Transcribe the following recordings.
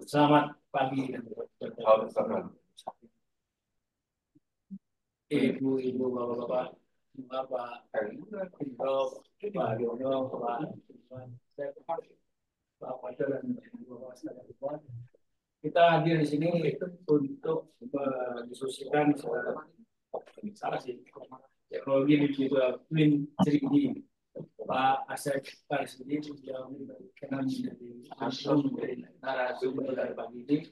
Selamat pagi, ibu-ibu, bapak-bapak, Bapak Indro, Pak Yono, Pak Fajar dan Bapak sekalian. Kita hadir di sini untuk mendiskusikan salah sih teknologi digital twin 3D. Pak Asep Karisudi yang berkenan menjadi narasumber dari pagi ini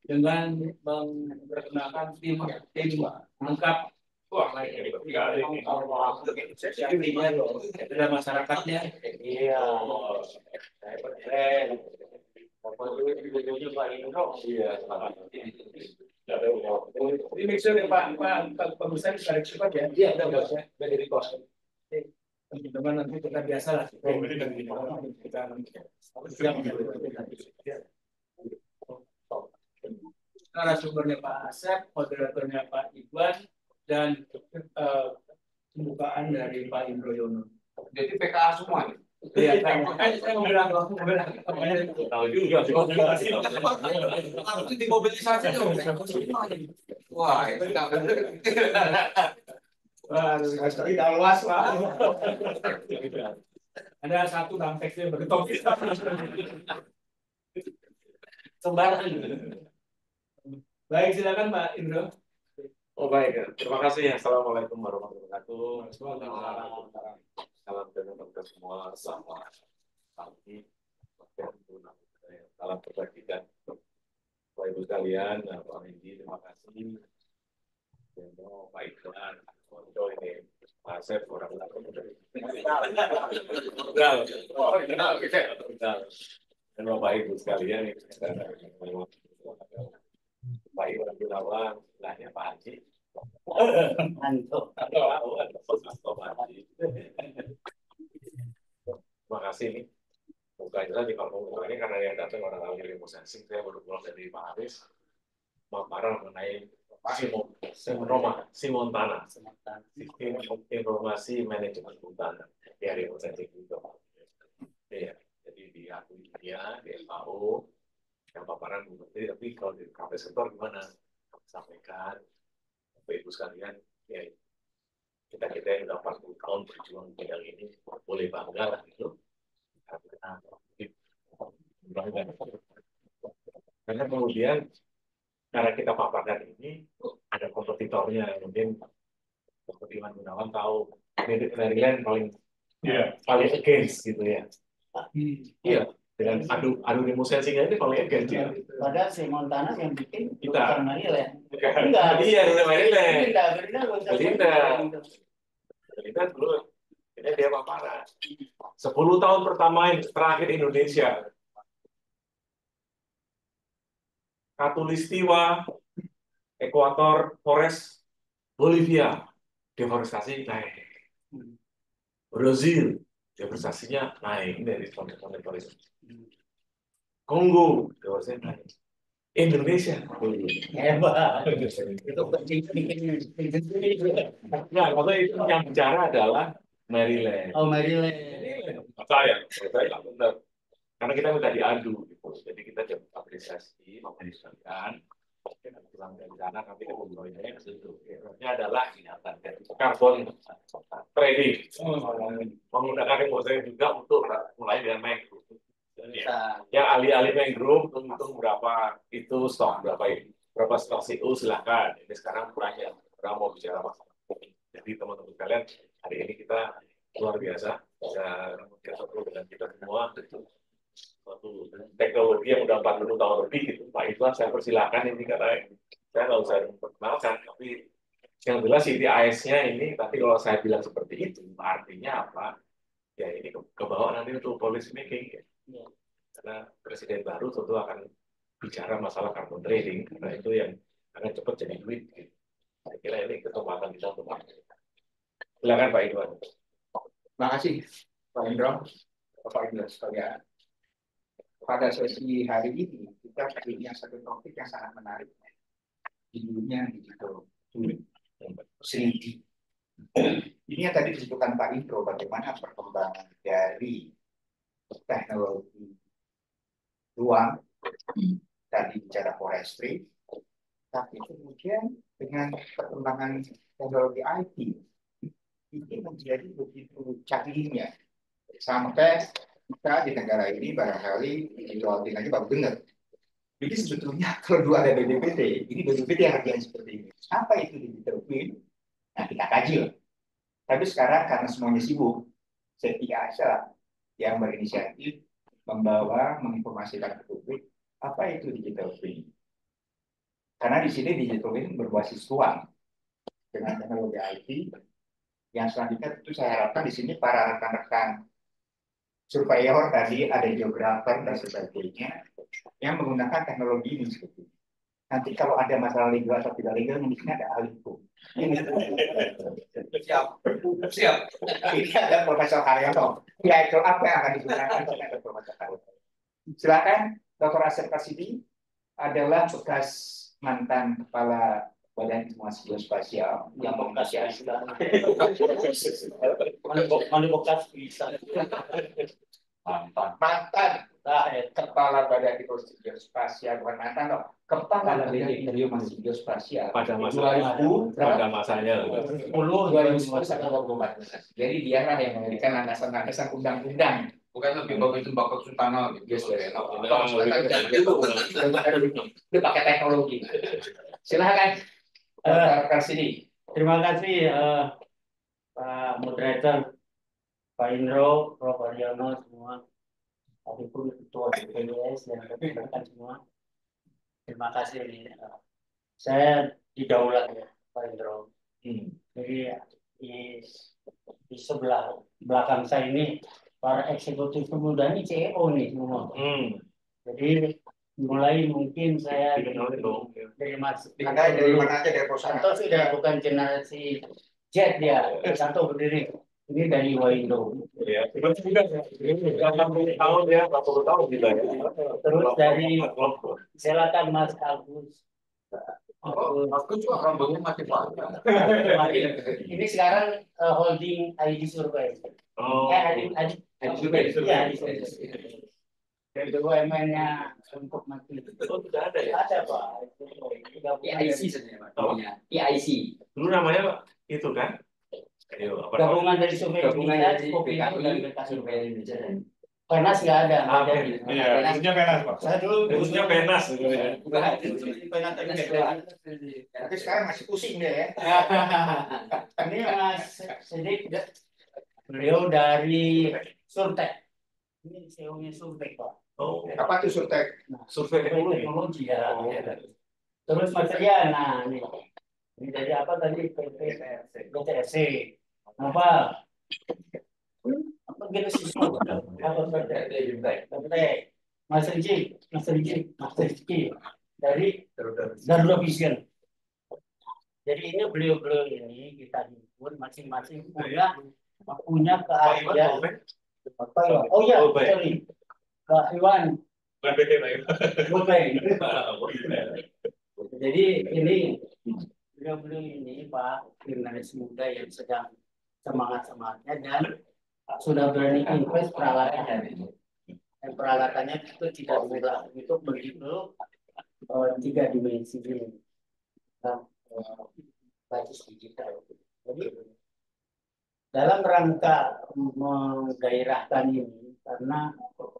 dengan memperkenalkan tim lengkap. Wah, ada masyarakatnya. Iya. Ini make sure ya Pak Pemirsa bisa cepat ya. Iya, udah dari kos. Teman-teman nanti kita biasa lah. Narasumbernya Pak Asep, moderatornya Pak Iwan, dan pembukaan dari Pak Indro Yono. Jadi PKA semua. Iya, saya mau bilang tahu juga. Harus dimobilisasi dong. Wah, itu nggak benar. Wah, tidak luas Pak. Ada satu teksnya bertop. Sembarang. Baik, silakan Pak Indro. Oh baik, terima kasih. Assalamualaikum warahmatullahi wabarakatuh. Salam sejahtera untuk semua. Selamat pagi. Salam kebajikan. Bapak Ibu sekalian, Pak Mendy, terima kasih. Pak Iwan, ini Pak Asep, orang dan Bapak Ibu sekalian, Pak Iwan Gunawan, sebelahnya Pak Haji. Terima kasih nih. Bukan saja kalau ini karena yang datang orang ahli ilmu sensing, saya baru pulang dari Pak Aris memaparan mengenai Simontana, sistem informasi manajemen hutan dari ilmu sensing juga. Ya, jadi diakui dunia, di FAO, yang paparan bukti, tapi kalau di KP sektor gimana? Sampaikan, Bapak Ibu sekalian, ya kita yang udah 40 tahun berjuang di bidang ini boleh bangga lah gitu. Karena kemudian cara kita paparkan ini ada kompetitornya, mungkin seperti Iwan Gunawan tahu Maryland paling against gitu ya. Iya, dengan adu demo sensing ini paling against ya. Padahal si Montana yang bikin kita Maryland. Enggak, iya Maryland. Belinda dulu ini dia paparan. 10 tahun pertama terakhir Indonesia. Katulistiwa, Ekuator, Flores, Bolivia, deforestasi naik. Brazil, deforestasinya naik dari deforestasi. Kongo, deforestasinya naik. Indonesia, hebat. Itu penting. Nah, kalau itu yang bicara adalah Maryland. Oh, Maryland. Saya nggak benar. Karena kita minta diadu, gitu. Jadi kita dapat apresiasi, mengapresiasikan. Kita pulang dari sana, kami ngobrolnya ini adalah ingatan dari karbon trading, menggunakan emosi juga untuk mulai dengan mangrove. Yang ahli-ahli mangrove untuk berapa itu stok berapa stok CO silakan. Ini sekarang banyak orang mau bicara masalah. Jadi teman-teman kalian hari ini kita luar biasa bisa dengan kita semua. Suatu teknologi yang udah 40 tahun lebih gitu. Pak Iwan saya persilakan ini karena saya nggak usah memperkenalkan, tapi yang jelas ini AS-nya ini, tapi kalau saya bilang seperti itu, artinya apa? Ya ini ke bawah nanti untuk policy making. Ya. Karena presiden baru tentu akan bicara masalah carbon trading, karena itu yang akan cepat jadi duit. Gitu. Saya kira ini kesempatan kita untuk silakan Pak Iwan. Terima kasih Pak Indro, Bapak Ibu sekalian. Pada sesi hari ini kita punya satu topik yang sangat menarik di dunia digital twin 3D. Ini yang tadi disebutkan Pak Indro, bagaimana perkembangan dari teknologi ruang, tadi bicara forestry, tapi kemudian dengan perkembangan teknologi IT, ini menjadi begitu canggihnya sampai kita di negara ini barangkali digital aja baru benar. Jadi sebetulnya kalau dulu ada BPPT, ini BPPT yang artinya seperti ini. Apa itu digital twin? Nah, kita kaji lah. Tapi sekarang karena semuanya sibuk, saya saja yang berinisiatif membawa menginformasikan ke publik apa itu digital twin. Karena di sini digital twin berbasis ruang dengan teknologi IT. Yang selanjutnya tentu saya harapkan di sini para rekan-rekan surveyor tadi ada geografer dan sebagainya yang menggunakan teknologi ini seperti ini. Nanti kalau ada masalah legal atau tidak legal, di sini ada ahli hukum. Siap, siap. Ini ada Profesor Haryono. Ya itu apa yang akan digunakan oleh Profesor Haryono. Silakan, Dr. Asep Kasidi adalah bekas mantan kepala Badan Informasi Geospasial yang bekas ya. Mana bekas bisa. Mantan kepala Badan Informasi Geospasial, bukan mantan loh. Kepala Badan Informasi Geospasial pada masanya. 2000 Pada masanya. 2014. Jadi dialah yang memberikan landasan-landasan undang-undang. Bukan lebih bagus itu bakal Sultana gitu. Itu pakai teknologi. Silakan. Dr. Sini. Terima kasih Pak Moderator, Pak Indro, Prof. Haryono semua, Adipun Ketua DPWS dan rekan-rekan semua. Terima kasih nih. Saya didaulat ya Pak Indro. Jadi di sebelah belakang saya ini para eksekutif muda ini CEO nih semua. Jadi mulai mungkin saya dari mana aja dari perusahaan. Santo sudah bukan generasi Z dia, Santo berdiri. Ini dari Waindo. Ya, juga ya. 80 tahun ya, 40 tahun kita ya. Terus dari silakan Mas Agus. Aku juga rambutnya masih panjang. Ini sekarang holding ID Survey. ID Survey. Ya, ID Survey. Dari BUMN-nya untuk mati. Oh, sudah ada ya? Ada Pak. PIC sebenarnya. PIC. Dulu namanya Pak itu kan? Ayo, apa Gabungan dari survei Gabungan Kopi dari dan PKI Survei Indonesia. Penas nggak ada. Iya, dulunya Penas Pak. Saya dulu Dulunya Penas. Penas Tapi sekarang masih pusing dia ya. Ini Mas Sidik, beliau dari Surtek. Ini CEO-nya Surtek Pak. Oh, Apa tuh Surtek? survei teknologi. Teknologi ya. Terus Mas Rian, nah ini dari apa tadi? BTRC. Apa? Apa gitu sih? Apa BTRC? Mas Rizky dari Garuda Vision. Jadi ini beliau-beliau ini kita himpun masing-masing punya keahlian. Oh iya, sorry. Pak Iwan. Bukan PT Pak. Jadi ini beliau-beliau ini Pak generasi muda yang sedang semangat-semangatnya dan sudah berani invest peralatan. Dan peralatannya itu tidak murah, itu begitu 3 dimensi ini. Basis digital. Jadi dalam rangka menggairahkan ini, karena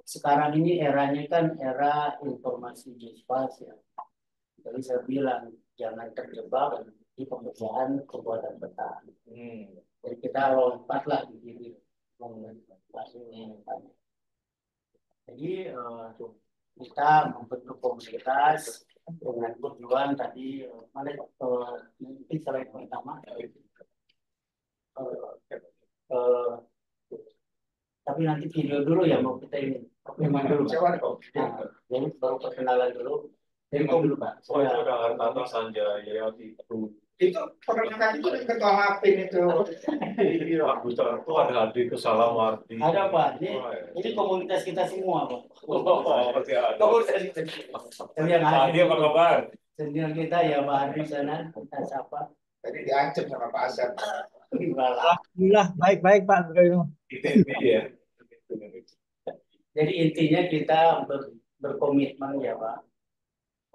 sekarang ini eranya kan era informasi geospasial. Jadi saya bilang jangan terjebak di pekerjaan pembuatan peta. Jadi kita lompatlah di sini. Jadi kita membentuk komunitas dengan tujuan tadi mungkin selain pertama tapi nanti video dulu ya mau kita ini dulu jadi baru perkenalan dulu dari dulu Pak. Oh itu udah Tata Sanjaya Itu perkenalkan itu ketua Hapin itu. Iya, itu ada Adi Kesalamardi. Ada Pak, ini komunitas kita semua Pak. Komunitas kita. Yang Adi apa kabar? Senior kita ya Pak Adi sana, kita siapa? Tadi diancam sama Pak Asep. Alhamdulillah baik-baik Pak. ITB ya. Jadi intinya kita berkomitmen ya Pak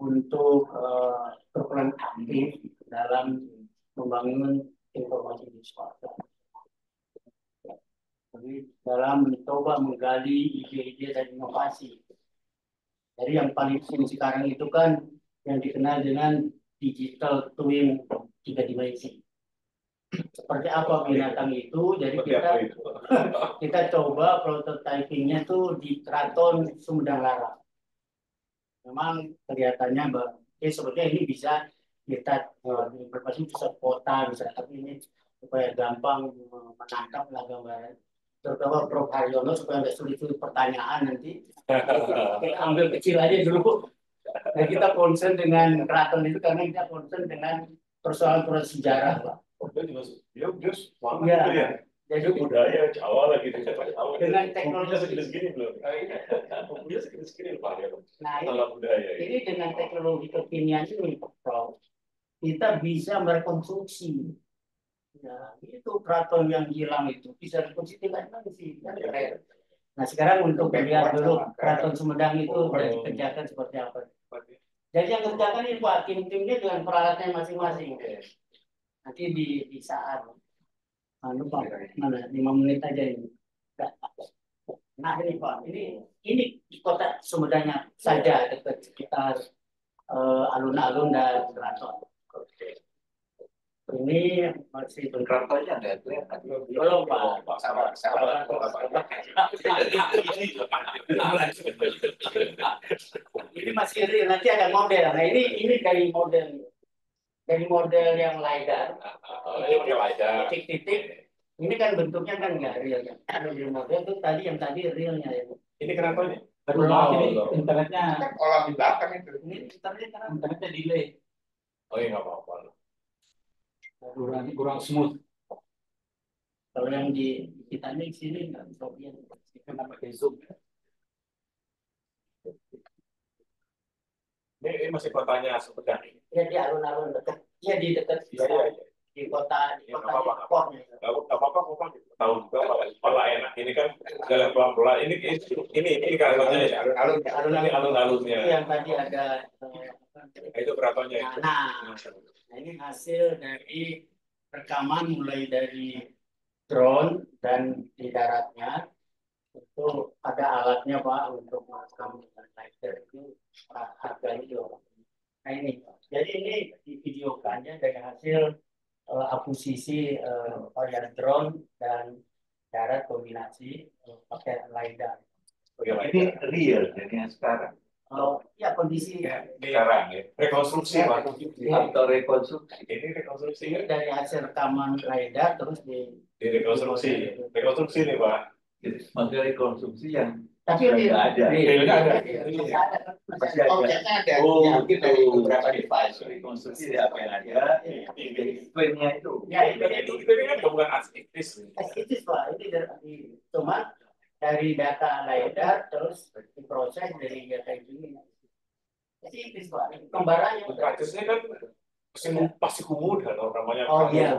untuk berperan aktif dalam membangun informasi di swasta. Jadi dalam mencoba menggali ide-ide dan inovasi. Jadi yang paling penting sekarang itu kan yang dikenal dengan digital twin 3 dimensi. Seperti apa binatang itu? Jadi kita coba prototypingnya tuh di Keraton Sumedang Larang. Memang kelihatannya sebetulnya ini bisa kita berbasis bisa kota, bisa tapi ini supaya gampang menangkap lah gambaran. Terutama Prof. Haryono supaya nggak sulit-sulit pertanyaan nanti. Kita ambil kecil aja dulu. Dan kita concern dengan keraton itu karena kita concern dengan persoalan-persoalan sejarah, Pak. Dia ya. Jadi budaya Jawa lagi dengan teknologi segini belum. Dia segini Pak. Nah, budaya. Ini dengan teknologi kekinian ini, Prof, kita bisa merekonstruksi. Ya, itu keraton yang hilang itu bisa rekonstruksi lagi. Nah, sekarang untuk melihat dulu keraton Sumedang itu dikerjakan seperti apa. Jadi yang kerjakan ini Pak, tim-timnya dengan peralatannya masing-masing. Nanti di saat lupa mana 5 menit aja ini. Nah ini Pak, ini di kota Sumedangnya saja dekat sekitar alun-alun dan keraton. Ini masih Keratonnya ada belum Pak. Sabar. Ini masih real, nanti ada model. Nah ini dari model yang LiDAR. Titik-titik. Ini kan bentuknya kan nggak real kan. Dari model itu tadi realnya ya. Ini keratonnya. Internetnya. Kan kolam di belakang itu. Ini internetnya delay. Oh iya nggak apa-apa. Kurang smooth. Kalau yang di kita ini sini nggak problem. Kita pakai Zoom. Ini masih kotanya Sumedang. Ya di alun-alun dekat. Ya di dekat di kota port. Apa-apa tahu juga malah enak. Ini kan jalan pelan-pelan. Ini keratonnya alun-alunnya. Yang tadi ada itu keratonnya. Nah, ini hasil dari rekaman mulai dari drone dan di daratnya itu ada alatnya Pak untuk merekam dengan LiDAR itu harganya juga. Nah ini, jadi ini divideokannya dari hasil akuisisi drone dan darat kombinasi pakai LiDAR. Ini real jadi yang sekarang. Ya kondisi Sekarang ya. Rekonstruksi Pak. Atau rekonstruksi. Ini rekonstruksi ini dari hasil rekaman LiDAR terus di rekonstruksi. Rekonstruksi nih Pak. Maksudnya rekonstruksi yang tapi nggak ada. Masih objeknya ada. Mungkin dari beberapa device. rekonstruksi apa yang ada. Frame-nya itu. Ya, Ini kan bukan aktivis. Aktivis Pak, ini cuma dari data LiDAR terus diproses dari data ini. Aktivis Pak, kembarannya. Kasusnya kan pasti kumuh dan namanya. Oh iya.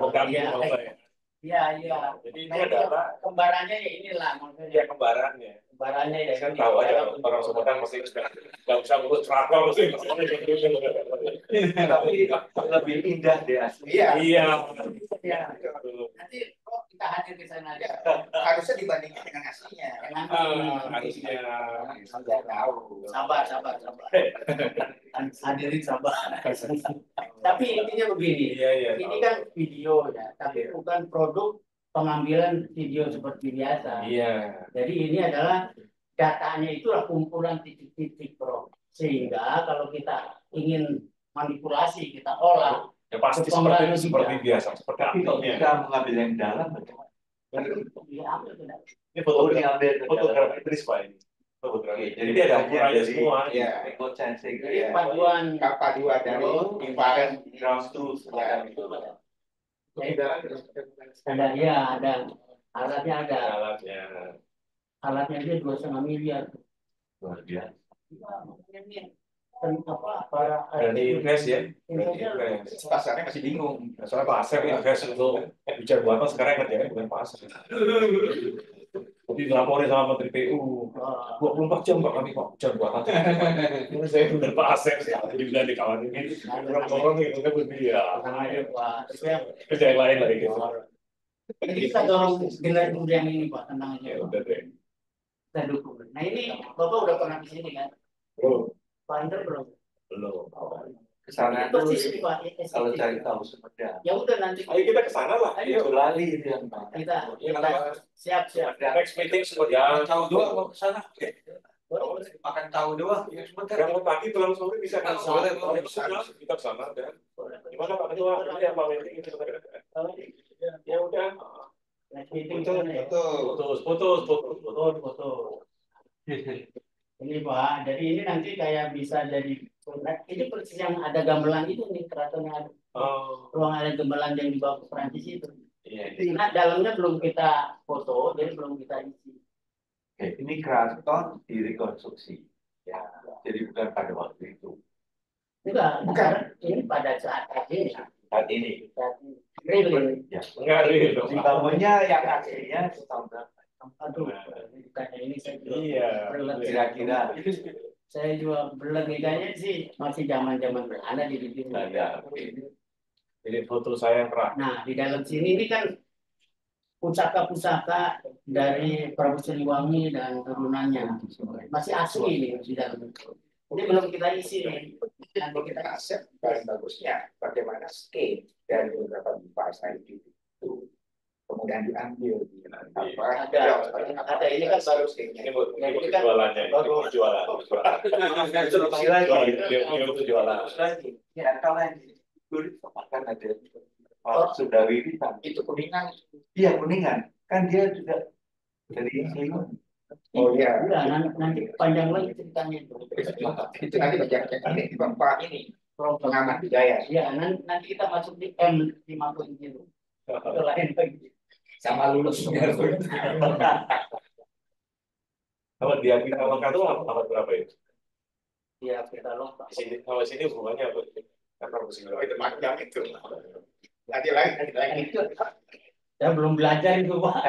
Iya. Jadi ini adalah kembarannya ya inilah maksudnya. ya kembarannya. Kembarannya ya. Kan tahu aja orang Sumedang mesti nggak usah ngurus traktor mesti. Tapi lebih indah deh asli. Iya. Nanti kita hadir ke sana aja. Harusnya dibandingkan dengan aslinya. Harusnya Nggak tahu. Sabar. Hadirin sabar. Tapi intinya begini. Iya. Ini kan video ya, tapi bukan produk pengambilan video seperti biasa. Iya. Jadi ini adalah datanya itulah kumpulan titik-titik Bro. Sehingga kalau kita ingin manipulasi, kita olah. Ya pasti seperti biasa, seperti Tapi kalau aktornya. kita mengambil yang dalam bagaimana? Ini fotografi tulis Pak ini. Fotografi. Jadi dia ada ukurannya semua. Iya. Remote sensing. Jadi paduan Paduan dari infrared ground truth. ada alatnya ada. Alatnya. Alatnya dia 2,5 miliar. Luar biasa. Berarti invest ya. pasarnya masih bingung. Soalnya pasar invest untuk bicara buatan sekarang kerjanya bukan pasar. dilaporin sama Menteri PU. 24 jam Pak kami Pak jam buat aja. Ini saya bener Pak Asep sih, juga di kawan ini. Orang itu kan lebih ya. Kerja yang lain lagi gitu. Jadi kita dorong generasi muda yang ini Pak, tenang aja. Ya udah deh. Kita dukung. Nah ini Bapak udah pernah di sini kan? Belum. Pak Indra belum? Belum. Kesana Itu tuh sih Pak. kalau cari tahu sebenarnya. Ya udah nanti Ayo kita ke sana lah. Ayo lali itu yang kita Iya, siap. next meeting sebentar. tahu doang mau ke sana. Makan tahu doang. Ya sebentar. Yang pagi pulang sore bisa kan? Sore, Sore bisa. kita ke sana dan gimana Pak Ketua? Ini apa meeting itu? Ya udah. Next meeting Betul, sana ya. betul. Foto. Ini Pak, jadi ini nanti kayak bisa jadi ini persis yang ada gamelan itu nih keratonnya ada. Oh, Ruang ada gamelan yang dibawa ke Perancis itu. iya. Nah dalamnya belum kita foto, jadi belum kita isi. Oke, ini keraton direkonstruksi. Ya, jadi bukan pada waktu itu. Bukan. Ini pada saat ini. Saat ini. Saat ini. Real. Ya. Enggak real dong. Dibangunnya yang aslinya tahun berapa? Aduh, bukan ini saya juga Iya. berlet. Kira-kira. Saya juga berlet nih, kayaknya sih masih zaman-zaman Belanda di sini. Ada. Jadi foto saya yang terakhir. Nah, di dalam sini ini kan pusaka-pusaka dari Prabu Siliwangi dan turunannya masih asli ini di dalam. Jadi belum kita isi nih. Nanti kita Aset paling bagusnya bagaimana scale dari beberapa bahasa itu kemudian diambil di apa ada ini kan baru Ini buat ini kan jualannya. Baru jualan. instruksi lagi Dia untuk jualan. ya kalau yang kulit makan ada sudah wiritan itu kuningan. iya kuningan kan dia juga dari Sligo. Oh iya. Nanti panjang lagi ceritanya itu. Itu nanti bagian ini di Bapak ini pengamat budaya. Iya, nanti kita masuk di M50 itu. Itu lain lagi. Sama lulusnya. Kalau dia kita lengkap itu abad berapa ya? Iya, kita lupa. Di sini kalau sini hubungannya apa? Kan kalau sini Itu macam itu. Nanti lagi. Saya belum belajar itu, Pak.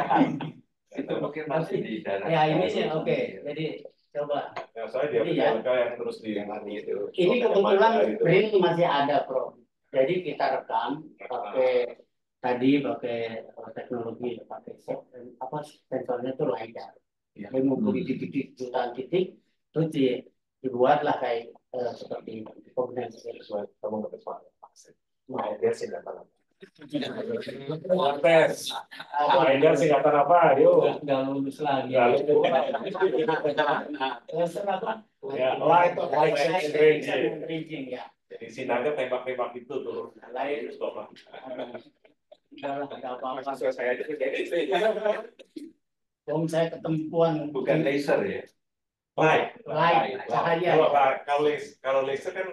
Itu mungkin masih di dalam. Ya, ini sih oke. Jadi coba. Ya, saya dia Iya. yang terus di itu. Ini kebetulan print masih ada, Bro. Jadi kita rekam pakai teknologi, pakai sensornya itu LiDAR. Ya. Dia mengumpuli titik-titik, jutaan titik, terus dibuatlah kayak seperti ini. Kemudian sesuai kamu nggak soal dia singkatan apa? Tes. Dia singkatan apa? Yuk. nggak lulus lagi. Ya, light Ranging, ya. Jadi sinarnya tembak-tembak itu tuh. Lain. Stop lah. Nggak apa-apa. Saya aja jadi Om saya ketempuan bukan laser ya. Light. cahaya. Kalau laser kan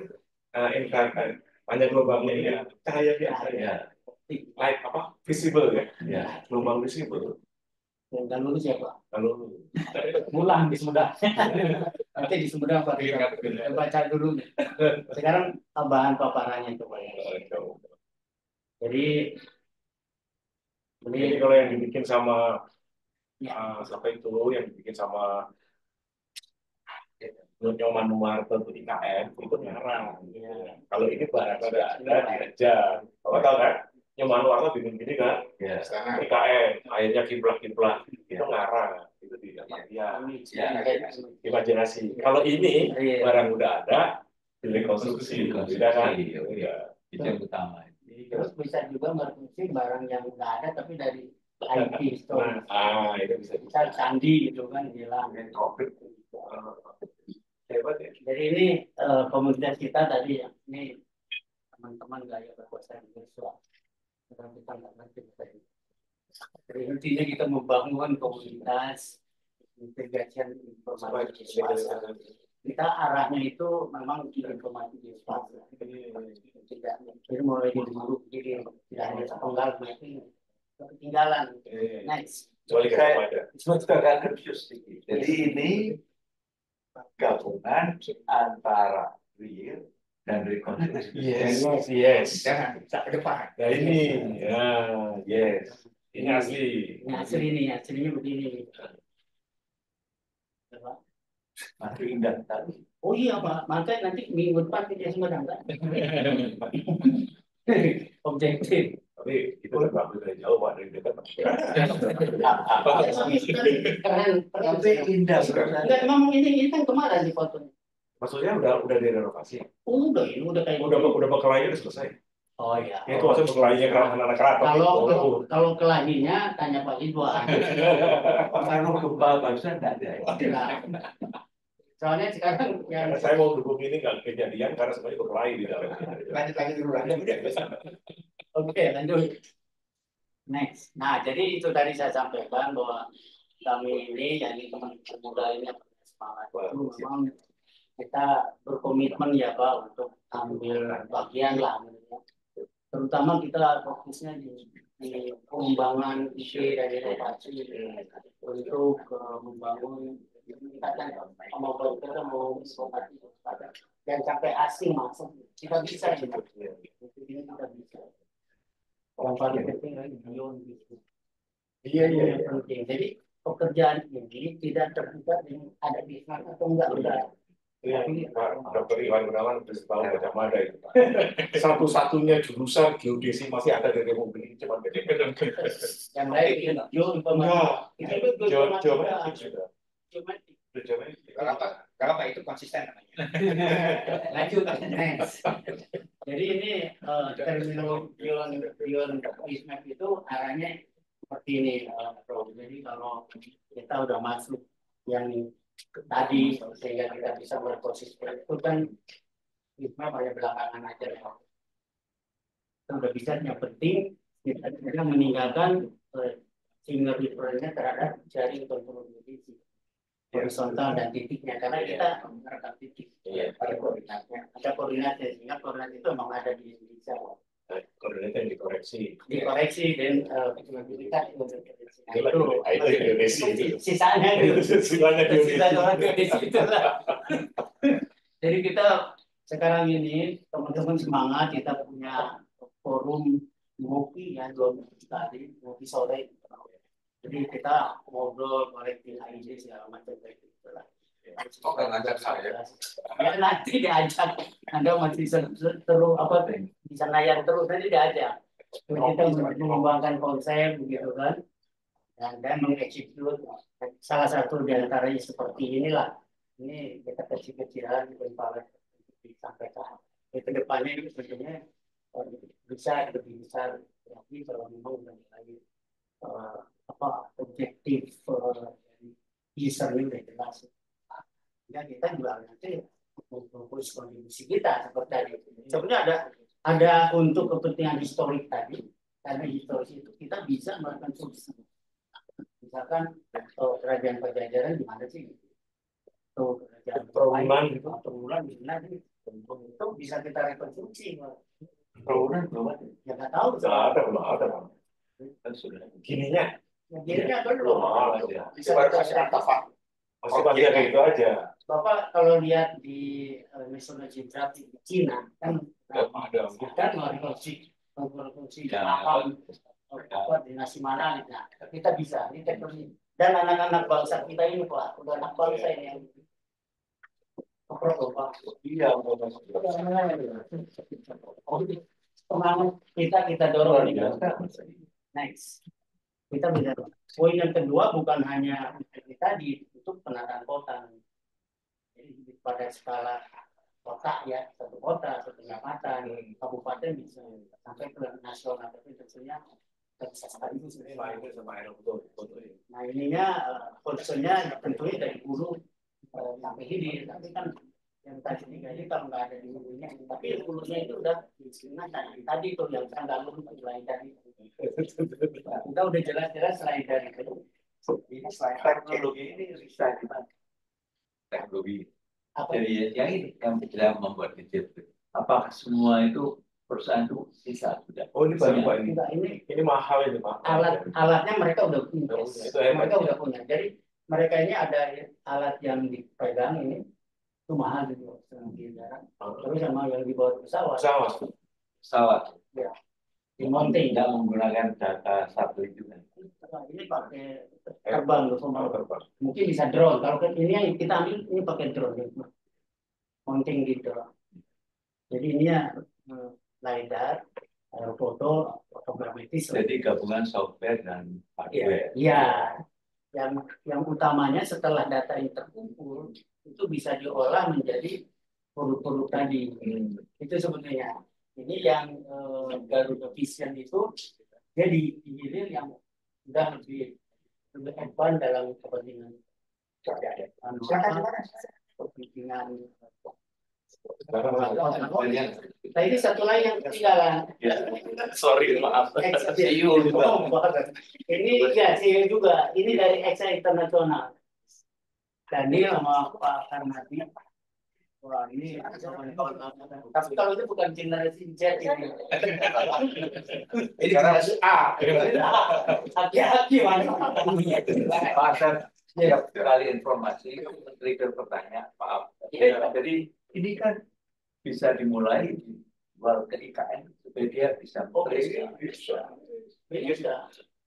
infrared, panjang gelombangnya ya cahaya biasa ya. Light apa? Visible ya. Ya. Gelombang visible. Yang nggak lulus ya Pak. Kalau Pulang di Sumedang. Nanti di Sumedang Pak. Kita baca dulu. Sekarang bahan paparannya itu Pak. Jadi ini kalau yang dibikin sama ya. siapa itu yang dibikin sama Nyoman Numarto itu IKN itu merah. Ya. Kalau ini barang ada di Reja. Kamu tahu kan? Nyoman Numarto bikin gini kan? Ya. IKN akhirnya kiblat itu ngarang itu di imajinasi. Kalau ini barang udah ada direkonstruksi, tidak kan? Ya. Itu yang utama. Terus bisa juga merekonstruksi barang yang nggak ada tapi dari IP store. Itu bisa. Misal candi gitu kan hilang. Hebat ya. Jadi ini komunitas kita tadi ya, ini teman-teman gaya berkuasa Indonesia. Kita nggak ngerti tadi. Jadi intinya kita membangun komunitas integrasi informasi swasta. Kita arahnya itu memang informasi di swasta. Tidak, jadi mulai dari dulu jadi tidak hanya sepenggal mapping, ketinggalan. Next. Kecuali kalau ada. Cuma agak confused sedikit. Jadi ini gabungan antara real dan rekonstruksi. Yes. Jangan bisa ke depan. Nah ini, ya, yes. Ini asli. Ini aslinya begini. Mantu Indah tadi. Oh iya Pak, makanya nanti minggu depan kita Sumedang kan? Objektif. Tapi kita kan nggak bisa jauh Pak dari dekat. Keren, Tapi indah. Enggak, emang ini kan kemarin di fotonya. Maksudnya udah direnovasi. Udah, ini udah kayak Udah berkelahi udah selesai. Oh iya. Itu maksudnya berkelahinya anak-anak keraton. Kalau kelahinya tanya Pak Ridwan. Karena gempa barusan tidak ada. Soalnya sekarang yang Saya mau dukung ini nggak kejadian karena semuanya berkelahi di dalam. Lanjut dulu. oke, lanjut. Next. Nah, jadi itu tadi saya sampaikan bahwa kami ini, yakni teman-teman muda ini yang punya semangat itu memang kita berkomitmen ya Pak untuk ambil bagian lah. Terutama kita fokusnya di pengembangan ide dan inovasi untuk membangun meningkatkan kemampuan kita mau inovasi dan sampai asing masuk kita bisa ini kita bisa. Yang paling penting lagi beyond itu. Iya yang penting. Jadi pekerjaan ini tidak terbuka dengan ada bisnis atau enggak. Ini Pak Dr. Iwan Gunawan sudah setahun baca mada itu Pak. Satu-satunya jurusan geodesi masih ada di Republik ini cuma yang lain geoinformatika. Kalau Pak itu konsisten namanya. Lanjut. Jadi ini terminologi beyond map itu arahnya seperti ini. Jadi kalau kita udah masuk yang tadi sehingga kita bisa berposisi itu kan map pada belakangan aja. Kita udah bisa yang penting kita meninggalkan finger difference-nya terhadap jaring kontrol posisi horizontal dan titiknya karena kita merekam titik pada koordinatnya ada koordinatnya sehingga koordinat itu memang ada di Indonesia koordinatnya dikoreksi dan kita itu Indonesia sisanya orang Indonesia itu lah. Jadi kita sekarang ini teman-teman semangat kita punya forum ngopi ya 2 minggu sekali ngopi sore. Jadi kita ngobrol kolektif ide segala macam kayak gitu lah. Oh, kan ngajak saya. Ya nanti diajak. Anda masih terus apa bisa layar terus nanti diajak. Kita mengembangkan konsep begitu kan. Dan mengeksekut salah satu di antaranya seperti inilah. Ini kita kecil-kecilan di tempat disampaikan. Ke depannya ini sebenarnya bisa lebih besar lagi kalau memang mengenai objektif user ini udah jelas. Ya kita juga nanti fokus kontribusi kita seperti tadi. Sebenarnya ada untuk kepentingan historik tadi, karena historis itu kita bisa melakukan solusi. Misalkan kerajaan Pajajaran di mana sih? Kerajaan Trawulan di mana sih? Itu bisa kita rekonstruksi. Trawulan belum ada. Ya nggak tahu. Belum ada. Kan sudah. Gininya belum. Bisa kasih artefak. masih kayak gitu aja. Bapak kalau lihat di National Geographic di Cina kan ada rekonstruksi apa dinasti mana gitu. Nah, kita bisa ini teknologi dan anak-anak bangsa kita ini Pak udah anak bangsa ini yang iya semangat kita dorong ini. Next. Kita bisa. Poin yang kedua bukan hanya kita untuk penataan kota. Jadi pada skala kota ya, satu kota, satu kecamatan, kabupaten bisa sampai ke nasional, tapi tentunya kita bisa sekaligus. Nah ininya concernnya tentunya dari hulu sampai hilir, tapi kan yang tadi ini kalau nggak ada di hulunya, tapi hulunya itu udah diskriminasi. Tadi itu yang saya nggak lulus selain dari kita udah jelas-jelas selain dari itu. Ini selain teknologi ini bisa kita teknologi. Jadi yang ini yang kita membuat kecil. Apakah semua itu perusahaan itu bisa sudah? Oh ini baru Pak ini mahal ini Pak. Alatnya mereka udah punya. Mereka udah punya. Jadi mereka ini ada alat yang dipegang ini itu mahal gitu. Terus sama yang dibawa pesawat. Pesawat. Ya. Dimonting. Tidak menggunakan data satelit juga. Ini pakai terbang loh, mungkin bisa drone. Kalau ini yang kita ambil ini pakai drone, mounting gitu. Jadi ini ya LiDAR, foto, fotogrametis. Jadi gabungan software dan hardware. Iya, yang utamanya setelah data ini terkumpul itu bisa diolah menjadi produk-produk tadi. Itu sebetulnya. Ini yang Garuda Vision itu dia dihilir yang sudah lebih advance dalam kepentingan kepentingan. Nah ini satu lagi yang ketinggalan. Sorry, maaf. Ini ya CEO juga. Ini dari XA Internasional. Daniel sama Pak Karnati. Wah ini. Tapi kalau itu bukan generasi Z ini. Ini generasi A. Hati-hati mana? Setiap kali informasi, trigger pertanyaan, maaf. Jadi ini kan bisa dimulai di luar ke IKN supaya dia bisa Bisa.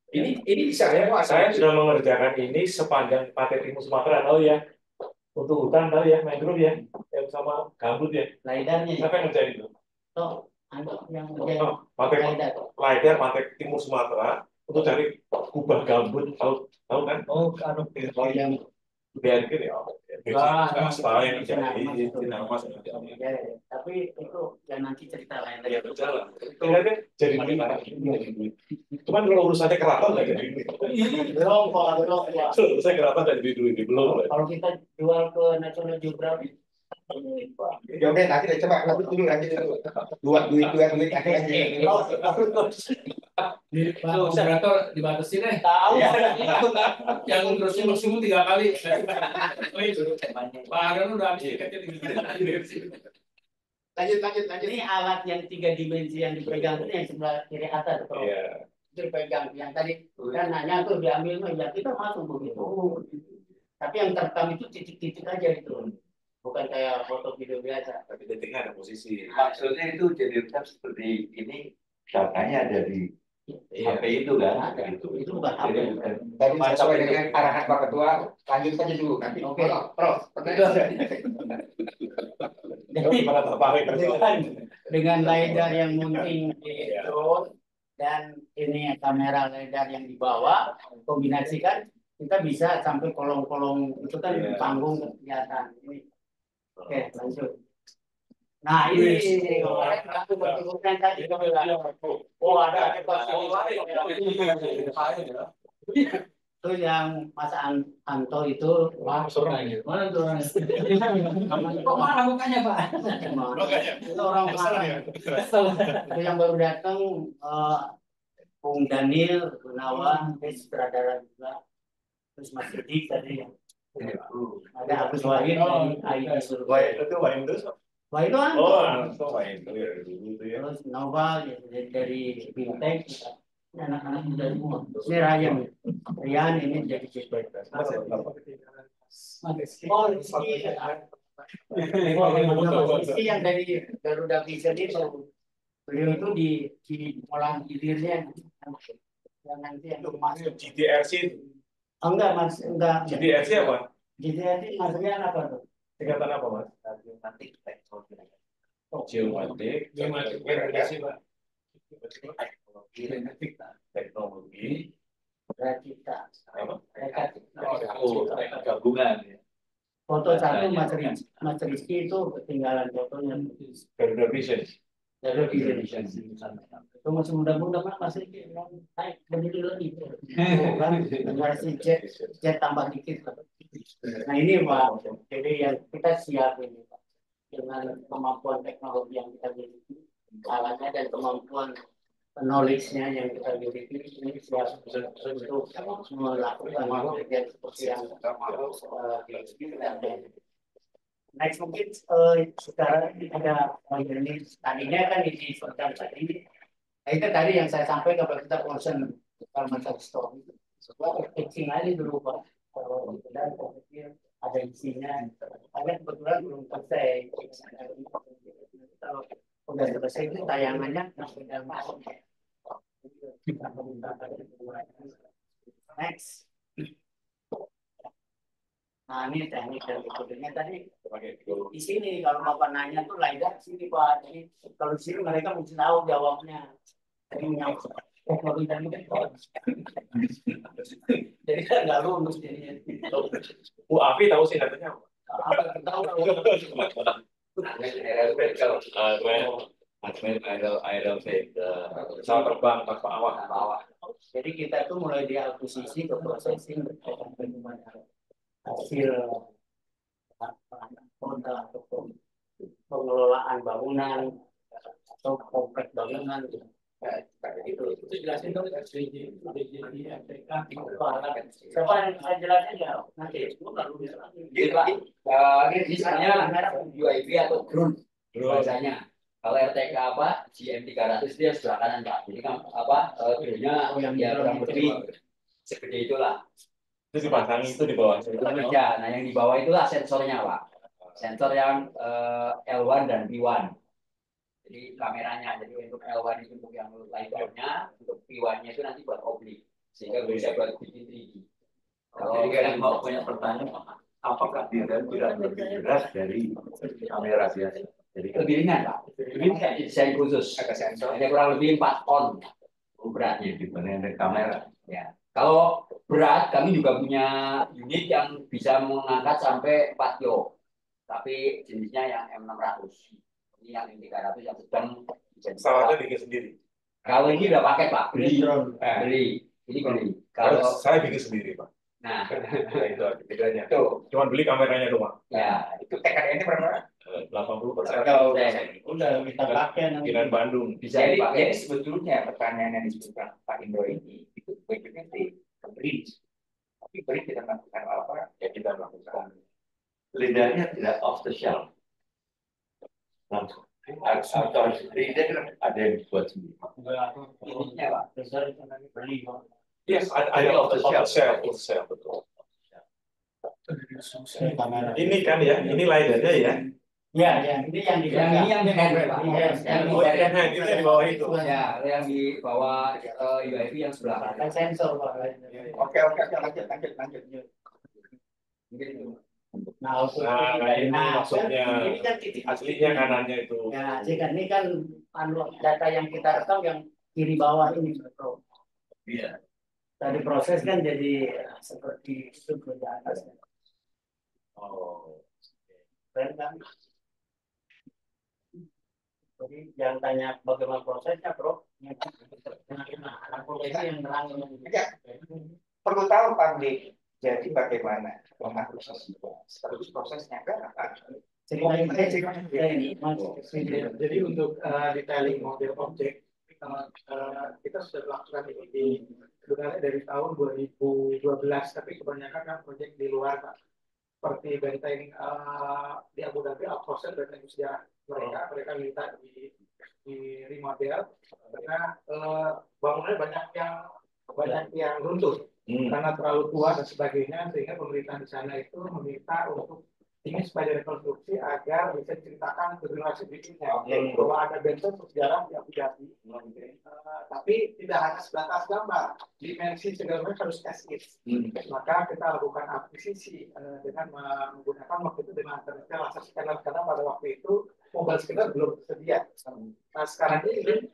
Ini bisa ya Pak. Saya sudah mengerjakan ini sepanjang Pantai Timur Sumatera, tahu ya. Untuk hutan tahu ya, mangrove ya, yang sama gambut ya. LiDAR-nya. Siapa yang ngerjain itu? Toh, yang LiDAR Pantai Timur Sumatera untuk cari kubah gambut, tahu kan? Oh, yang BRG ya. tapi itu yang nanti cerita lain Ya berjalan. Jadi cuman kalau urusannya keraton nggak jadi. belum. Saya keraton nggak jadi dulu belum. Kalau kita jual ke National Geographic, Ya udah nanti deh, coba dulu nanti dulu. Duit akhirnya. Tuh, operator dibatasi deh. tahu Yang terusnya maksimum 3 kali. Pak Arun udah habis tiketnya 3 kali. Lanjut. Ini alat yang 3 dimensi yang dipegang itu yang sebelah kiri atas. Iya. Itu dipegang. Yang tadi kan nanya tuh diambil, ya kita masuk begitu. Tapi yang terekam itu titik-titik aja itu. Bukan kayak foto video biasa. Tapi detiknya ada posisi. maksudnya itu jadi kan seperti ini datanya ada di HP itu kan. Itu bukan HP. Jadi bukan Tadi sesuai dengan arahan Pak Ketua, lanjut saja dulu. Nanti Oke. Prof. Dengan LiDAR yang mounting di drone dan ini kamera LiDAR yang dibawa, kombinasikan kita bisa sampai kolong-kolong itu kan panggung kelihatan. Ini. Oke, lanjut. Nah ini kemarin aku bertemu tadi. Oh ada itu yang Mas Anto itu mana tuh orangnya? Kok marah mukanya Pak? Itu orang marah. Itu yang baru datang Bung Daniel Gunawan, dia sutradara juga. Terus Mas Sidik tadi yang ada Agus Wahid dari ID Surabaya. Itu main terus. Wah itu Main itu ya dulu itu ya. terus Nova dari Bintang, anak-anak muda semua. Ini Ryan ini jadi CP. Rizky yang dari Garuda Vision itu, beliau itu di kolam hilirnya yang nanti yang masuk GTRC. enggak Mas, enggak. GTRC apa? GTRC maksudnya apa tuh? Singkatan apa Mas? Geomatik. Teknologi. Rakita. gabungan ya. Foto satu Mas Rizky itu ketinggalan fotonya. Garuda Vision. Garuda Vision. Itu masih muda-muda Mas Rizky naik berdiri lagi. Kan generasi Z tambah dikit. Nah ini Pak, jadi yang kita siap ini Pak, dengan kemampuan teknologi yang kita miliki, alatnya dan kemampuan knowledge-nya yang kita miliki, ini siap untuk melakukan pekerjaan seperti yang next mungkin sekarang ada ini tadinya kan di program tadi, itu tadi yang saya sampaikan kalau kita concern kalau masalah story, sebuah kecil aja dulu Pak. Kalau dan ada isinya, ada kebetulan belum selesai. Kalau udah selesai itu tayangannya sudah masuk. Next. Nah, ini teknik dan metodenya tadi di sini kalau Bapak nanya tuh LiDAR di sini Pak. Jadi kalau di sini mereka mesti tahu jawabnya. Jadi menyangkut teknologi dan jadi kan nggak lulus jadinya. Bu Afi tahu sih katanya. Apa tahu Aerial pesawat terbang tanpa awak. Jadi kita tuh mulai di akuisisi ke processing hasil modal atau pengelolaan bangunan atau komplek bangunan Itu jelasin dong SDG, MTK, siapa yang saya jelasin ya nanti lalu bisa Jadi Pak, ini misalnya UAV atau drone bahasanya. Kalau RTK apa GM 300 dia sebelah kanan Pak. Jadi kan apa drone-nya ya kurang lebih segede itulah. Itu dipasangi itu di bawah. Ya, nah yang di bawah itulah sensornya Pak. Sensor yang L1 dan P1. Jadi kameranya, jadi untuk L1 itu untuk yang LiDAR-nya, untuk P1-nya itu nanti buat oblik, sehingga bisa buat bikin 3D. Kalau saya mau punya pertanyaan, apakah dia tidak lebih berat dari kamera biasa? Jadi Lebih ringan Pak, ini desain khusus, ada sensor. hanya kurang lebih 4 ton beratnya. dibanding dengan kamera. Ya. Kalau berat, kami juga punya unit yang bisa mengangkat sampai 4 kilo, tapi jenisnya yang M600. Ini yang M300 yang sedang Pesawatnya bikin sendiri. Kalau ini udah pakai Pak, beli. Ini beli. Kalau Kalau saya bikin sendiri Pak. nah Itu bedanya. itu Cuman beli kameranya doang. ya Itu TKD-nya berapa? 80%. udah kita pakai nanti. Kiran Bandung. bisa Jadi dipakai. sebetulnya pertanyaan yang disebutkan Pak Indro ini itu bagiannya di bridge. Tapi bridge kita melakukan apa? Ya kita melakukan. Lidahnya tidak off the shelf. Langsung. Atau lidah ada yang dibuat sendiri. Ininya Pak. Besar itu nanti beli Pak. Yes, ada off the shelf, betul. Ini kan ya, ini LiDAR-nya ya. Ya, ini yang di Yang ini yang hand Pak. Yang Oh, yang hand itu yang di bawah itu. Ya, yang di bawah UAV yang sebelah kan kanan. sensor Pak. Oke, lanjut. Mungkin itu. Nah, Ini maksudnya ini kan titik aslinya kanannya itu. Ya, jika ini kan data yang kita rekam yang kiri bawah ini Bro. Iya. Tadi proses kan jadi seperti itu ke atas. Oh. Keren kan? Jadi yang tanya bagaimana prosesnya, Bro. Anak polisi yang nerangin. Perlu tahu Pak D. Jadi bagaimana mengakuisisi terus prosesnya kan apa? Jadi untuk detailing model objek kita sudah lakukan ini sebenarnya dari tahun 2012, tapi kebanyakan kan proyek di luar Pak. Seperti benteng di Abu Dhabi, outsourcing benteng usia mereka minta di remodel karena bangunannya banyak yang runtuh. Karena terlalu tua dan sebagainya, sehingga pemerintah di sana itu meminta untuk ingin supaya rekonstruksi agar bisa diceritakan ke generasi berikutnya bahwa ada benteng bersejarah di Abu Dhabi. Tapi tidak hanya sebatas gambar, dimensi segala macam harus as is. Maka kita lakukan akuisisi dengan menggunakan waktu itu dengan laser scanner, karena pada waktu itu mobile scanner belum tersedia. Nah sekarang ini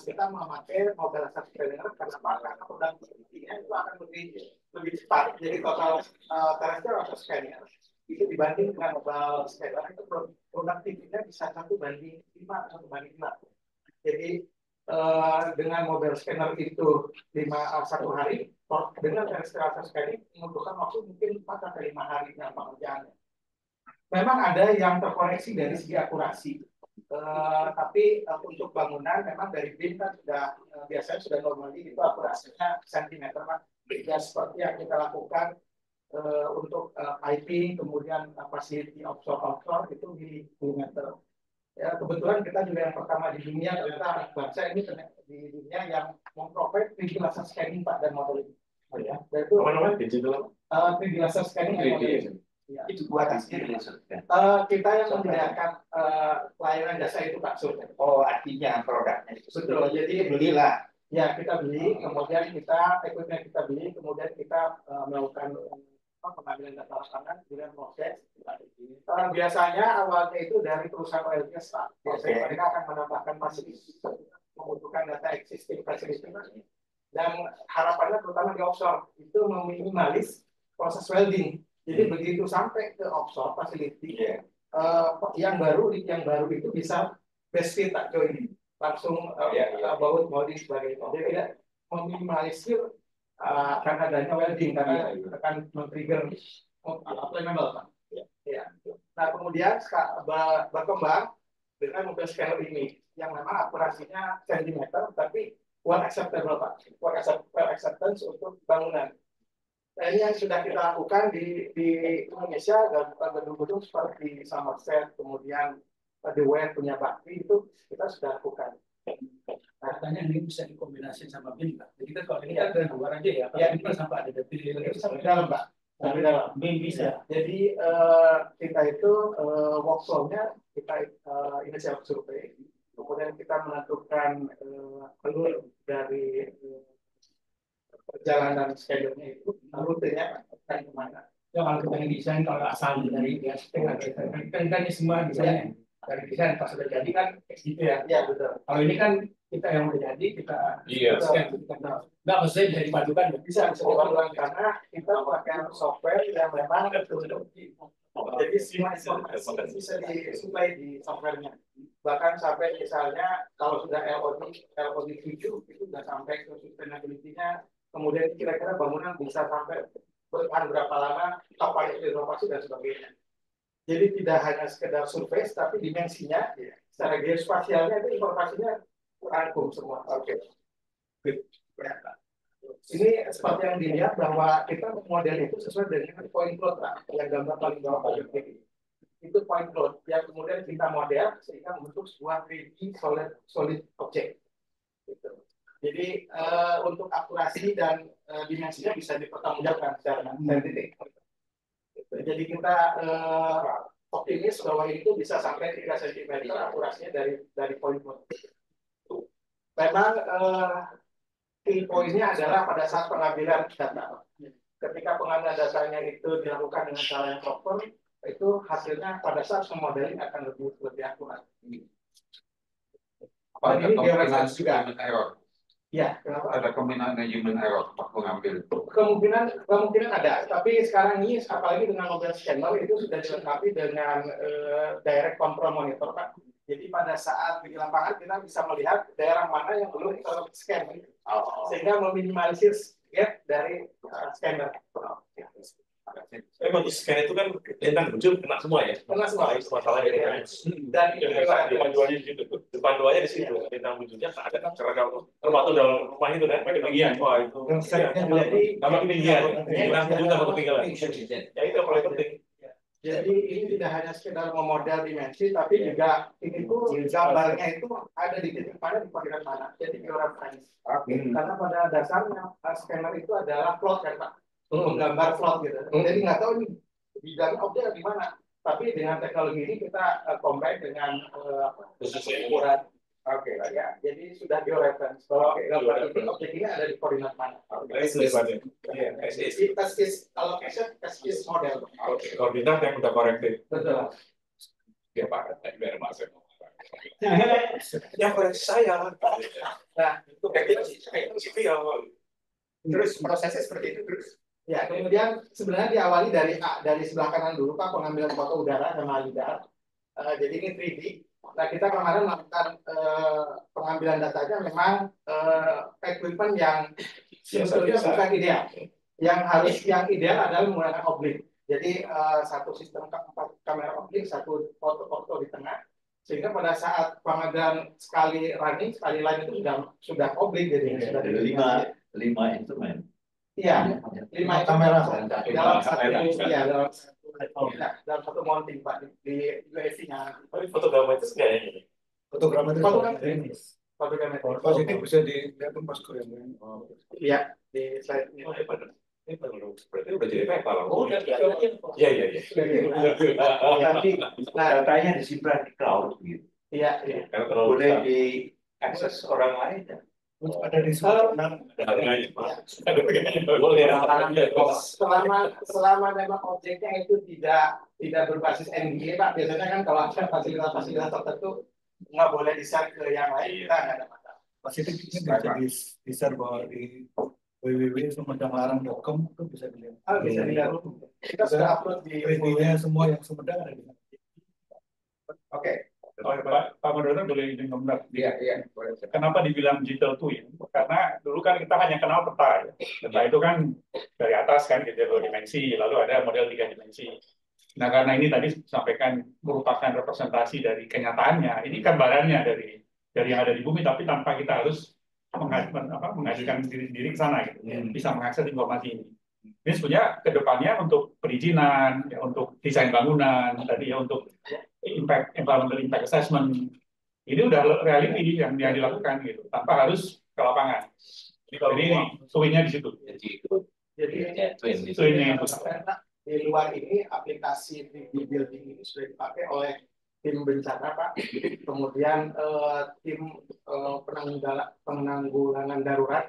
kita memakai mobile laser scanner karena produktivitasnya itu akan lebih cepat. Jadi total terrestrial laser scanner itu dibanding dengan mobile scanner itu produktivitasnya bisa 1:5 atau 1:5. Jadi dengan mobile scanner itu 1 hari, dengan terrestrial laser scanning membutuhkan waktu mungkin 4 sampai 5 hari dalam pengerjaannya. Memang ada yang terkoreksi dari segi akurasi, tapi untuk bangunan memang dari BIM kan sudah biasanya sudah normally itu akurasinya sentimeter Pak. Ya seperti yang kita lakukan untuk piping, kemudian facility offshore itu di milimeter. Ya kebetulan kita juga yang pertama di dunia, ternyata bangsa ini di dunia yang memprovide 3D laser scanning Pak dan modeling. Ya, itu Apa-apa digital? 3D laser scanning dan modeling. Ya. Itu buatan sendiri maksudnya. Kita yang menyediakan layanan jasa itu Pak Sur. Oh, artinya produknya. Betul. Jadi belilah Ya, kita beli, kemudian equipment kita beli, kemudian kita melakukan pengambilan data rekaman, kemudian proses. Biasanya awalnya itu dari perusahaan oil gas, Pak. Biasanya mereka akan menambahkan fasilitas, membutuhkan data existing facility, dan harapannya terutama di offshore itu meminimalis proses welding. Jadi begitu sampai ke offshore facility, yang baru itu bisa best fit tak join langsung baut molding sebagainya. Dia tidak meminimalisir karena adanya welding karena akan men-trigger flammable, Pak. Ya. Nah, kemudian berkembang dengan mobil scale ini yang memang akurasinya sentimeter tapi well acceptable, Pak. Well acceptance untuk bangunan. Nah, ini yang sudah kita lakukan di Indonesia dan gedung-gedung seperti Somerset, kemudian The Wet punya Bakti itu kita sudah lakukan. Nah, katanya ini bisa dikombinasi sama BIM, Pak. Jadi kita kalau ini kan dari luar aja ya, ya ini sampai ada detail itu sampai dalam, Pak. Sampai dalam BIM bisa. Jadi kita itu workflow-nya kita initial survei, kemudian kita menentukan alur dari perjalanan schedule-nya itu, rutenya akan kemana. Ya, kalau kita desain kalau asal dari ya, kan ini semua desain dari desain pas sudah jadi kan gitu ya. Iya, betul. Kalau ini kan kita yang udah jadi kita scan, nggak maksudnya jadi padukan Bisa dipadukan karena kita pakai software yang memang jadi semua informasi bisa disuplai di softwarenya. Bahkan sampai misalnya kalau sudah LOD 7 itu sudah sampai ke sustainability-nya, kemudian kira-kira bangunan bisa sampai bertahan berapa lama, kapan direnovasi dan sebagainya. Jadi tidak hanya sekedar survei, tapi dimensinya, secara geospasialnya itu informasinya rangkum semua. Oke. Ini seperti yang dilihat bahwa kita model itu sesuai dengan point cloud, Pak. Yang gambar paling bawah Pak. Itu point cloud yang kemudian kita model sehingga membentuk sebuah 3D solid object. Gitu. Jadi untuk akurasi dan dimensinya bisa dipertanggungjawabkan secara saintifik. Jadi kita optimis bahwa itu bisa sampai 3 cm akurasinya dari point cloud. Memang key point-nya adalah pada saat pengambilan data. Ketika pengambilan datanya itu dilakukan dengan cara yang proper, itu hasilnya pada saat memodeling akan lebih akurat. Apa ada kemungkinan human error? Ya, kenapa? Ada kemungkinan human error waktu mengambil. Kemungkinan ada, tapi sekarang ini apalagi dengan mobil scanner itu sudah dilengkapi dengan direct control monitor, Pak. Jadi pada saat di lapangan kita bisa melihat daerah mana yang belum scan, sehingga meminimalisir gap dari scanner. Memang di scan itu kan lintang muncul kena semua ya. Kena semua. Itu masalahnya kan. Dan panduannya di situ. Panduannya di situ. Lintang munculnya ada kan termasuk dalam rumah itu kan. Ketinggian. Wah itu. Jadi tambah ketinggian. Lintang muncul tambah ketinggian. Ya itu yang paling penting. Jadi ini tidak hanya sekedar memodel dimensi, tapi juga ini tuh gambarnya itu ada di titik mana, di panggilan mana. Jadi georeference. Karena pada dasarnya scanner itu adalah plot kan, Pak. Menggambar plot gitu. Jadi nggak tahu nih bidang objek di mana. Tapi dengan teknologi ini kita combine dengan ukuran. Oke, ya. Jadi sudah georeference. Kalau gambar ini objek ini ada di koordinat mana. Jadi test allocation, test model. Oke, koordinat yang udah korektif. Betul. Ya Pak, biar masuk. Ya koreksi saya. Nah, itu kayak gitu ya. Terus prosesnya seperti itu terus. Ya, kemudian sebenarnya diawali dari sebelah kanan dulu, Pak, pengambilan foto udara sama lidar. Jadi ini 3D. Nah, kita kemarin melakukan pengambilan datanya memang equipment yang sebetulnya bukan ideal. Yang ideal adalah menggunakan oblik. Jadi satu sistem kamera oblik, satu foto di tengah. Sehingga pada saat pengambilan sekali running, sekali line itu sudah oblik. Jadi sudah lima instrumen. Iya, 5 kamera dalam satu mounting, Pak, di UAV-nya. Tapi fotografer itu sebenarnya ini. Fotografer positif bisa dilihat pas korean. Iya, di slide ini. Ini berarti udah jadi peta lah. Oh, udah. Iya. Nah, Datanya disimpan di cloud gitu. iya. Boleh diakses orang lain ya? Untuk ada risiko. Harganya, Pak. Boleh. Selama memang objeknya itu tidak berbasis NDA, Pak. Biasanya kan kalau ada fasilitas-fasilitas tertentu nggak boleh di-share ke yang lain, kita nggak ada masalah. Fasilitasnya bisa di-share bahwa di www.sumedanglarang.com itu bisa dilihat. Bisa dilihat. Kita sudah upload di reviewnya semua yang Sumedang ada di sana. Oke. Pak Moderator boleh izin komentar? Iya, boleh. Kenapa dibilang digital twin? Karena dulu kan kita hanya kenal peta. Ya. Peta itu kan dari atas kan gitu 2 dimensi, lalu ada model 3 dimensi. Nah karena ini tadi sampaikan merupakan representasi dari kenyataannya, ini gambarannya dari yang ada di bumi, tapi tanpa kita harus mengajukan diri sendiri ke sana gitu, bisa mengakses informasi ini. Ini sebenarnya kedepannya untuk perizinan, ya, untuk desain bangunan, tadi ya untuk environmental impact assessment, ini udah reality yang dilakukan gitu, tanpa harus ke lapangan. Jadi ini twinnya di situ. Jadi di luar ini aplikasi 3D building ini sudah dipakai oleh tim bencana, Pak. Kemudian tim penanggulangan darurat,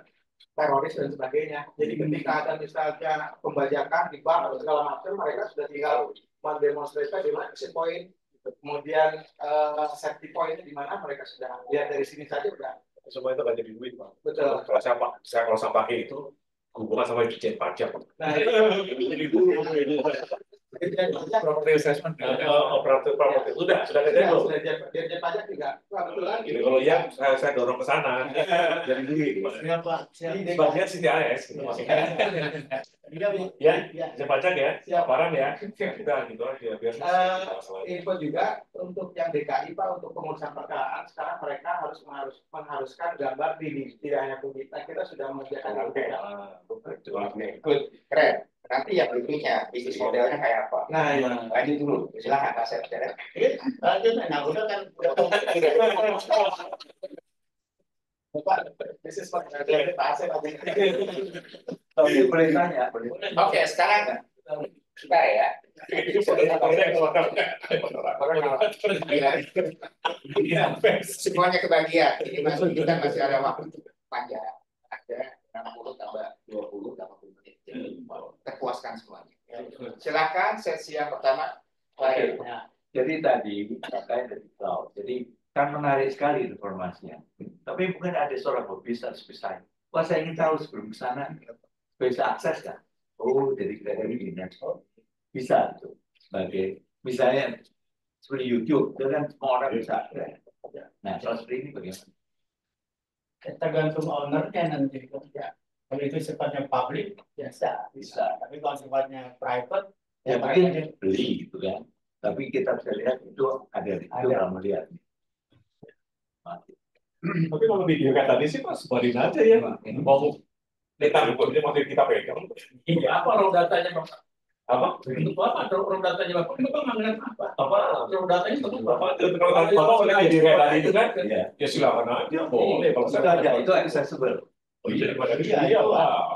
teroris dan sebagainya. Jadi ketika ada misalnya pembajakan di bank atau segala macam, mereka sudah tinggal mendemonstrasikan di mana exit point, kemudian safety point di mana mereka sudah lihat dari sini saja udah. Semua itu akan jadi duit, Pak. Betul. Kalau saya pakai itu hubungan sama dijen pajak. Nah, jadi property assessment, operator property sudah kerja loh. Dirjen pajak juga. Kebetulan. Jadi kalau yang saya dorong ke sana, jadi duit. Sebagian CTAS. Ya, saya pajak ya, barang ya, kita gitu aja biar. Info juga untuk yang DKI, Pak, untuk pengurusan perkiraan sekarang mereka harus mengharuskan gambar 3D, tidak hanya bumi. Nah, kita sudah mengerjakan itu. Good, keren. Nanti yang berikutnya bisnis modelnya kayak apa? Nah, ya. Lanjut dulu, silakan Pak Sep. Lanjut, nah udah kan Bapak, bisnis modelnya Pak Asep. Boleh tanya, boleh. Oke, sekarang kita ya. Semuanya kebagian. Ini kita masih ada waktu panjang. Ada 60 tambah 20 tambah 20 menit. Terpuaskan semuanya. Silakan sesi yang pertama. Jadi tadi terkait dari cloud. Jadi kan menarik sekali informasinya. Tapi mungkin ada seorang bisa. Wah, saya ingin tahu sebelum ke sana bisa akses kan? Oh, jadi dari ini bisa tuh sebagai misalnya seperti YouTube, itu kan semua orang bisa. Nah, soal seperti ini bagaimana? tergantung ownernya nanti. Ya. Kalau itu sifatnya public, ya bisa. Tapi kalau sifatnya private, ya mungkin beli gitu kan. Tapi kita bisa lihat itu ada kalau melihat. Tapi kalau video kayak tadi sih Pak, sebarin aja ya. Mau data ini mau kita pegang. Ini apa raw datanya, Bapak? Apa? Untuk apa raw datanya, Bapak? Bapak mengenai apa? Apa? Raw datanya untuk apa? Kalau video kayak tadi itu kan, ya silakan aja. Boleh. Kalau Itu itu accessible. Oh iya,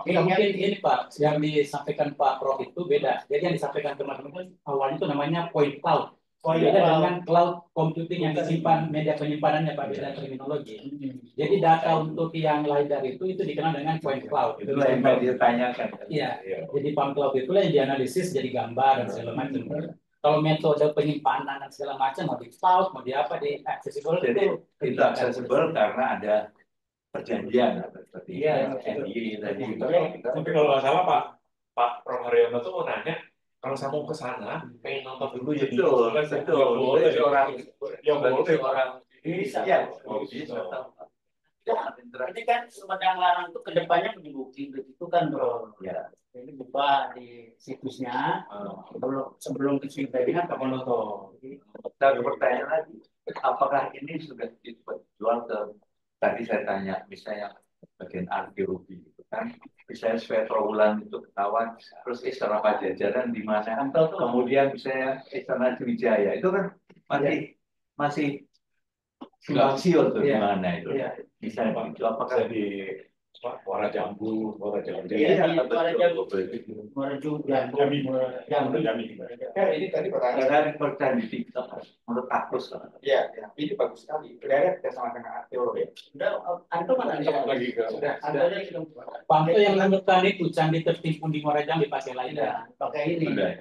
Ini Pak, yang disampaikan Pak Prof itu beda. Jadi yang disampaikan teman-teman awalnya itu namanya point cloud. Beda dengan cloud computing yang disimpan media penyimpanannya Pak, beda terminologi. Jadi data untuk yang LiDAR itu dikenal dengan point cloud. Itulah yang dia tanyakan. Iya. Jadi point cloud itulah yang dianalisis jadi gambar dan segala macam. Kalau metode penyimpanan dan segala macam mau di cloud, mau di apa di accessible itu accessible karena ada perjanjian seperti NDA tadi. Tapi kalau nggak salah Pak Prof Haryono tuh mau nanya, kalau saya mau ke sana, pengen nonton dulu ya. Betul. Boleh orang yang boleh orang bisa. Ini kan Sumedang Larang itu kedepannya menyebut itu kan bro. Ya. Ini buka di situsnya sebelum ke Sumedang apa nonton. Dan pertanyaan lagi, apakah ini sudah dijual ke? Tadi saya tanya, misalnya bagian arkeologi, gitu kan, misalnya supaya trawulan itu ketahuan, terus Istana Pajajaran di mana, kemudian misalnya Istana Sriwijaya, itu kan masih simpang siur tuh di mana itu, misalnya itu apakah Muara Jambu, Muara Jambu. Iya, Iya, Muara Jambu. Muara Jambi. Jambi. Ini tadi pertanyaan. Karena pertanyaan di TikTok menurut aku Ya, ini bagus sekali. Berada bersama dengan arkeolog ya. Udah, Anto mana? Lagi ke Sudah. Pak Anto yang menemukan itu candi tertimbun di Muara Jambi pakai lain. Udah, pakai ini. Sudah.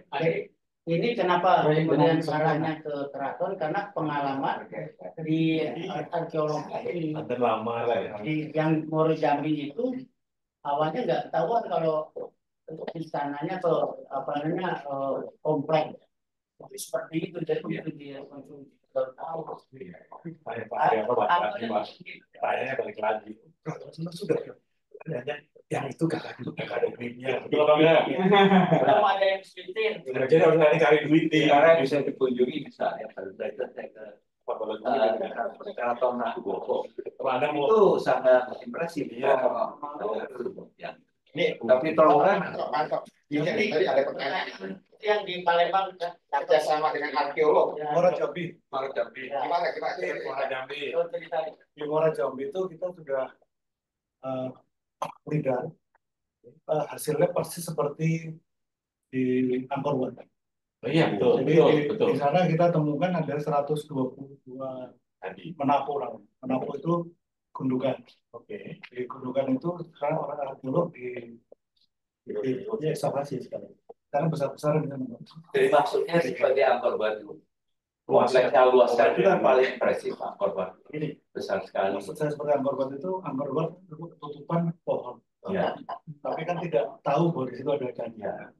Ini kenapa Proyek kemudian dengan arahnya ke keraton, karena pengalaman di arkeologi ini Ada lama lah ya. di yang Muara Jambi itu awalnya nggak tahuan kalau untuk istananya atau apa namanya komplek seperti itu, jadi itu dia konsumsi baru tahu. Tanya balik lagi. Sudah. Yang itu kakak ada duitnya. Betul apa enggak? Belum ada yang sebutin. Jadi harus cari duit nih. Sekarang bisa dikunjungi misalnya kalau kita ke Keraton Nagoro. Anda mau Itu sangat impresif. Iya. Ya. Ini tapi tolongan Mantap. Jadi tadi ada pertanyaan. Yang di Palembang Kerjasama dengan arkeolog. Muara Jambi. Muara Jambi. Gimana kita? Muara Jambi. Di Muara Jambi itu kita sudah lidah. Hasilnya persis seperti di Angkor Wat. Oh, iya betul. Jadi Betul. di sana kita temukan ada 122 Tadi. penapo. Penapo itu gundukan. Oke. Di gundukan itu sekarang orang arkeolog di ekskavasi sekarang. Karena besar-besaran kan. Jadi maksudnya sebagai Angkor Wat kompleksnya luas sekali itu kan paling impresif Angkor Wat. Ini besar sekali. Maksud saya seperti Angkor Wat itu tutupan pohon. Ya. Tapi kan tidak tahu bahwa di situ ada candi. Ya.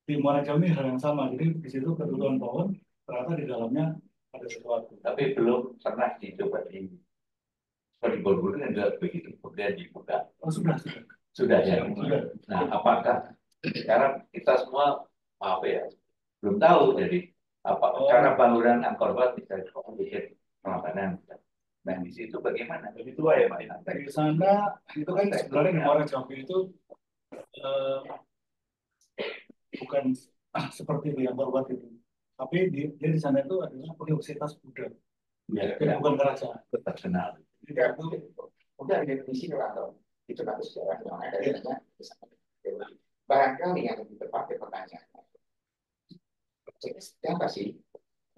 Di Muara Jambi hal yang sama. Jadi di situ ketutupan pohon, ternyata di dalamnya ada sesuatu. Tapi belum pernah dicoba di seperti Borobudur kan juga begitu kemudian dibuka. Oh, sudah. Sudah ya. Sudah. Nah, apakah sekarang kita semua maaf ya belum tahu jadi apa cara bangunan Angkor Wat bisa dibikin pengamanan. Nah, di situ bagaimana? Lebih tua ya Pak. Di sana itu kan sebenarnya di Muara Jambi itu bukan seperti di Angkor Wat itu. Tapi dia di sana itu adalah Universitas Buddha. Ya, Jadi bukan kerajaan. terkenal. Tidak udah definisi atau itu bagus sejarah yang ada di sana. Barangkali yang lebih tepat pertanyaannya. Siapa sih?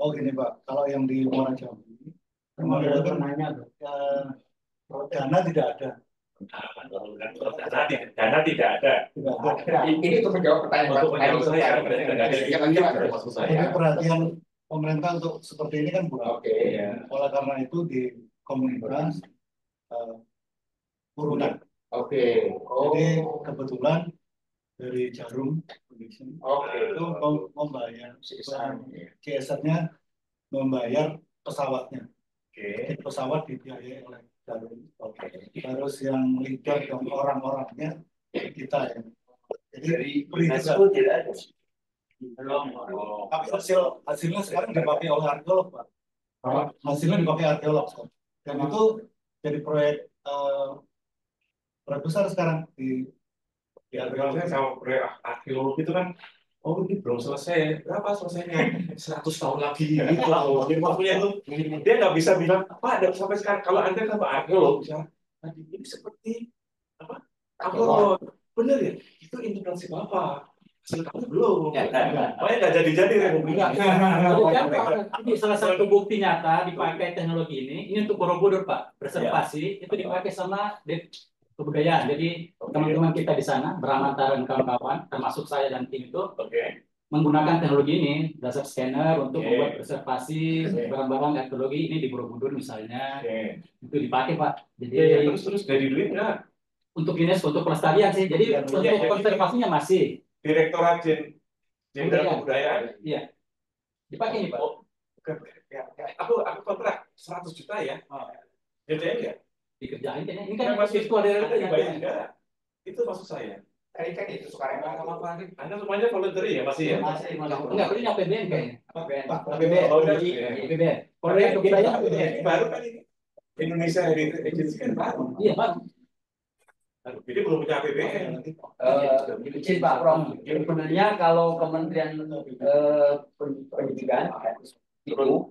Oh gini Pak, kalau yang di Muara Jambi, Ada nanya tuh. dana tidak ada. Dana tidak ada. Tidak ada. Ini untuk menjawab pertanyaan Untuk menjawab saya, berarti tidak ada. Maksud Jadi saya. perhatian pemerintah untuk seperti ini kan kurang. Oke. Oleh karena itu di komunitas urunan. Oke. Jadi kebetulan dari Jarum Foundation itu membayar CSR-nya membayar pesawatnya. Oke. Pesawat dibiayai oleh Jarum. Terus yang leader dan orang-orangnya kita ya. Jadi UNESCO tidak ada. tapi hasilnya sekarang dipakai oleh arkeolog Pak. Hasilnya dipakai arkeolog dan itu jadi proyek besar sekarang di Kalau saya sama proyek arkeolog itu kan, oh ini belum selesai. Berapa selesainya? 100 tahun lagi. Gitu lah. Jadi maksudnya itu dia nggak bisa bilang Pak, ada sampai sekarang. Kalau Anda kan Pak arkeolog bisa. Ini seperti apa? Angkor bener ya? Itu integrasi Bapak. Hasil kamu belum. Makanya nggak jadi-jadi Republik. Ini salah satu bukti nyata dipakai teknologi ini untuk Borobudur Pak. Preservasi itu dipakai sama kebudayaan. Jadi teman-teman kita di sana, Bramantara dan kawan-kawan, termasuk saya dan tim itu, menggunakan teknologi ini, dasar scanner untuk membuat preservasi barang-barang arkeologi ini di Borobudur misalnya, itu dipakai Pak. Jadi terus dari duit nggak? untuk UNESCO, untuk pelestarian sih. Jadi untuk konservasinya masih. Direktorat Jenderal Kebudayaan. Iya. Dipakai nih Pak. Aku kontrak 100 juta ya. JTN ya? Dikerjain kayaknya. Ini kan masih itu ada itu maksud saya. Tadi kan itu sekarang Anda semuanya voluntary ya masih ya? Masih enggak, ini APBN kayaknya. APBN. Oh, APBN. Kalau yang kebudayaan APBN. Baru kan ini. Indonesia Heritage Agency kan baru. Iya Pak. Jadi belum punya APBN. Izin Pak Prom, sebenarnya kalau Kementerian Pendidikan Turun.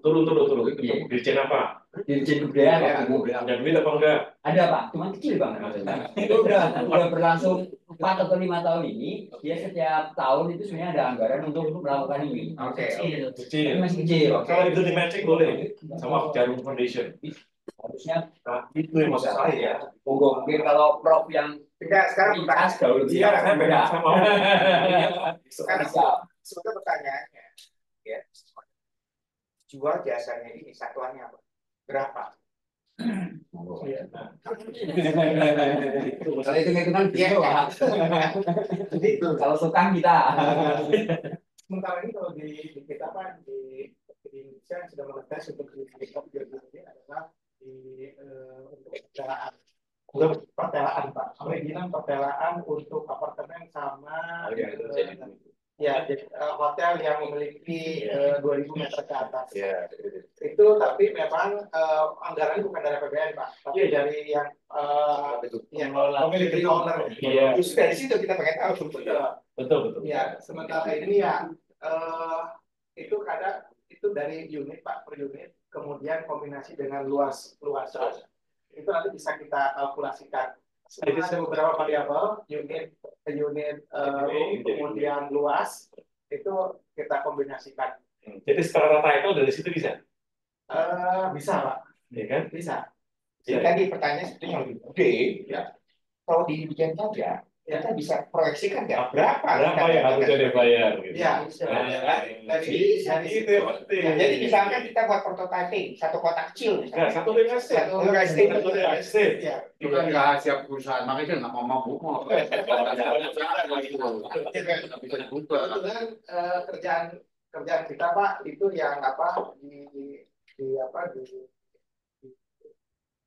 Dirjen apa? Dirjen Kebudayaan. Ada duit apa enggak? Ada Pak, cuman kecil banget. Itu udah berlangsung 4 atau 5 tahun ini. Dia setiap tahun itu sebenarnya ada anggaran untuk melakukan ini. Oke. Kecil. Tapi masih kecil. Kalau itu di matching boleh sama Jarum Foundation. Harusnya Nah, itu yang maksud saya ya. mungkin kalau Prof yang Tidak, sekarang lintas jauh lebih Iya, saya beda sama. sekarang sebetulnya pertanyaannya, ya, jual jasanya ini satuannya apa? Berapa? kalau hitung-hitungan dia Pak. Jadi Kalau sukan kita. Sementara ini kalau di kita kan di Indonesia yang sudah mengetes untuk di ini adalah untuk pertelaan Pak. Perizinan pertelaan untuk apartemen sama jadi hotel yang memiliki 2.000 meter ke atas. Itu tapi memang anggarannya bukan dari APBN Pak, tapi dari yang memiliki owner. justru dari situ kita pengen tahu. Betul. Ya, sementara ini ya itu kadang itu dari unit Pak, per unit, kemudian kombinasi dengan luas itu nanti bisa kita kalkulasikan. Jadi ada beberapa variabel, unit kemudian luas itu kita kombinasikan. Jadi secara rata itu dari situ bisa. Bisa Pak, Ya kan? bisa. Jadi tadi pertanyaan sebetulnya yang lebih gede, ya. Kalau di Dirjen saja, kita bisa proyeksikan nggak berapa Yang harusnya dibayar? Gitu. Ya, dari Itu yang penting. Ya, jadi misalkan kita buat prototyping satu kotak kecil, Nggak, satu DKC. Satu DKC. ya. Itu kan rahasia perusahaan, makanya dia nggak mau mabuk. Kebetulan kerjaan kita Pak itu yang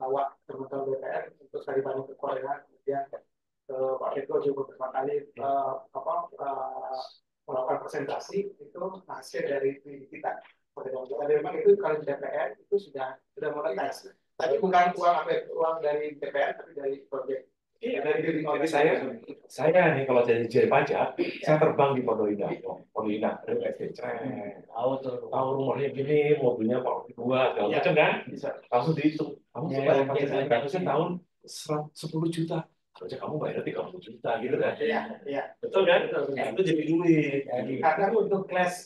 bawa teman-teman DPR untuk dari Bandung ke Korea, kemudian Pak Eko juga beberapa kali melakukan presentasi itu hasil dari kita. Jadi memang itu kalau di DPR itu sudah monetis. Tapi bukan uang dari DPR, tapi dari proyek. Jadi saya nih kalau jadi dirjen pajak, saya terbang di Pondok Indah, tahu rumahnya gini, mobilnya Pak dua, segala macam kan, langsung dihitung. Kamu bayar pajak tahun 10 juta. Harusnya kamu bayar 30 juta gitu kan? Iya. Betul kan? Itu jadi duit. Karena untuk kelas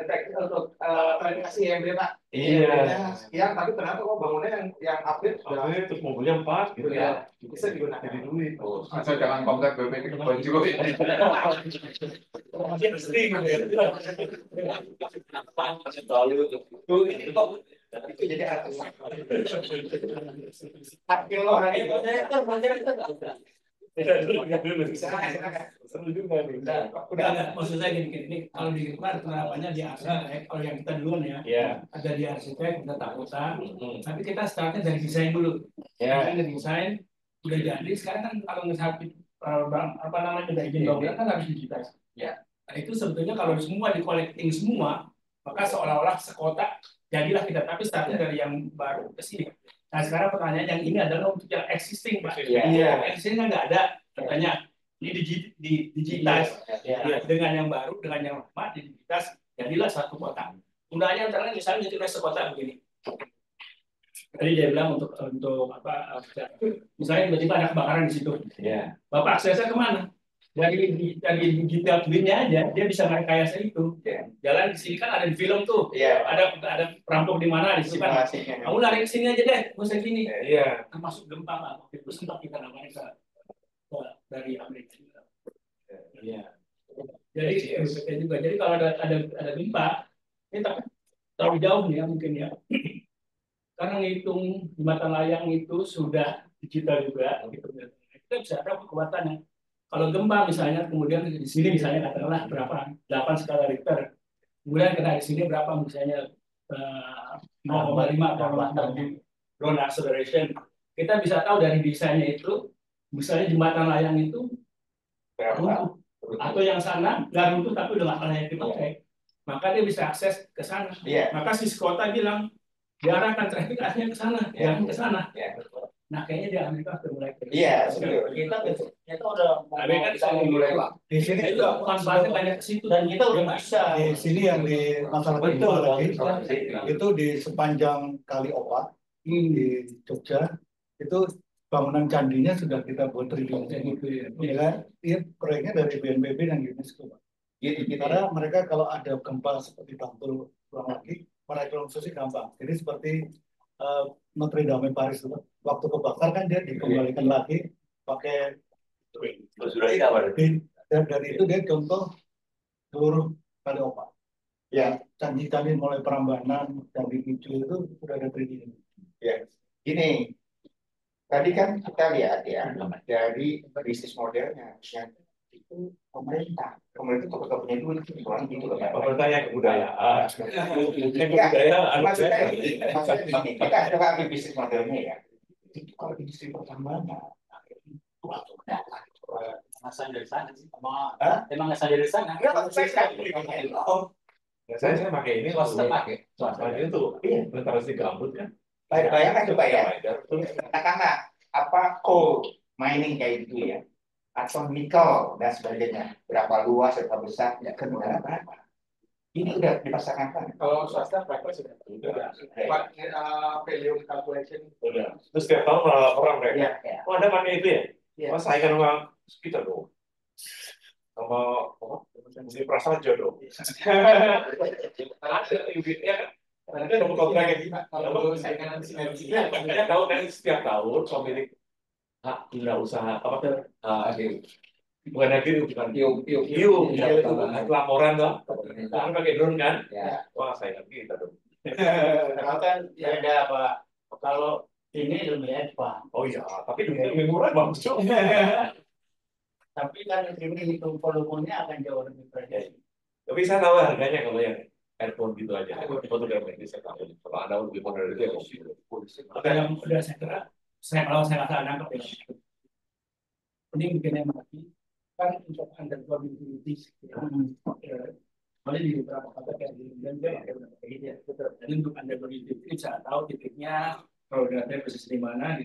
deteksi untuk verifikasi IMB Pak. Iya. Sekian, tapi ternyata kok bangunnya yang update sudah Terus mobilnya 4 gitu ya. bisa digunakan. Jadi duit. Asal jangan komplek BPK ke baju. Masih sering itu jadi artis. Seru juga nih. Maksud saya gini, kalau di luar penerapannya di arsitek, kalau yang kita duluan ya, ada di arsitek, kita tak kota, tapi kita startnya dari desain dulu. Dari desain udah jadi, sekarang kan kalau misalnya udah izin bangunan kan harus digital. Nah, itu sebetulnya kalau semua di collecting semua, maka seolah-olah sekota jadilah kita, tapi startnya dari yang baru ke sini. Nah sekarang pertanyaan yang ini adalah untuk yang existing Pak. Existingnya nggak ada, katanya ini digitas dengan yang baru, dengan yang lama digitas, jadilah satu kota. Undangnya antara misalnya jadi sekota begini. Tadi dia bilang untuk apa? Misalnya tiba-tiba ada kebakaran di situ. Bapak aksesnya kemana? Dari digital twinnya aja dia bisa merekayasa itu. Jalan di sini kan ada di film tuh. Ada perampok di mana di sini kan. Kamu lari ke sini aja deh, musik sini. Termasuk gempa Pak. Itu sempat kita namanya dari Amerika. Jadi juga. Jadi kalau ada gempa, ini terlalu jauh nih ya mungkin ya. Karena ngitung jembatan layang itu sudah digital juga. Kita bisa ada kekuatannya. Kalau gempa misalnya, kemudian di sini misalnya katakanlah berapa 8 skala Richter, kemudian kena di sini berapa misalnya 0,5 atau 0,6 ground acceleration, kita bisa tahu dari desainnya itu, misalnya jembatan layang itu runtuh, atau yang sana nggak runtuh tapi udah nggak layak dipakai, maka dia bisa akses ke sana. Maka si kota bilang diarahkan traffic arahnya ke sana, jangan ke sana. Nah, kayaknya di Amerika sudah mulai. Iya, betul. Kita udah Tapi kan bisa mulai Pak. Di sini itu juga manfaatnya banyak ke situ. Dan kita udah bisa. di sini yang di masalah Betul. lagi itu di sepanjang Kali Opak di Jogja itu bangunan candinya sudah kita buat 3D gitu ya. Ya kan? Iya, proyeknya dari BNPB dan UNESCO, Pak. Karena mereka kalau ada gempa seperti Bantul ulang lagi, merekonstruksi gampang. Jadi seperti Notre Dame Paris itu, waktu kebakar kan dia dikembalikan lagi pakai Sudah tidak ada. dan dari itu dia contoh seluruh Kali Opak. Ya, candi-candi mulai Prambanan, Candi Picu itu sudah ada 3D. Ya, gini. Tadi kan kita lihat ya dari bisnis modelnya yang itu pemerintah tetap punya duit orang gitu loh. Pemerintah yang kebudayaan. Maksudnya gini, kita coba ambil bisnis modelnya ya. Itu kalau industri pertambangan waktu datang Asal dari sana sih, emang asal dari sana. Saya pakai ini Swasta pakai. ini tuh investasi gambut kan. Bayangkan coba ya, katakanlah apa coal mining kayak gitu ya, atau nikel dan sebagainya, berapa luas, berapa besar, ya kemudahan berapa? Ini udah dipasarkan kan? Kalau swasta mereka sudah value calculation. Udah. Terus setiap tahun malah laporan mereka. Ya. Oh, Anda pakai itu ya? Ya. Mas saya kan uang kita dong. Sama mesti prasaja dong. Ada unitnya kan? Ada nomor kontraknya. Kalau saingan sinergi. Makanya tahu kan setiap tahun pemilik hak guna usaha apa tuh? Bukan lagi bukan Q laporan tuh. Kan pakai drone kan? Wah, saya kita dong. Karena kan ya ada Pak. Kalau ini lebih advance. Oh iya, tapi lebih murah bagus juga. Tapi kan ini hitung volumenya akan jauh lebih berat. Tapi saya tahu harganya kalau yang airphone gitu aja. Fotografer ini saya tahu. Kalau Anda lebih modal itu ya Yang udah saya kira, kalau saya rasa nangkep ya. Mending bikin yang mati. Kan untuk undergoability. Boleh di beberapa kata kayak di dan dia pakai gitu ya. Dan untuk undergoability saya tahu titiknya. Kalau udah ada posisi di mana,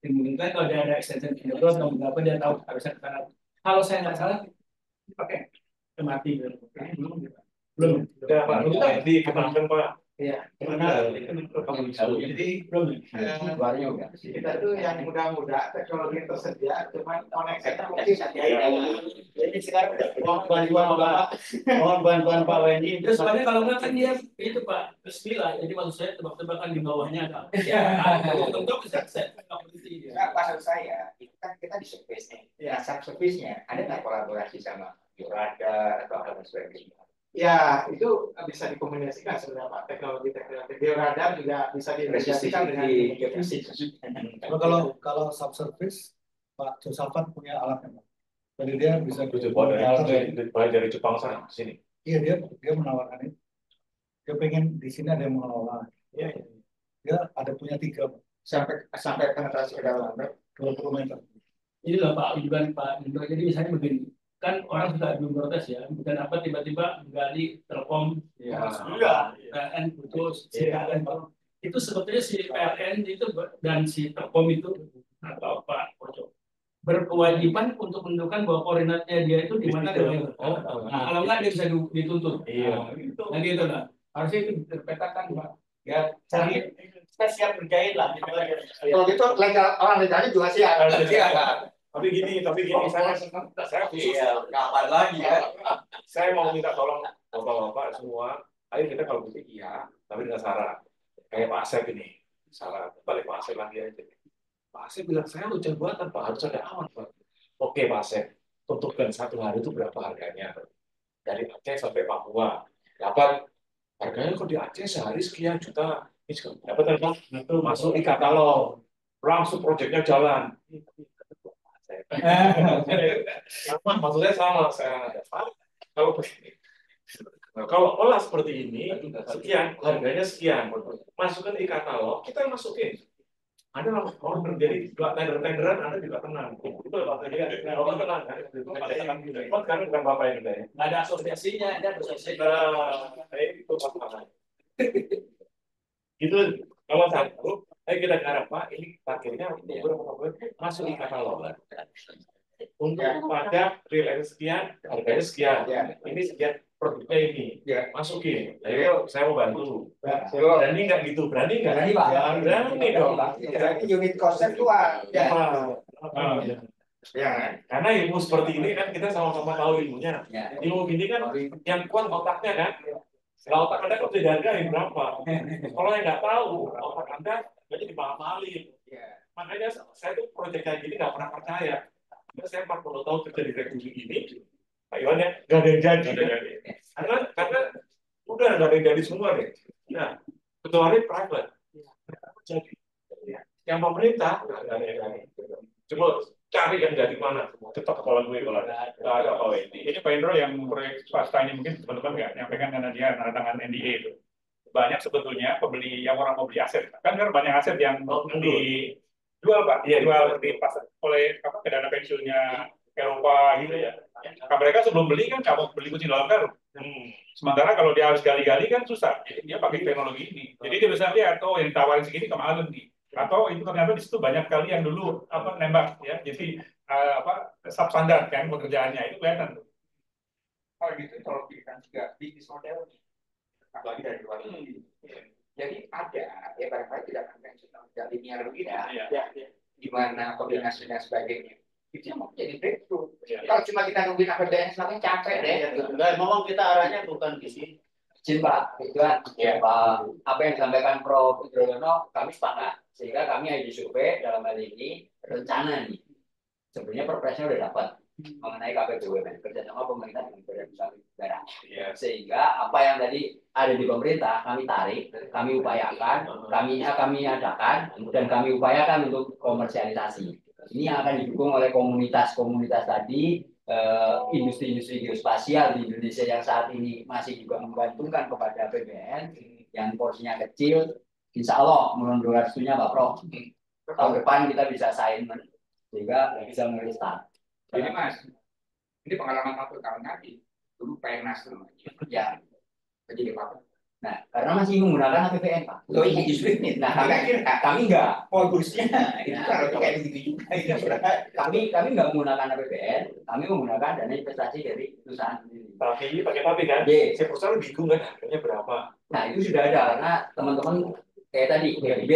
dimungkinkan kalau ada extension underground atau berapa dia tahu harusnya ke sana. Kalau saya nggak salah, pakai mati belum. Udah Pak, di kenalkan Pak. Iya. Jadi belum. Kita tuh yang muda-muda teknologi yang tersedia, cuman koneksinya mungkin Jadi sekarang mohon bantuan Pak Wendy. Terus sebenarnya kalau nggak kan dia itu Pak Bismillah. Jadi maksud saya tebak-tebakan di bawahnya kan. Ya, untuk bisa set. Maksud saya, itu kan kita di service nih. Ya, subservice-nya ada nggak kolaborasi sama Biorada atau apa sebagainya? Ya, itu bisa dikombinasikan sebenarnya Pak. Teknologi Bioradar juga bisa diintegrasikan dengan geofisik. Kalau subsurface, Pak Josafat punya alatnya Pak. Jadi dia bisa dari Jepang sana sini. Iya, dia menawarkan itu. Dia pengen di sini ada yang mengelola. Iya. Dia ada punya 3 Pak. Sampai penetrasi ke dalam 20 meter. Ini loh Pak, jadi misalnya begini. Kan orang suka protes ya, bukan apa tiba-tiba menggali Telkom, PLN putus, itu sebetulnya si PLN itu dan si Telkom itu atau Pak Pojok berkewajiban untuk menentukan bahwa koordinatnya dia itu di mana dan kalau nggak dia bisa dituntut. Iya. Nah gitu lah. Harusnya itu dipetakan Pak. Ya, cari kita siap berjahit lah. Kalau gitu orang legalnya juga siap. Tapi gini, saya khusus. Kapan lagi ya? Saya mau minta tolong bapak-bapak semua. Ayo kita kalau gitu iya, tapi dengan syarat. Kayak Pak Asep ini, syarat. Balik Pak Asep lagi aja. Pak Asep bilang saya hujan buatan Pak, harus ada awan Pak. Oke Pak Asep, tentukan 1 hari itu berapa harganya? Dari Aceh sampai Papua. Dapat harganya kok di Aceh sehari sekian juta. Ini dapat kan? Masuk di katalog. Langsung proyeknya jalan. Maksudnya sama kalau olah seperti ini sekian harganya sekian masukkan di katalog kita masukin ada order jadi tender-tenderan Anda juga tenang itu Bapak tenang kan kan bukan Bapak yang ya Nggak ada asosiasinya, ada asosiasi. itu masalah itu kalau satu kita garap Pak, ini targetnya beberapa masuk di katalog. Untuk pada real sekian, harganya sekian, ini sekian produknya ini, masukin. Ayo, saya mau bantu. Berani nggak gitu? Berani nggak? Berani, Pak. Berani dong. Jadi unit konseptual. Ya, karena ilmu seperti ini kan kita sama-sama tahu ilmunya. Ilmu gini kan yang kuat otaknya kan. Kalau otak Anda kan bisa dihargai berapa? Kalau yang nggak tahu, otak Anda jadi dimahal-mahalin. Makanya saya tuh proyek kayak gini nggak pernah percaya. Saya 40 tahun kerja di regulasi ini, Pak Iwan ya, nggak ada yang jadi. Karena udah nggak ada yang jadi semua deh. Nah, kecuali private. Jadi, yang pemerintah nggak ada yang jadi. Coba cari yang dari mana? Tetap kepala gue kalau nggak ada OND. Ini Pak Indro yang proyek swasta ini mungkin teman-teman nggak nyampaikan karena dia tanda tangan NDA itu. Banyak sebetulnya pembeli yang orang mau beli aset. Kan banyak aset yang dijual Pak, dijual di pasar oleh dana pensiunnya Eropa gitu ya. Nah, mereka sebelum beli kan nggak mau beli kucing dalam karung. Sementara kalau dia harus gali-gali kan susah. Jadi dia pakai teknologi ini. Jadi dia bisa lihat, oh yang ditawarin segini kemarin nih. Atau itu ternyata di situ banyak kali yang dulu nembak ya. Jadi substandar kan pekerjaannya itu kelihatan tuh. Kalau gitu kalau kita juga bisnis model lagi dari luar negeri. Jadi ada ya barangkali tidak konvensional, tidak linear begini di mana kombinasinya sebagainya. Itu yang mau jadi breakthrough. Kalau cuma kita nungguin APBN semakin capek deh. Enggak, memang kita arahnya bukan di sini. Izin Pak, itu kan apa yang disampaikan Prof. Indroyono kami sepakat. Sehingga kami ada survei dalam hal ini rencana nih. Sebenarnya perpresnya udah dapat mengenai KPBUMN kerjasama pemerintah dengan badan usaha daerah. Sehingga apa yang tadi ada di pemerintah kami tarik, kami upayakan, kami adakan dan kami upayakan untuk komersialisasi. Ini yang akan didukung oleh komunitas-komunitas tadi, industri-industri geospasial di Indonesia yang saat ini masih juga menggantungkan kepada APBN yang porsinya kecil. Insya Allah, menurut doa restunya Pak Prof, tahun depan kita bisa assignment sehingga bisa mulai start. Jadi Mas, ini pengalaman 1 tahun lagi. Dulu PNAS namanya. Ya, Jadi apa? nah, karena masih menggunakan APBN Pak. Loh iya justru ini. Nah, kami enggak. Modusnya itu kalau kayak begitu juga. Kami nggak menggunakan APBN, kami menggunakan dana investasi dari perusahaan sendiri. Tapi pakai kan? Saya perusahaan bingung kan harganya berapa? Nah, itu sudah ada karena teman-teman kayak tadi PIB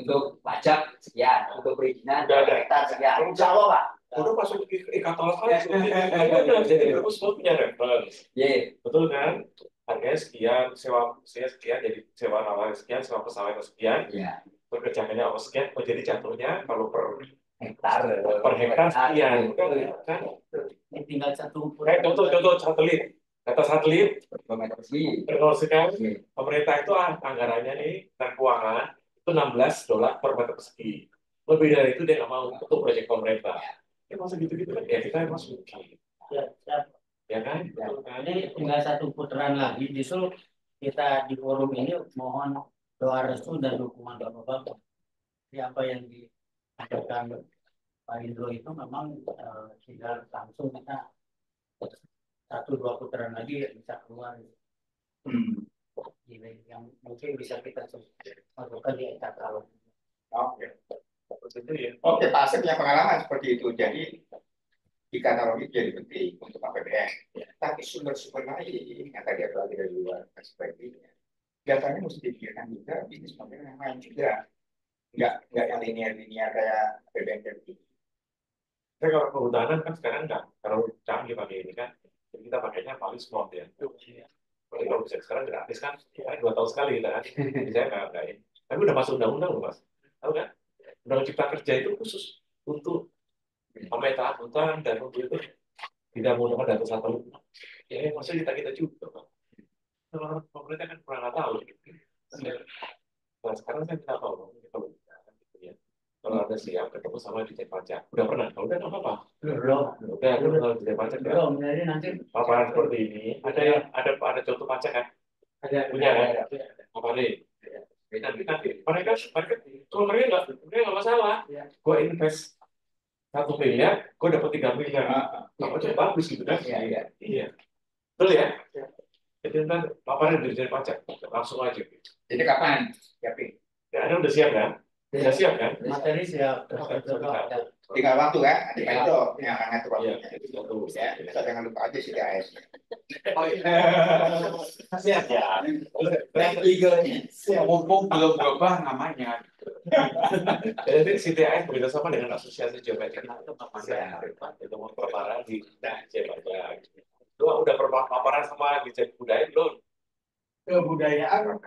untuk pajak sekian, untuk perizinan hektar sekian. Insya Allah Pak. Udah masuk ke e-katalog aja. Jadi kamu semua punya reference. Betul kan? Harganya sekian, sewa sekian, jadi sewa rawat sekian, sewa pesawat sekian. Pekerjaannya apa sekian, jadi jatuhnya kalau per hektar sekian. Kan? Tinggal satu. Contoh satelit. Data satelit, kan pemerintah itu anggarannya nih dan keuangan itu $16 per meter persegi. Lebih dari itu dia nggak mau untuk proyek pemerintah. Ya masa gitu-gitu kan ya kita masuk. Ya kan? Ini tinggal satu putaran lagi. Justru kita di forum ini mohon doa restu dan dukungan Bapak-Bapak. Apa yang diajarkan Pak Indro itu memang tinggal langsung kita 1-2 putaran lagi bisa keluar. Yang mungkin bisa kita masukkan di katalog. Oke, Pak Asep punya pengalaman seperti itu. Jadi di katalog itu jadi penting untuk APBN. Tapi sumber-sumber lain yang tadi ada lagi dari luar dan sebagainya, datanya mesti dipikirkan juga bisnis model yang lain juga. Nggak yang linear kayak APBN tadi. Saya kalau kehutanan kan sekarang nggak terlalu canggih pakai ini kan. Jadi kita pakainya paling small ya. Tapi kalau bisa sekarang gratis kan, 2 tahun sekali kan. Saya nggak ini. Tapi udah masuk undang-undang loh Mas. Tahu kan? Undang Cipta Kerja itu khusus untuk pemetaan hutan dan untuk itu tidak menggunakan data satelit. Ya maksudnya kita juga Pak. Pemerintah kan pernah nggak tahu. Nah sekarang saya tidak tahu. Kalau ada siap ketemu sama Dijen Pajak, udah pernah? Kalau udah nggak apa-apa. Udah kalau Dijen Pajak ya. Nanti Paparan seperti ini, ada contoh pajak kan? Ada punya kan? Apa nih? Nanti mereka kalau mereka nggak masalah. Gue invest 1 miliar, gue dapat 3 miliar. Apa itu bagus gitu kan? Iya. Betul ya? Jadi nanti paparan dari Dijen Pajak langsung aja. Jadi kapan? Ya Anda udah siap kan? Udah siap kan? Materi siap. Tinggal waktu kan, tinggal itu yang akan ngatur Iya, waktunya. Ya, kita jangan lupa aja CTAS. siap ya. Mumpung belum berubah namanya. Jadi CTIS bekerja sama dengan Asosiasi Geometrik itu mau paparan di Jepang. Lu udah pernah paparan sama di budaya belum? Kebudayaan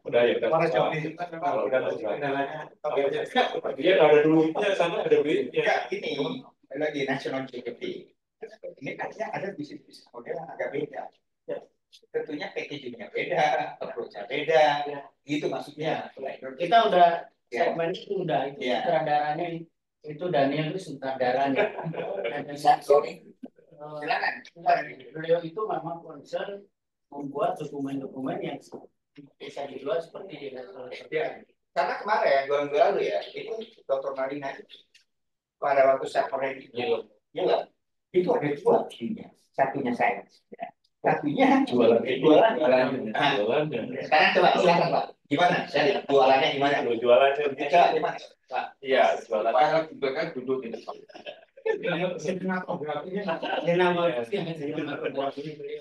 Budaya para jauh kan memang kalau udah udah tahu kendalanya. dia ada duitnya sana ada duitnya. Enggak, ini lagi National Geographic. Ini ada bisnis model yang agak beda. Tentunya packagingnya beda, approach-nya beda, gitu maksudnya. Kita udah segmen itu udah itu sutradaranya itu Daniel itu sutradaranya. Sorry. Silakan. Beliau itu memang concern membuat dokumen-dokumen yang bisa dijual seperti di Ya, karena kemarin 2 minggu lalu ya, itu Dr. Marina pada waktu saya koreksi, itu ada 2 timnya, satunya saya, satunya jualan. Sekarang coba silakan Pak, gimana? Saya lihat jualannya gimana? Jualannya Gimana? Pak? Iya, jualan. Pak juga kan duduk di depan.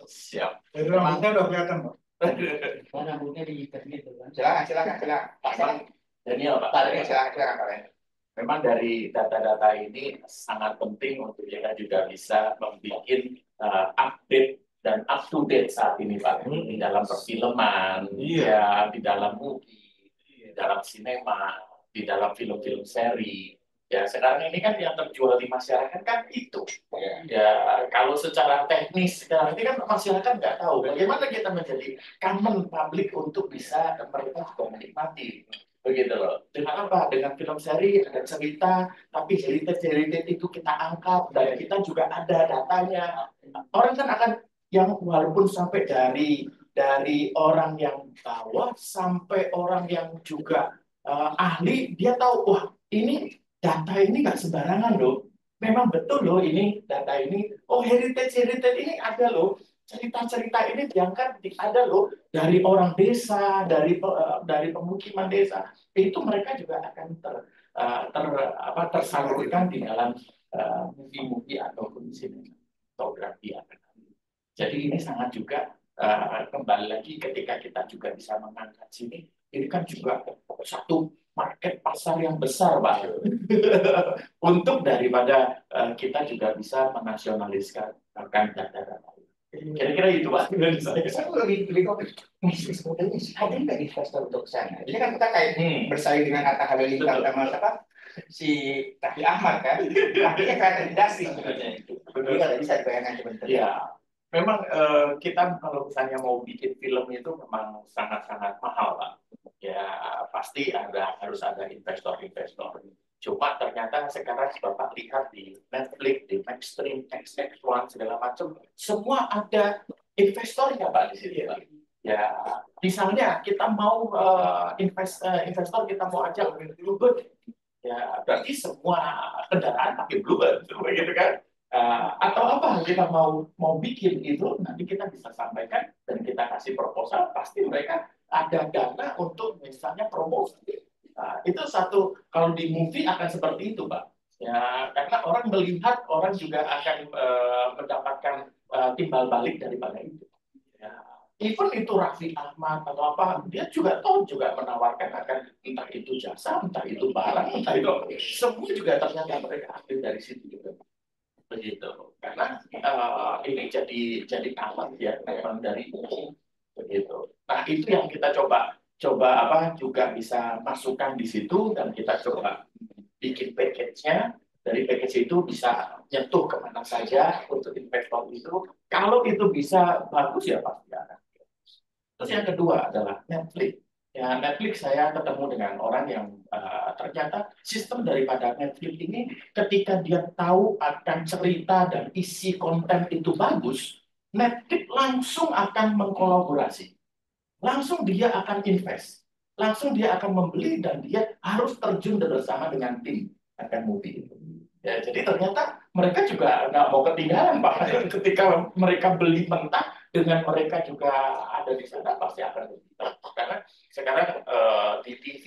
Siap. Rambutnya udah kelihatan, Pak. rambutnya diikat gitu kan. Silakan. Pak Daniel, Pak. Silakan Pak. Memang dari data-data ini sangat penting untuk kita juga bisa membuat update dan up to date saat ini, Pak. Di dalam perfilman, ya, di dalam movie, di dalam sinema, di dalam film-film seri. Ya, sekarang ini kan yang terjual di masyarakat kan itu. Ya, kalau secara teknis sekarang ini kan masyarakat nggak tahu bagaimana kita menjadi common public untuk bisa mereka juga menikmati. Begitu loh. Dengan apa? Dengan film seri ada cerita, tapi heritage itu kita angkat dan kita juga ada datanya. Orang kan akan yang walaupun sampai dari orang yang bawah sampai orang yang juga ahli, dia tahu wah ini data ini nggak sembarangan loh. Memang betul loh ini data ini. Oh heritage ini ada loh. Cerita-cerita ini diangkat ada loh dari orang desa, dari pemukiman desa. Itu mereka juga akan tersalurkan di dalam movie-movie ataupun sinematografi. Jadi ini sangat juga kembali lagi ketika kita juga bisa mengangkat sini. Ini kan juga satu market pasar yang besar, Pak. Untuk daripada kita juga bisa menasionaliskan data-data. Kira-kira itu, Pak. Saya lebih bisnis modelnya ada nggak investor untuk sana? Jadi kan kita kayak bersaing dengan Atta Halilintar sama siapa? Si Raffi Ahmad kan? Akhirnya kayak industri sebenarnya itu. Betul, nggak bisa dibayangkan sebenarnya. Iya. Memang kita kalau misalnya mau bikin film itu memang sangat-sangat mahal, Pak. Ya pasti harus ada investor-investor. Cuma ternyata sekarang Bapak lihat di Netflix, di Maxstream, XX1 segala macam, semua ada investornya, Pak, di sini, Pak. Ya, misalnya kita mau investor kita mau ajak Bluebird, ya berarti semua kendaraan pakai Bluebird, begitu kan? Atau apa kita mau bikin itu nanti kita bisa sampaikan dan kita kasih proposal, pasti mereka ada dana untuk misalnya promosi. Itu satu, kalau di movie akan seperti itu, Pak. Ya, karena orang melihat, orang juga akan mendapatkan timbal balik daripada itu. Ya, even itu Raffi Ahmad atau apa, dia juga juga menawarkan akan entah itu jasa, entah itu barang, entah itu semua juga ternyata mereka ambil dari situ juga. Begitu. Karena ini jadi aman ya memang dari ini. Begitu. Nah, itu yang kita coba juga bisa masukkan di situ dan kita coba bikin package-nya. Dari package itu bisa nyentuh kemana saja untuk investor itu. Kalau itu bisa bagus ya pasti akan. Terus yang kedua adalah Netflix. Ya, Netflix saya ketemu dengan orang yang ternyata sistem daripada Netflix ini ketika dia tahu akan cerita dan isi konten itu bagus, Netflix langsung akan mengkolaborasi. Langsung dia akan invest, langsung dia akan membeli dan dia harus terjun bersama dengan tim akan movie itu. Ya, jadi ternyata mereka juga nggak mau ketinggalan, Pak. Ketika mereka beli mentah dengan mereka juga ada di sana pasti akan lebih. Karena sekarang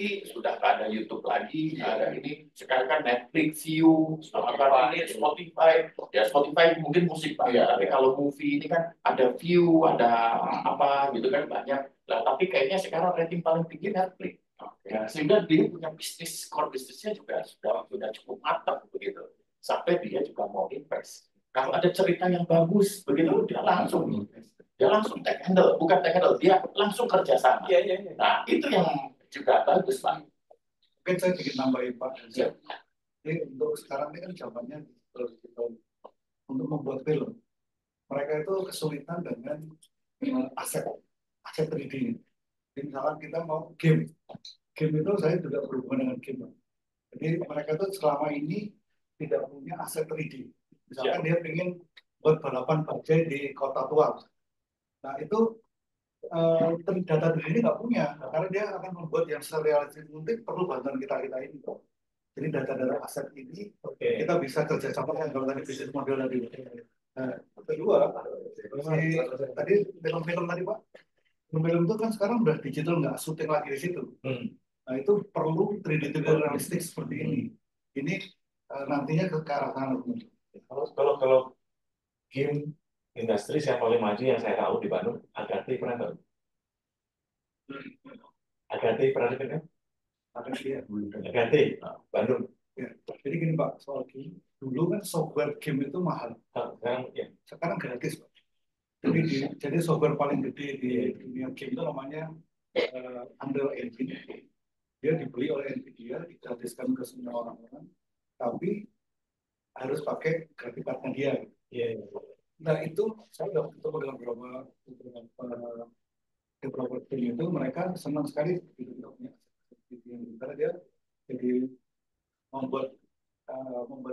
TV sudah nggak ada YouTube lagi, nggak ada ini. Sekarang kan Netflix, View, apa ini Spotify. Ya Spotify mungkin musik Pak ya, tapi kalau movie ini kan ada View, ada apa gitu kan banyak. Nah, tapi kayaknya sekarang rating paling tinggi Netflix. Ya, sehingga dia punya bisnis, core bisnisnya juga sudah cukup matang begitu. Sampai dia juga mau invest. Kalau ada cerita yang bagus, begitu dia langsung take handle, bukan take handle, dia langsung kerja sama. Nah, itu yang juga bagus, Pak. Mungkin saya sedikit nambahin Pak. Jadi untuk sekarang ini kan zamannya untuk membuat film. Mereka itu kesulitan dengan aset 3D. Jadi misalkan kita mau game itu saya juga berhubungan dengan game. Jadi mereka itu selama ini tidak punya aset 3D. Misalkan dia ingin buat balapan bajai di kota tua. Nah itu data ini nggak punya, karena dia akan membuat yang serealistis mungkin perlu bantuan kita ini. Jadi data-data aset ini kita bisa kerjasama dengan kalau tadi bisnis model tadi. Nah, kedua, tadi film-film tadi Pak, film itu kan sekarang udah digital nggak syuting lagi di situ. Nah itu perlu 3D realistik seperti ini. Ini nantinya ke arah sana. Kalau game industri yang paling maju yang saya tahu di Bandung, Agate pernah tahu? Agate pernah dengar? Agate, Bandung. Ya, jadi gini Pak, soal game. Dulu kan software game itu mahal. Sekarang gratis Pak. Jadi software paling gede di dunia game itu namanya Unreal Engine. Dia dibeli oleh Nvidia, digratiskan ke semua orang-orang. Tapi harus pakai graphic card-nya dia. Nah itu saya sudah ketemu dengan beberapa developer game itu, mereka senang sekali videonya karena dia jadi membuat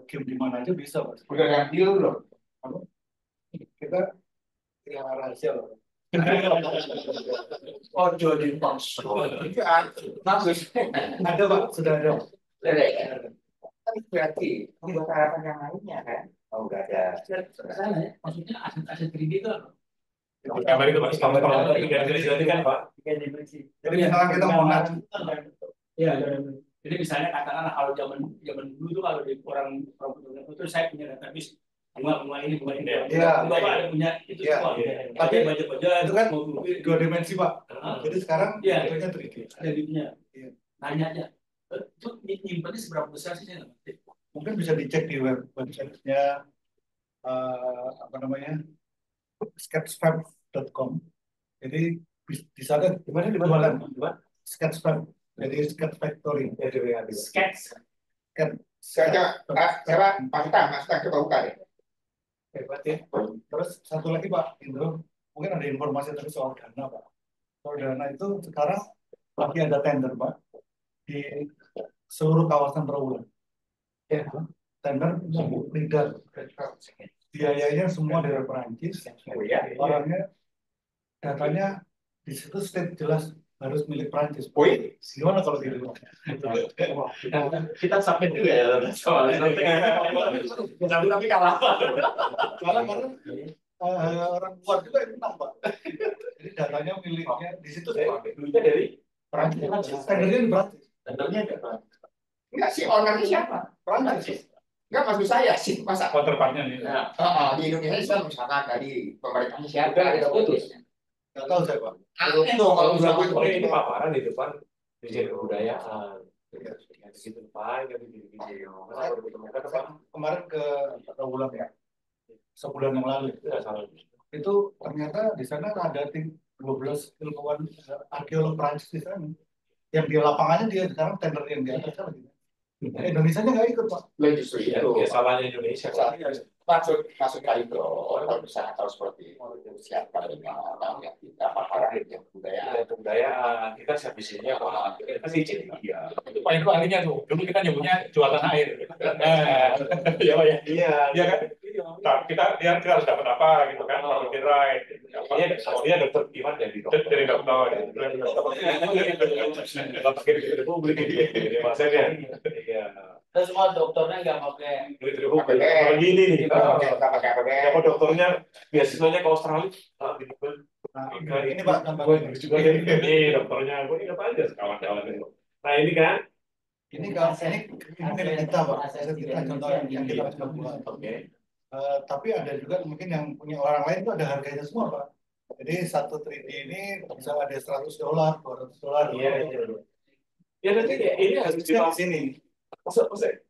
game di mana aja bisa Pak. Udah yang deal loh. Kita yang rahasia loh. Oh jadi bagus. Ada Pak, sudah ada. Tapi berarti membuat harapan yang lainnya kan? Oh nggak ada. Maksudnya aset 3D itu apa? Gambar itu Pak, gambar itu kan Pak. Jadi misalnya kita mau Iya, jadi misalnya katakanlah kalau zaman dulu tuh kalau di orang itu saya punya database bunga ini. Iya. Bapak ada punya itu semua. Tapi baca itu kan 2 dimensi Pak. Jadi sekarang itu 3D. Jadi punya. Nanya aja. Itu nyimpannya seberapa besar sih saya? Mungkin bisa dicek di website-nya sketchfab.com. Jadi di sana gimana jualan Sketchfab. Jadi Sketch Factory. Sketch. Siapa Mas coba buka deh. Hebat ya. Terus satu lagi Pak Indro, mungkin ada informasi tadi soal dana Pak. Soal dana itu sekarang lagi ada tender Pak di seluruh kawasan Trawulan. Tender legal. Biayanya semua dari Perancis. Orangnya datanya di situ state jelas harus milik Perancis. Gimana kalau gitu? Kita submit juga ya soalnya. Tapi kalah. Karena orang luar juga yang menang Pak. Jadi datanya miliknya di situ. Duitnya dari Perancis. Tendernya di Perancis. Tendernya nggak Pak. Enggak sih, ownernya siapa? Perancis. Enggak maksud saya sih, masa counterpartnya nih. di Indonesia misalkan dari pemerintahnya siapa? Udah putus. Nggak tahu saya Pak. Aneh dong kalau misalkan Ini paparan di depan Dirjen Kebudayaan. Gitu Pak, Kemarin ke Trawulan ya, sebulan yang lalu itu ternyata di sana ada tim 12 ilmuwan arkeolog Prancis di sana. Yang di lapangannya dia sekarang tender yang di atas lagi. Indonesia nya nggak ikut Pak. justru itu. Salahnya Indonesia. Maksud kali kalau bisa tahu seperti siapa yang kita paparan yang Kebudayaan kita servisnya Pak. Kita sih iya. Itu paling itu artinya tuh. Dulu kita nyebutnya jualan air. Iya Pak ya. Iya kan. Kita harus dapat apa gitu kan, bikin right. Dia dokter Iwan dari dokter. Republik maksudnya. Iya. Terus semua dokternya nggak pakai Begini nih. Kalau dokternya beasiswanya ke Australia. Ini Pak, gue juga ini dokternya gue ini apa aja kawan-kawan itu. Nah ini kan, Ini kalau ini milik kita, Pak. Aset kita contoh yang kita sudah buat. oke. Tapi ada juga mungkin yang punya orang lain itu ada harganya semua, Pak. Jadi satu 3D ini bisa ada $100, $200. Iya, iya. Ya nanti ya, ini harus Harusnya di dibahas. sini. Maksud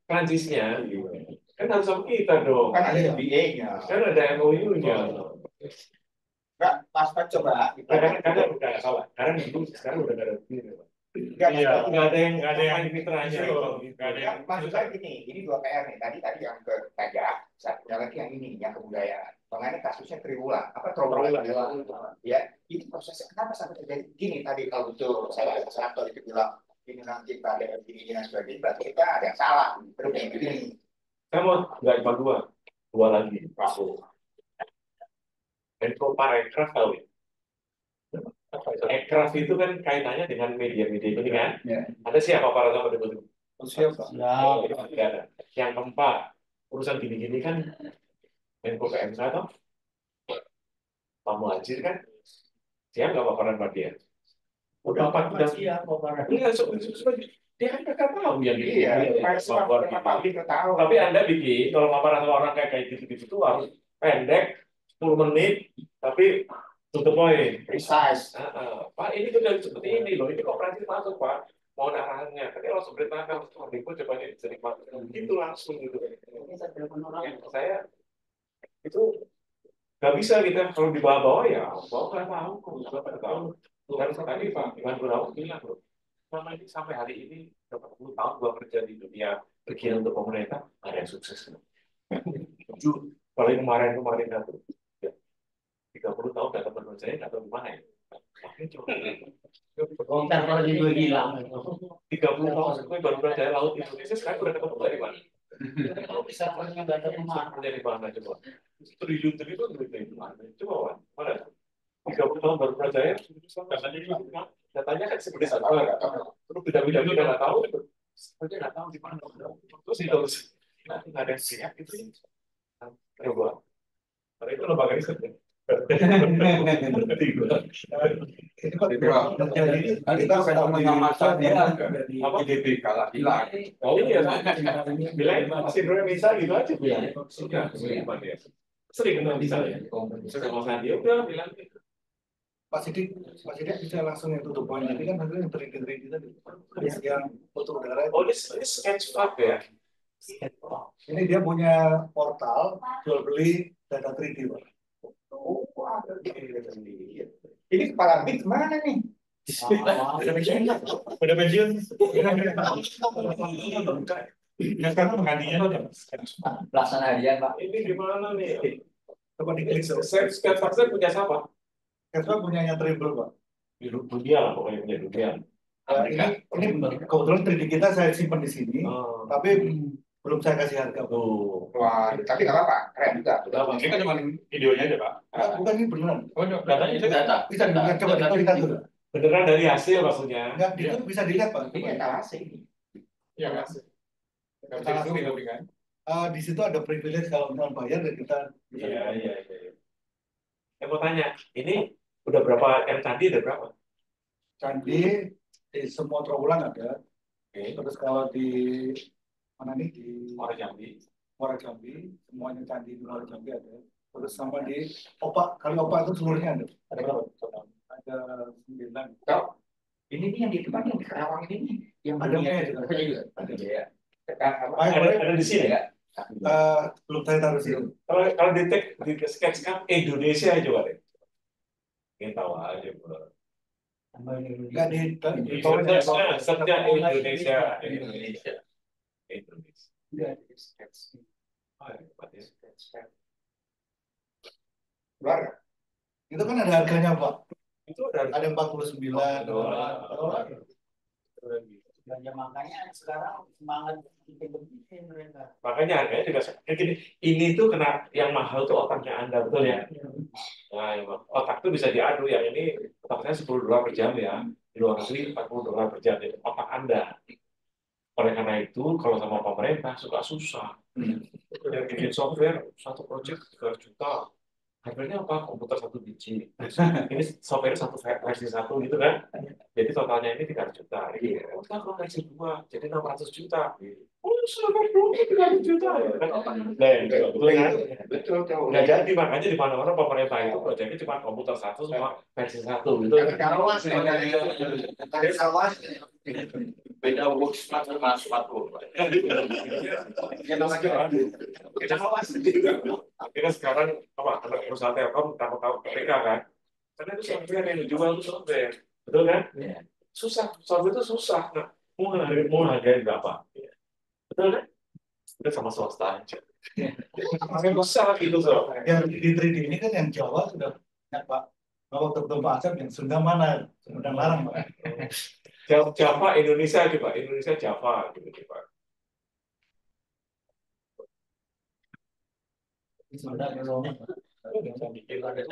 Prancisnya, gitu. Kan harus sama kita dong. Kan ada MBA-nya. Kan ada MOU-nya. Enggak, Mas Pak coba. Karena udah salah. Karena itu sekarang udah ada begini, Pak. Enggak, Iya. Nggak ada yang mitranya. Nggak ada yang maksud saya gini, ini 2 PR nih. Tadi yang ke pajak, satunya lagi yang ini, yang kebudayaan. Makanya kasusnya Triwulan, Trawulan. Ya, itu prosesnya kenapa sampai terjadi gini tadi kalau betul saya ada senator itu bilang ini nanti pada ini dan sebagainya, berarti kita ada yang salah. Terus begini. Kamu nggak cuma dua lagi. Masuk. Menko Parekraf tahu ya? Aircraft itu kan kaitannya dengan media-media ini kan? Ya. Ada siapa para sama itu? Siapa? Tidak ada. Yang keempat, urusan gini-gini kan Menko PMK atau Pak Muhajir kan? Siap nggak paparan Pak dia? Udah Siap, paparan. Enggak, dia kan mereka tahu yang gitu. Kita tahu. Tapi Anda bikin, kalau paparan sama orang kayak gitu-gitu tuh harus pendek, 10 menit, tapi to the point. Precise. Pak, ini tuh seperti ini loh, ini kooperatif masuk Pak. Mau arahannya, tapi kalau sebenarnya kan itu coba bisa dipakai, gitu langsung gitu. Saya itu nggak bisa kita kalau di bawah-bawah ya, bawah nggak tahu, kok nggak tahu. Dan tadi Pak Iwan Gunawan bilang loh, selama ini sampai hari ini 40 tahun gua kerja di dunia kerja untuk pemerintah, ada yang sukses. Jujur, paling kemarin itu 30 tahun datang menurut saya nggak tahu gimana ya. Ntar kalau di gue hilang. 30 tahun gue baru belajar laut Indonesia, sekarang udah ketemu dari mana? Kalau bisa punya data rumah. Dari mana coba? Triliun dari mana? Coba mana? 30 tahun baru belajar, datanya kan seperti sama. Terus beda-beda kita nggak tahu. Sebenarnya nggak tahu di mana. Terus nggak ada yang siap itu. Coba. Karena itu lembaga riset. Kita sudah mengamasnya GDP kalah hilang. Oh iya, bilang sindrom Indonesia gitu aja. Sering kenal bisa ya. Sama Sandia udah bilang. Pak Sidik bisa langsung yang tutup poin tadi kan hasilnya yang 3D tadi. Yang foto udara. Oh, ini sketchpad ya. Ini dia punya portal jual beli data 3D, Pak. Ini kepala BIN kemana nih? Udah pensiun. Ya sekarang penggantinya Pelaksana harian, Pak. Ini gimana nih? Coba diklik. Sketchpad punya siapa? Kita punyanya Tribble, Pak. Di dunia lah pokoknya punya dunia. Ini kebetulan 3D kita saya simpan di sini, tapi belum saya kasih harga. Wah, tapi nggak apa-apa, keren juga. ini kan cuma videonya aja Pak. Bukan ini beneran. Oh, datanya itu data. Bisa dilihat, coba kita dulu. Beneran dari hasil maksudnya? Enggak, itu bisa dilihat, Pak. Ini etalase ini. Iya kan. Itu tapi kan. Di situ ada privilege kalau mau bayar dan kita bisa. Iya. Saya mau tanya, ini udah berapa yang candi ada berapa? Candi di semua Trawulan ada. Oke. Terus kalau di mana nih di Muara Jambi. Muara Jambi, semuanya candi di Muara Jambi ada. Terus sama di Opak, kali Opak itu seluruhnya ada. Ada berapa? Ada 9. Kalau ini nih yang di depan yang di Karawang ini nih, yang Ada dunia juga. ada. Ada. Ada di sini ya? Belum saya taruh sini. Kalau di sketch kan Indonesia coba deh. Ingin tahu aja bro. Enggak di Serta Indonesia. Luar. Itu kan ada harganya, Pak. Itu ada $49. Belanja makanya sekarang semangat begini mereka. Makanya harganya juga gini. Ini tuh kena yang mahal tuh otaknya Anda, betul ya? Nah, otak tuh bisa diadu. Yang ini otaknya $10 per jam ya. Di luar negeri $40 per jam. Itu otak Anda. Oleh karena itu, kalau sama pemerintah suka susah. Yang bikin software satu project 3 juta. Harganya apa? Komputer 1 biji. Ini software versi 1 gitu kan? Jadi jadi totalnya ini 300 juta. Iya, kita kalau kasih 2, jadi 600 juta. Oh, sudah 300 juta. Betul kan? Betul. Nggak jadi, makanya di mana-mana pemerintah itu proyeknya cuma komputer 1 sama versi 1 gitu. Beda workspace sama smartphone. Kita sekarang apa anak perusahaan Telkom tahu KPK kan? Karena itu software yang dijual itu software, betul kan? Susah, software itu susah. Nah, mau hargain berapa? Betul kan? Udah sama swasta aja. Susah gitu so. Yang di 3D ini kan yang Jawa sudah banyak Pak. Kalau betul Pak Asep yang Sunda mana? Sunda larang Pak. Java Indonesia coba, Indonesia Java gitu coba. Itu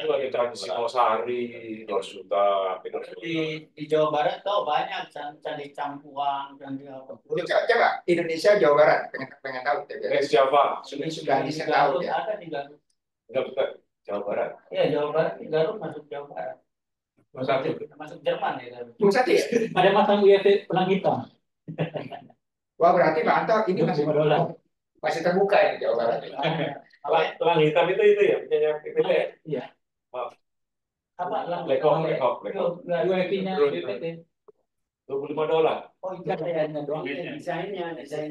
lagi candi Singosari, 2 juta. Di Jawa Barat tuh banyak candi Cangkuang, candi apa. Coba Indonesia Jawa Barat pengen tahu. Java. Sudah bisa tahu ya. Ada di Garut. Enggak bukan Jawa Barat. Iya Jawa Barat, di Garut masuk Jawa Barat. Masuk Jerman ya Garut. Pusat ya. Ada masang UFO penang hitam. Wah berarti Pak Anto ini $5. masih terbuka ya Jawa Barat. Telang hitam itu ya, punyanya PPT. Iya. Apa lah? Lekok. UFO-nya BPT. $25. Oh itu kayaknya doang. Desain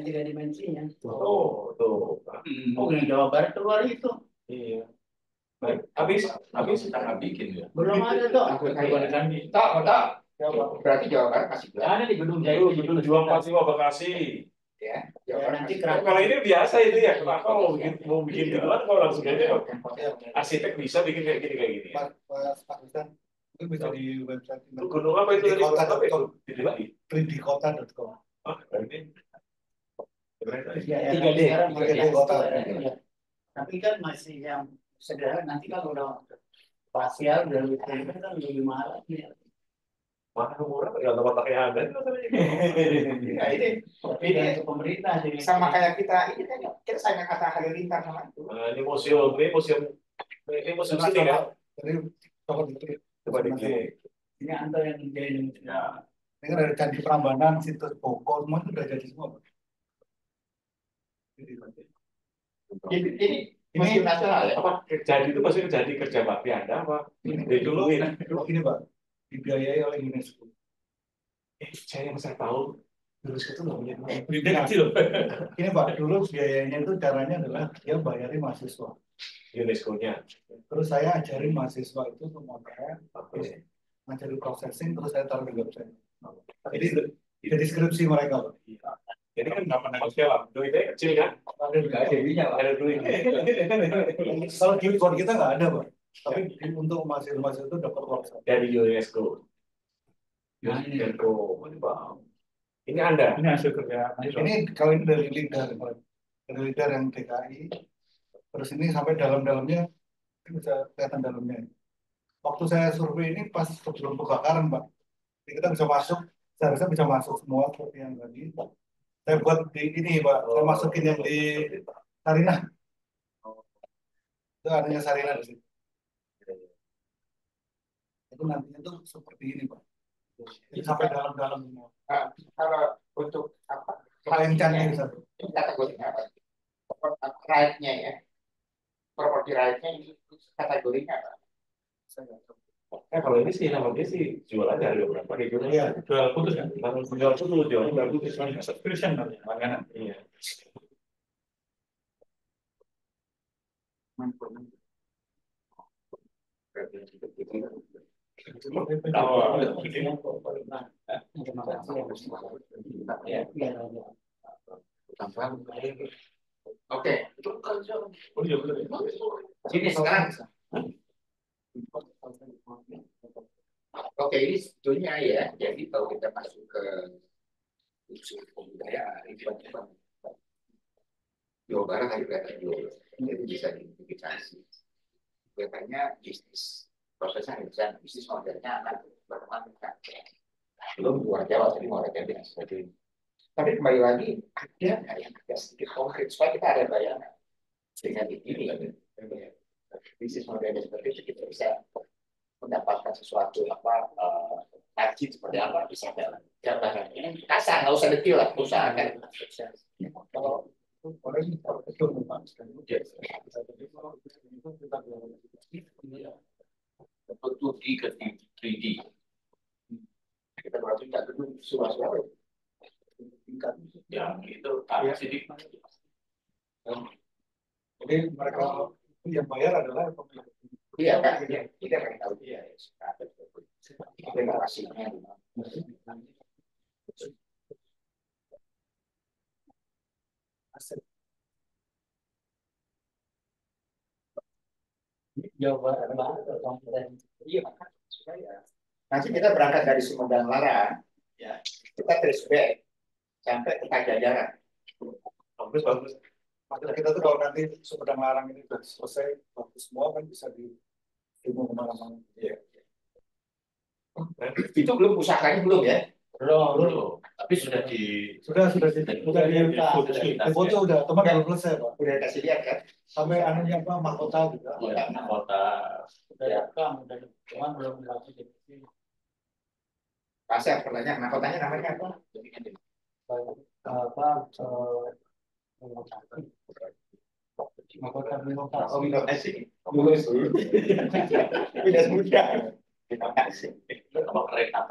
3 dimensinya. Oh, tuh. Oh yang Jawa Barat keluar itu. Iya. Baik, habis kita nggak bikin ya. Belum ada tuh. Tahu. Berarti Jawa Barat masih belum. Ada di Gedung Jaya. Gedung Juang 45 Bekasi. Ya, Ya, nanti Kalau ini biasa itu ya, kenapa mau bikin gituan kalau langsung aja arsitek bisa bikin kayak gini. Pak Ustaz, itu bisa di website Itu gunung apa itu? Kota.com. Di 3dkota.com. berarti. Ya, 3D. sekarang 3D pakai kota. ya. Tapi kan masih yang sederhana, nanti kalau udah spasial dan itu kan lebih mahal lagi. Mana murah ya otaknya ada. Ya, ini Tapi pemerintah jadi sama kayak kita ini kan kita sayang kata halilintar sama itu. Ini museum sini kan. Jadi Coba diklik. ini antar yang jadi Ya. ini kan dari Candi Prambanan, situs Boko, semua itu udah jadi semua. Ini museum nasional ya. Apa jadi itu pasti kerja bakti Anda apa? Dulu gini Pak, dibiayai oleh UNESCO. Saya yang saya tahu UNESCO itu nggak punya Ini Pak, dulu biayanya itu caranya adalah dia bayarin mahasiswa. UNESCO-nya. Terus saya ajarin mahasiswa itu pemotretan, terus ngajarin processing, terus saya taruh di website. Jadi deskripsi mereka Pak. Jadi kan nggak pernah lah. Duitnya kecil kan? Nggak ada duitnya Pak. Ada duit. Kalau di kita nggak ada Pak. Tapi untuk mahasiswa itu dapat website. Dari UNESCO. UNESCO. Ini Anda. Ini hasil kerja. Ini kalau ini dari leader yang DKI. Terus ini sampai dalam-dalamnya, ini bisa kelihatan dalamnya. Waktu saya survei ini pas sebelum kebakaran, Pak. Jadi kita bisa masuk, seharusnya bisa masuk semua seperti yang tadi. Saya buat di ini, Pak. Saya masukin yang di Sarinah. Itu adanya Sarinah di situ. Itu nantinya tuh seperti ini, Pak. Jadi sampai dalam-dalam semua. Kalau untuk apa? Paling canggih satu. Ini kategorinya apa? Right-nya ya. Properti right-nya ini kategorinya apa? Kalau ini sih namanya sih jual aja ada berapa gitu. Iya. Jual putus kan? Jual putus, jual putus. Subscription namanya, langganan. Iya. Oke. Sini sekarang. Oke, ini sebetulnya ya. Jadi kalau kita masuk ke unsur kebudayaan, event-event Jawa Barat tadi kelihatan dulu, itu bisa diidentifikasi. Kelihatannya bisnis prosesnya bisa bisnis modelnya akan berkembang dengan belum luar Jawa tadi mau ada dan sebagainya. Tapi kembali lagi ada nggak yang agak sedikit konkret supaya kita ada bayangan dengan ini bisnis modelnya seperti itu kita bisa mendapatkan sesuatu apa haji seperti apa bisa jalan. Ini kasar, nggak usah detail lah, usahakan. Kalau betul Pak. Betul di ke 3D. Kita berarti tidak dulu suara-suara. Yang itu sini. Jadi mereka yang bayar adalah Iya kan, kita pengen tahu dia. Terima kasihnya. Iya, nanti kita berangkat dari Sumedang Larang, ya, kita trace back sampai ke Pajajaran. bagus. Maksud kita tuh kalau nanti Sumedang Larang ini sudah selesai, bagus semua kan bisa di kemana-mana. Iya. Itu belum pusakanya belum ya? Belum. Tapi sudah di foto udah, teman belum selesai Pak. Udah kasih lihat kan? Sampai anunya apa mahkota juga. ya, kota. Udah rekam, cuman belum dilakukan. Pasal pertanyaan, mahkotanya namanya apa? Mahkota Oh, minta kasih. Tidak mudah. Terima kasih. Apa kereta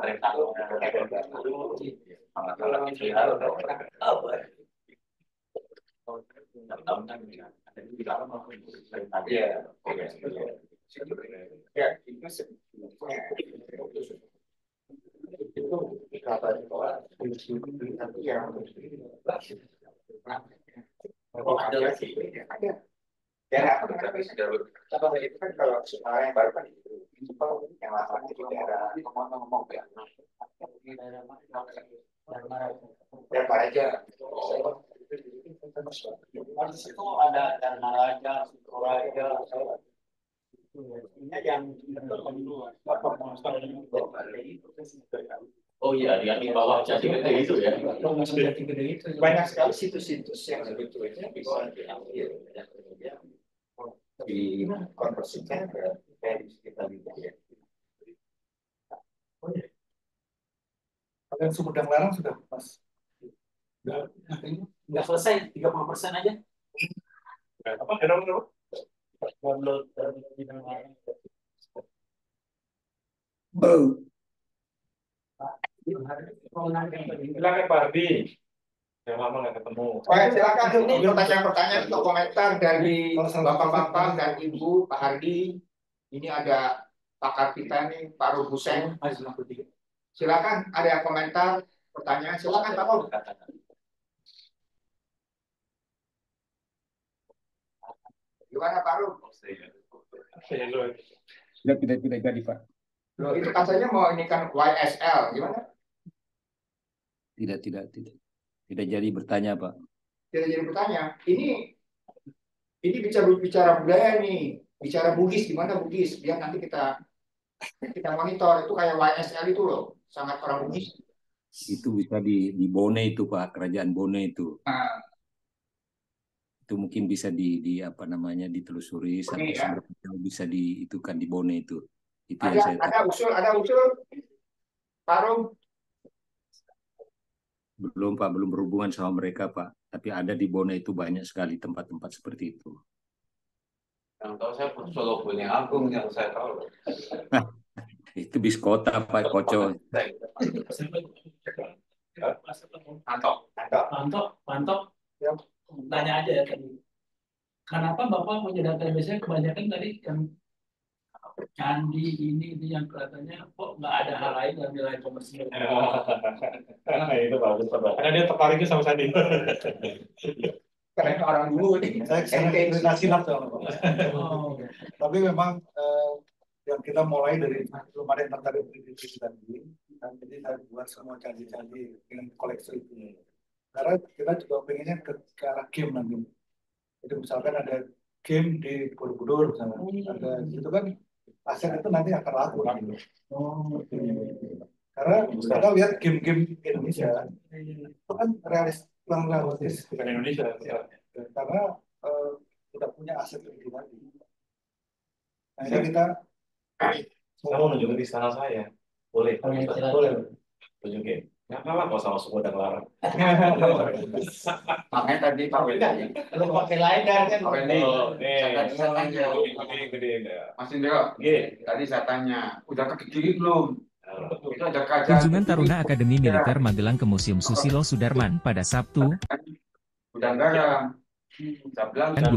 Ya, itu sebetulnya itu kata tapi yang ada lagi ada. Ya, apa itu kan kalau sekolah yang baru kan itu yang lama itu daerah ngomong ya. Dan aja. Di situ ada Dharmaraja, Sukuraja, yang Oh iya, di bawah Jati Gede itu ya. Banyak sekali situs-situs yang sebetulnya bisa diambil dikonversikan ke kita lihat ya. Kalian Sumedang Larang sudah pas. Nggak selesai, 30% aja. Apa? Kenapa? Silakan Pak Ardi. Yang lama nggak ketemu. Baik, silakan ini pertanyaan-pertanyaan atau komentar dari Bapak-bapak dan Ibu, Pak Hardi. Ini ada pakar kita nih, Pak Ruh Hussein. Silakan, ada komentar, pertanyaan. Silakan Pak Ruh. Gimana Pak Ruh? Tidak jadi Pak. Loh, itu katanya mau ini kan YSL, gimana? Tidak jadi bertanya Pak. Tidak jadi bertanya. Ini bicara budaya nih, bicara Bugis, gimana Bugis? Biar nanti kita monitor. Itu kayak YSL itu loh, sangat orang Bugis. Itu bisa di Bone itu Pak, kerajaan Bone itu. Nah, itu mungkin bisa di apa namanya ditelusuri sampai ya. seberapa bisa diitukan di Bone itu. Itu ada, yang saya ada usul Pak Rum. Belum Pak, belum berhubungan sama mereka Pak. Tapi ada di Bone itu banyak sekali tempat-tempat seperti itu. Yang tahu saya Solo Gunung Agung yang saya tahu. Itu bis kota Pak, Kocok. Pantok. Ya, tanya aja ya tadi. Kenapa Bapak punya database-nya kebanyakan tadi yang candi ini yang kelihatannya kok nggak ada hal lain yang nilai komersial? Itu bagus Pak. Karena dia tertariknya sama Sandi. Karena orang dulu nih. Saya nasihat tapi memang yang kita mulai dari belum ada yang tertarik di tadi, jadi saya buat semua candi-candi dengan koleksi itu. Karena kita juga pengennya ke arah game nanti. Jadi misalkan ada game di Borobudur misalnya, ada itu kan aset itu nanti akan laku. Karena kita lihat game-game Indonesia itu kan realistis bukan Indonesia. Karena kita punya aset lebih tadi. Nah, kita mau menunjukkan di sana saya. Boleh. Boleh. Tunjukin. Nggak kalah kok sama suku dan larang. Makanya tadi Pak Wendy. Kalau pakai lain kan Pak Wendy. Nih. Gede. Mas Indro. Tadi saya tanya, udah ke kiri belum? Itu ada kajian. Kunjungan Taruna Akademi Militer Magelang ke Museum Susilo Sudarman pada Sabtu, Gudang garam. 2024,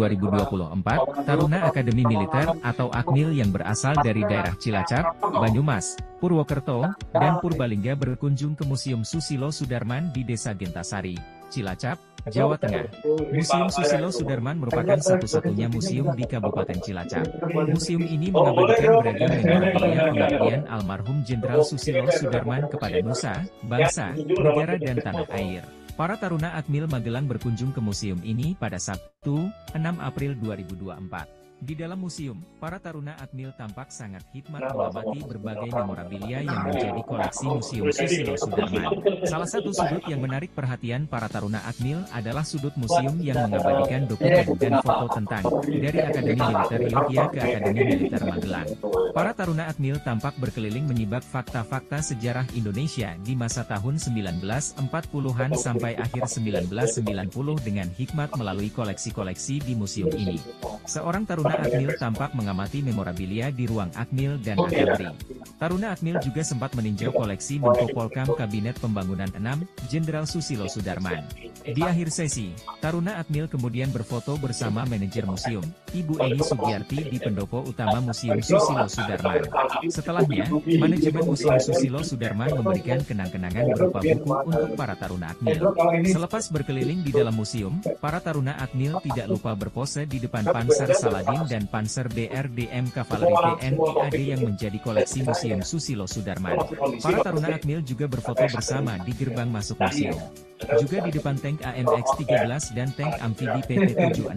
Taruna Akademi Militer atau Akmil yang berasal dari daerah Cilacap, Banyumas, Purwokerto, dan Purbalingga berkunjung ke Museum Susilo Sudarman di Desa Gentasari, Cilacap, Jawa Tengah. Museum Susilo Sudarman merupakan satu-satunya museum di Kabupaten Cilacap. Museum ini mengabadikan beragam memorabilia pengabdian almarhum Jenderal Susilo Sudarman kepada nusa, bangsa, negara dan tanah air. Para Taruna Akmil Magelang berkunjung ke museum ini pada Sabtu, 6 April 2024. Di dalam museum, para Taruna Akmil tampak sangat hikmat mengamati berbagai memorabilia yang menjadi koleksi Museum Susilo Sudarman. Salah satu sudut yang menarik perhatian para Taruna Akmil adalah sudut museum yang mengabadikan dokumen dan foto tentang dari Akademi Militer Yogyakarta ke Akademi Militer Magelang. Para Taruna Akmil tampak berkeliling menyibak fakta-fakta sejarah Indonesia di masa tahun 1940-an sampai akhir 1990 dengan hikmat melalui koleksi-koleksi di museum ini. Seorang Taruna Akmil tampak mengamati memorabilia di ruang Akmil dan Akabri. Taruna Akmil juga sempat meninjau koleksi Menko Polkam Kabinet Pembangunan 6, Jenderal Susilo Sudarman. Di akhir sesi, Taruna Akmil kemudian berfoto bersama manajer museum, Ibu Eni Sugiyarti di pendopo utama Museum Susilo Sudarman. Setelahnya, manajemen Museum Susilo Sudarman memberikan kenang-kenangan berupa buku untuk para Taruna Akmil. Selepas berkeliling di dalam museum, para Taruna Akmil tidak lupa berpose di depan Panzer Saladin dan Panzer BRDM Kavaleri TNI AD yang menjadi koleksi Museum Susilo Sudarman. Para Taruna Akmil juga berfoto bersama di gerbang masuk museum. Juga di depan tank AMX-13 dan tank amfibi PT-76.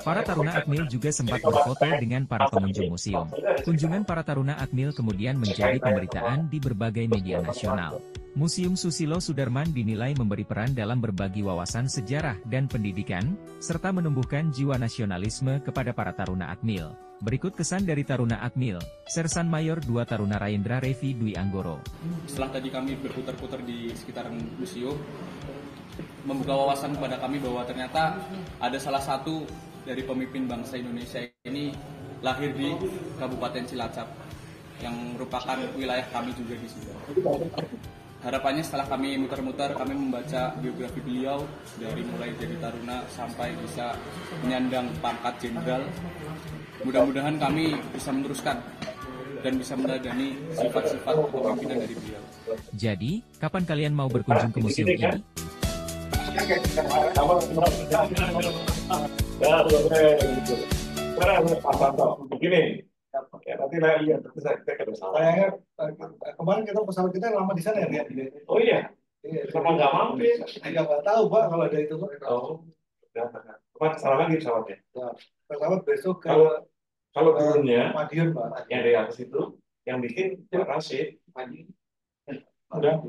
Para Taruna Akmil juga sempat berfoto dengan para pengunjung museum. Kunjungan para Taruna Akmil kemudian menjadi pemberitaan di berbagai media nasional. Museum Susilo Sudarman dinilai memberi peran dalam berbagi wawasan sejarah dan pendidikan, serta menumbuhkan jiwa nasionalisme kepada para Taruna Akmil. Berikut kesan dari Taruna Akmil, Sersan Mayor 2 Taruna Raendra Revi Dwi Anggoro. Setelah tadi kami berputar-putar di sekitaran museum, membuka wawasan kepada kami bahwa ternyata ada salah satu dari pemimpin bangsa Indonesia ini lahir di Kabupaten Cilacap, yang merupakan wilayah kami juga di sini. Harapannya setelah kami muter-muter, kami membaca biografi beliau dari mulai jadi taruna sampai bisa menyandang pangkat jenderal. Mudah-mudahan kami bisa meneruskan dan bisa meneladani sifat-sifat kepemimpinan dari beliau. Jadi, kapan kalian mau berkunjung ke museum ini? Begini. Ya, nanti lihat Kayaknya kemarin pesawat kita lama di sana ya, lihat. Oh iya. Kenapa nggak mampir? Nggak tahu Pak kalau ada itu Pak. Oh, kemarin salah lagi pesawatnya. Pesawat besok ke kalau turunnya Madiun Pak. yang dari atas itu, yang bikin Pak Rashid. Udah.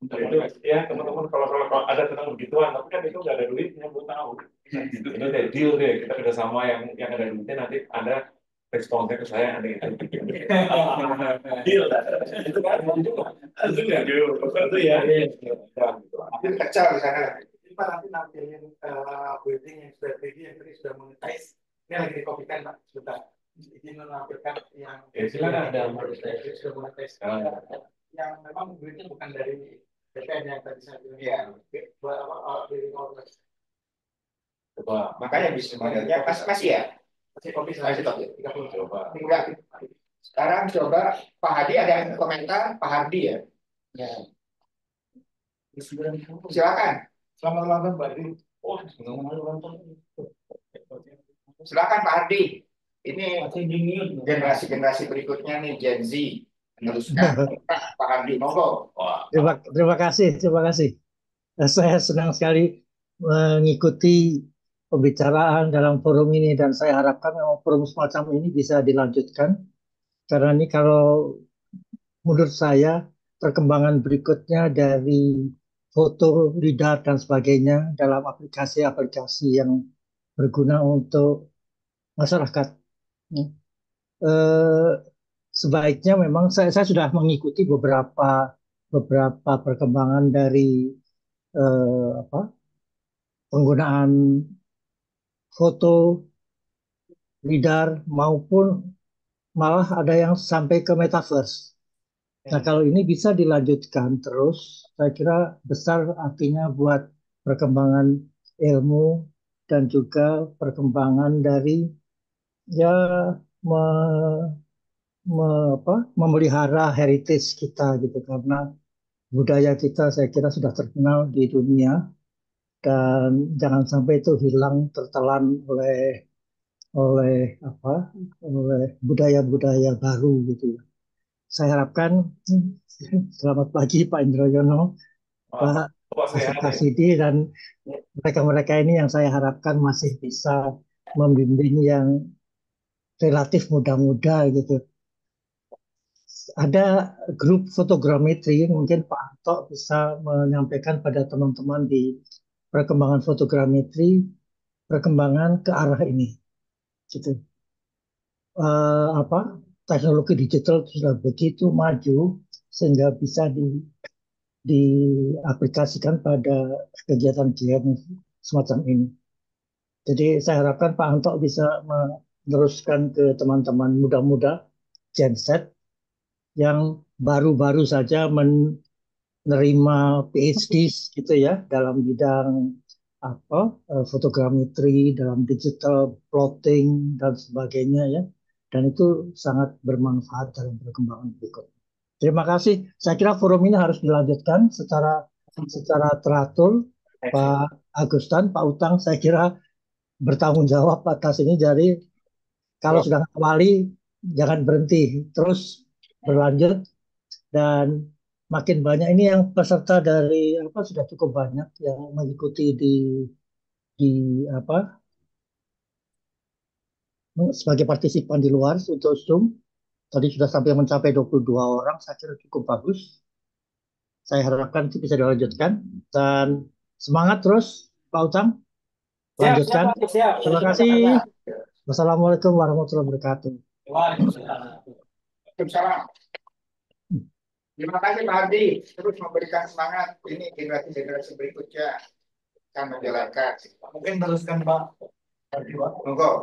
Itu ya teman-teman kalau ada tentang begituan, tapi kan itu nggak ada duitnya, gue tahu. Itu udah deal deh, kita kerjasama yang ada duitnya, nanti ada responsnya ke saya ada itu. Deal, itu kan itu nggak deal, itu ya. Mungkin kecil di sana. Kita nanti nampilin building yang strategi yang tadi sudah monetize. Ini lagi dikopikan Pak, sebentar. Izin menampilkan yang silakan ada sudah monetize. Yang memang duitnya bukan dari BPN yang tadi saya bilang. Iya. Coba. Makanya bisnis modelnya masih ya. Masih kopi Masih topi. 30. Coba. Enggak. Sekarang coba Pak Hadi ada yang komentar, Pak Hardi ya. Ya. Silakan. Selamat ulang tahun Pak Hadi. Oh, selamat ulang tahun. Silakan Pak Hardi. Ini generasi-generasi berikutnya nih Gen Z. Meneruskan Pak Hardi, monggo. Terima kasih. Saya senang sekali mengikuti pembicaraan dalam forum ini dan saya harapkan memang forum semacam ini bisa dilanjutkan karena ini kalau menurut saya perkembangan berikutnya dari foto, lidar dan sebagainya dalam aplikasi-aplikasi yang berguna untuk masyarakat. sebaiknya memang saya sudah mengikuti beberapa perkembangan dari apa, penggunaan foto lidar maupun malah ada yang sampai ke metaverse. Nah, kalau ini bisa dilanjutkan terus, saya kira besar artinya buat perkembangan ilmu dan juga perkembangan dari ya me, memelihara heritage kita gitu, karena budaya kita saya kira sudah terkenal di dunia dan jangan sampai itu hilang tertelan oleh oleh apa oleh budaya-budaya baru gitu. Saya harapkan selamat pagi Pak Indroyono, Pak Kasidi, dan mereka-mereka ini yang saya harapkan masih bisa membimbing yang relatif muda-muda gitu. Ada grup fotogrametri, mungkin Pak Anto bisa menyampaikan pada teman-teman di perkembangan fotogrametri, perkembangan ke arah ini, gitu. Apa teknologi digital sudah begitu maju sehingga bisa diaplikasikan pada kegiatan-kegiatan semacam ini. Jadi saya harapkan Pak Anto bisa meneruskan ke teman-teman muda-muda Gen Z yang baru-baru saja menerima PhD gitu ya dalam bidang apa fotogrametri, dalam digital plotting dan sebagainya ya. Dan itu sangat bermanfaat dalam perkembangan berikut. Terima kasih. Saya kira forum ini harus dilanjutkan secara teratur. Pak Agustan, Pak Utang, saya kira bertanggung jawab atas ini. Jadi kalau sudah kembali, jangan berhenti, terus berlanjut dan makin banyak. Ini yang peserta dari apa sudah cukup banyak yang mengikuti di apa sebagai partisipan di luar untuk Zoom. Tadi sudah sampai mencapai 22 orang, saya kira cukup bagus. Saya harapkan itu bisa dilanjutkan dan semangat terus Pak Utang. Lanjutkan. Siap. Terima kasih. Wassalamualaikum warahmatullahi wabarakatuh. Waalaikumsalam. Terima kasih Pak Ardi, terus memberikan semangat. Ini generasi-generasi berikutnya akan menjalankan. Mungkin teruskan Pak Ardi, Pak.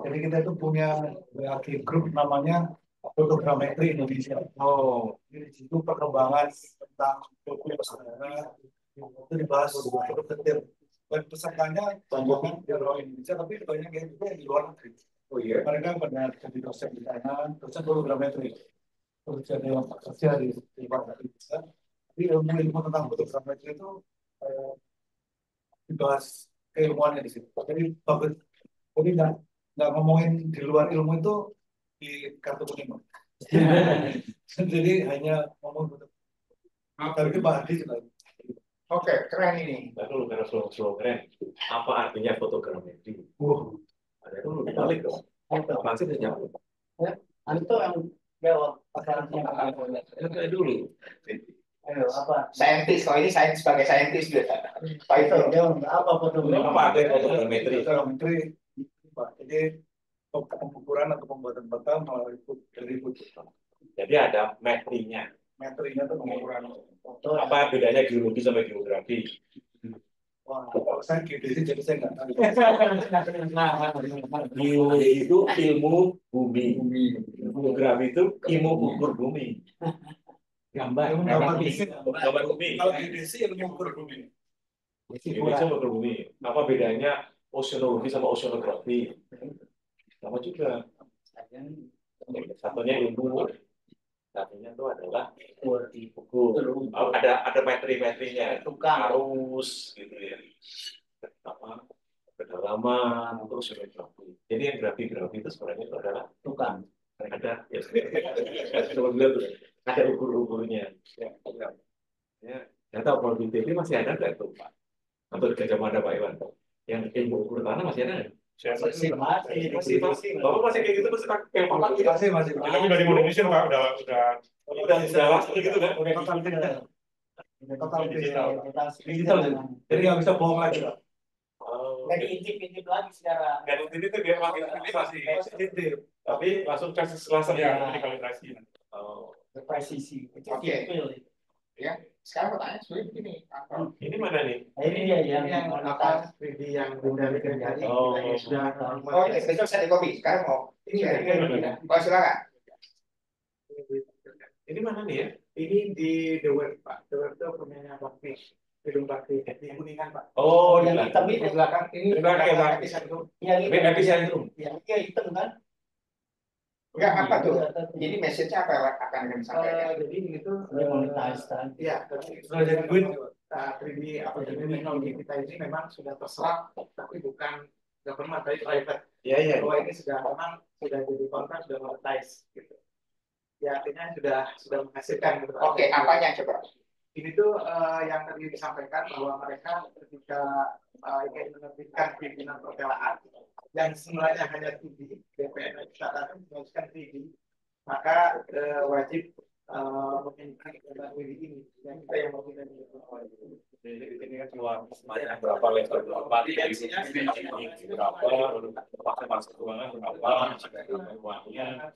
Jadi kita itu punya WhatsApp grup namanya Fotogrametri Indonesia. Jadi di situ perkembangan tentang foto saudara itu dibahas cukup detail. Dan pesertanya banyak di luar Indonesia, tapi banyak yang juga di luar negeri. Oh iya. Mereka benar jadi dosen di sana, dosen fotogrametri. Terus ada yang kerja di luar negeri bisa. Jadi ilmu tentang fotogrametri itu dibahas keilmuannya di situ. Jadi bagus. Jadi nggak ngomongin di luar ilmu itu di kartu kuning. Jadi hanya ngomong dari Pak Adi juga. Oke, keren ini. Lalu slow keren. Apa artinya fotogrametri? Ada dulu dibalik dong. Maksudnya nyambung. Itu yang jawab pasarannya dulu. Ayo, apa? Saintis, kalau ini sains sebagai saintis juga. Pak itu. Apa fotogrametri? Apa artinya fotogrametri? Fotogrametri, Pak. Jadi pengukuran atau pembuatan peta melalui dari foto. Jadi ada metrinya. Metrinya itu pengukuran foto. Apa bedanya geologi sama geografi? Wah, kalau saya geodesi jadi saya nggak tahu. Geologi itu ilmu bumi. Geografi itu ilmu ukur bumi. Gambar bumi. Kalau geodesi ilmu ukur bumi. Geodesi ukur bumi. Apa bedanya oceanologi sama oceanografi? Sama juga. Satunya ilmu, satunya itu adalah ukur. Ada metri-metrinya, arus gitu ya. Apa? Kedalaman, terus geografi. Jadi yang grafi itu sebenarnya itu adalah tukang. Ada ada ukur-ukurnya. Ya, data probability TV masih ada nggak tuh Pak? Atau di Gajah Mada Pak Iwan? Yang ilmu ukur tanah masih ada nggak? Masih. Bapak masih kayak gitu masih pakai masih. Tapi dari Indonesia Pak udah gitu kan? Total digital. Jadi nggak bisa bohong lagi. Lagi intip lagi secara. Nggak intip itu dia masih intip. Tapi langsung kasih laser ya dikalibrasi. presisi. Oke. Ya, sekarang pertanyaan sebenarnya begini. Ini mana nih? Ini dia yang apa 3D yang dikendalikan tadi kita sudah Oh, ini besok saya di kopi. Sekarang mau ini ya. Oh, silakan. Ini mana nih ya? Ini di The Web, Pak. The Web itu punyanya Pak Fish. Gedung Pak Fish di Kuningan, Pak. Oh, yang hitam Di ini. belakang ini Di belakang, Pak. epicentrum. Yang itu. Epicentrum. Yang hitam kan? Enggak apa tuh? Jadi message-nya apa yang akan disampaikan? Jadi itu monetize kan? Iya, sudah jadi duit. 3D apa teknologi kita ini memang sudah terserap, tapi bukan government, tapi private. Iya. Bahwa ini sudah memang sudah jadi kontrak, sudah monetize gitu. Ya artinya sudah menghasilkan gitu. Oke, apanya coba? Ini tuh yang tadi disampaikan bahwa mereka ketika ingin menerbitkan pimpinan pertelaan yang sebenarnya hanya 2D, BPN catatan menuliskan 3D, maka wajib mengimplementasi 3D ini. Yang kita yang mau kita ini kan cuma semuanya berapa level berapa dimensinya berapa lalu pakai masuk ruangan berapa uangnya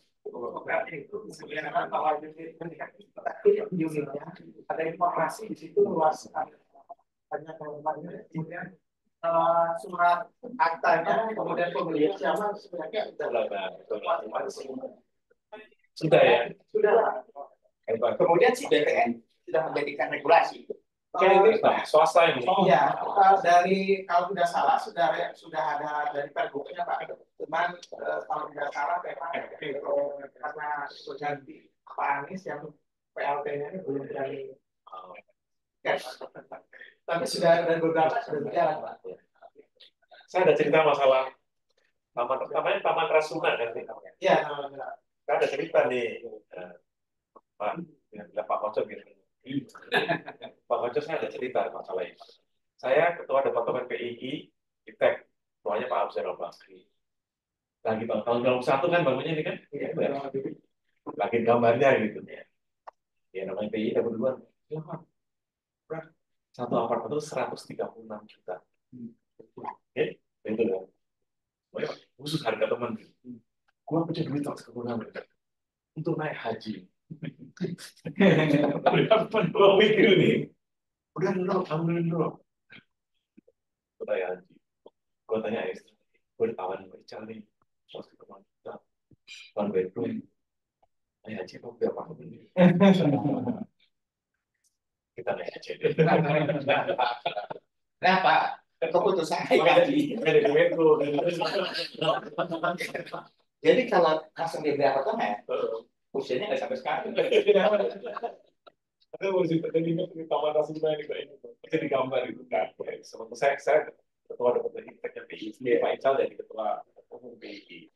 unitnya ada informasi di situ luas banyak teman-temannya, kemudian surat aktanya, kemudian pembelian siapa sebenarnya sudah ya kemudian si BPN sudah memberikan regulasi. ini swasta ini. Iya, dari kalau tidak salah sudah ada dari Pergubnya Pak. Cuman kalau tidak salah memang karena berganti Pak Anies yang PLT-nya ini belum berani. Tapi sudah ada beberapa sudah berjalan Pak. Saya ada cerita masalah Taman Rasuna kan? Iya, Saya ada cerita nih Pak Koco gitu. Pak Koco saya ada cerita masalah ini. Saya ketua departemen PII, ITEK, ketuanya Pak Abzal Bakri. Lagi tahun 2021 kan bangunnya ini kan? Iya. Lagi gambarnya gitu. Ya namanya PII dapat duluan. Satu apartemen itu 136 juta. Oke, itu kan. Khusus harga teman. Gua punya duit tak sekurangan untuk naik haji. Gua mikir nih, udah dulu, ambilin dulu. Gua tanya haji, gua tanya istri, gua ditawarin Ical nih, 1,5 juta, one bedroom. Naik haji mau berapa ini? Kita naik haji deh. Nah Pak, keputusan haji. Jadi kalau langsung dibeli apartemen, usianya nggak sampai sekarang. Ada musik tadi di Taman Rasuna ini jadi gambar itu kan. Saya ketua departemen ITEK PII, Pak Ical dari ketua umum PII.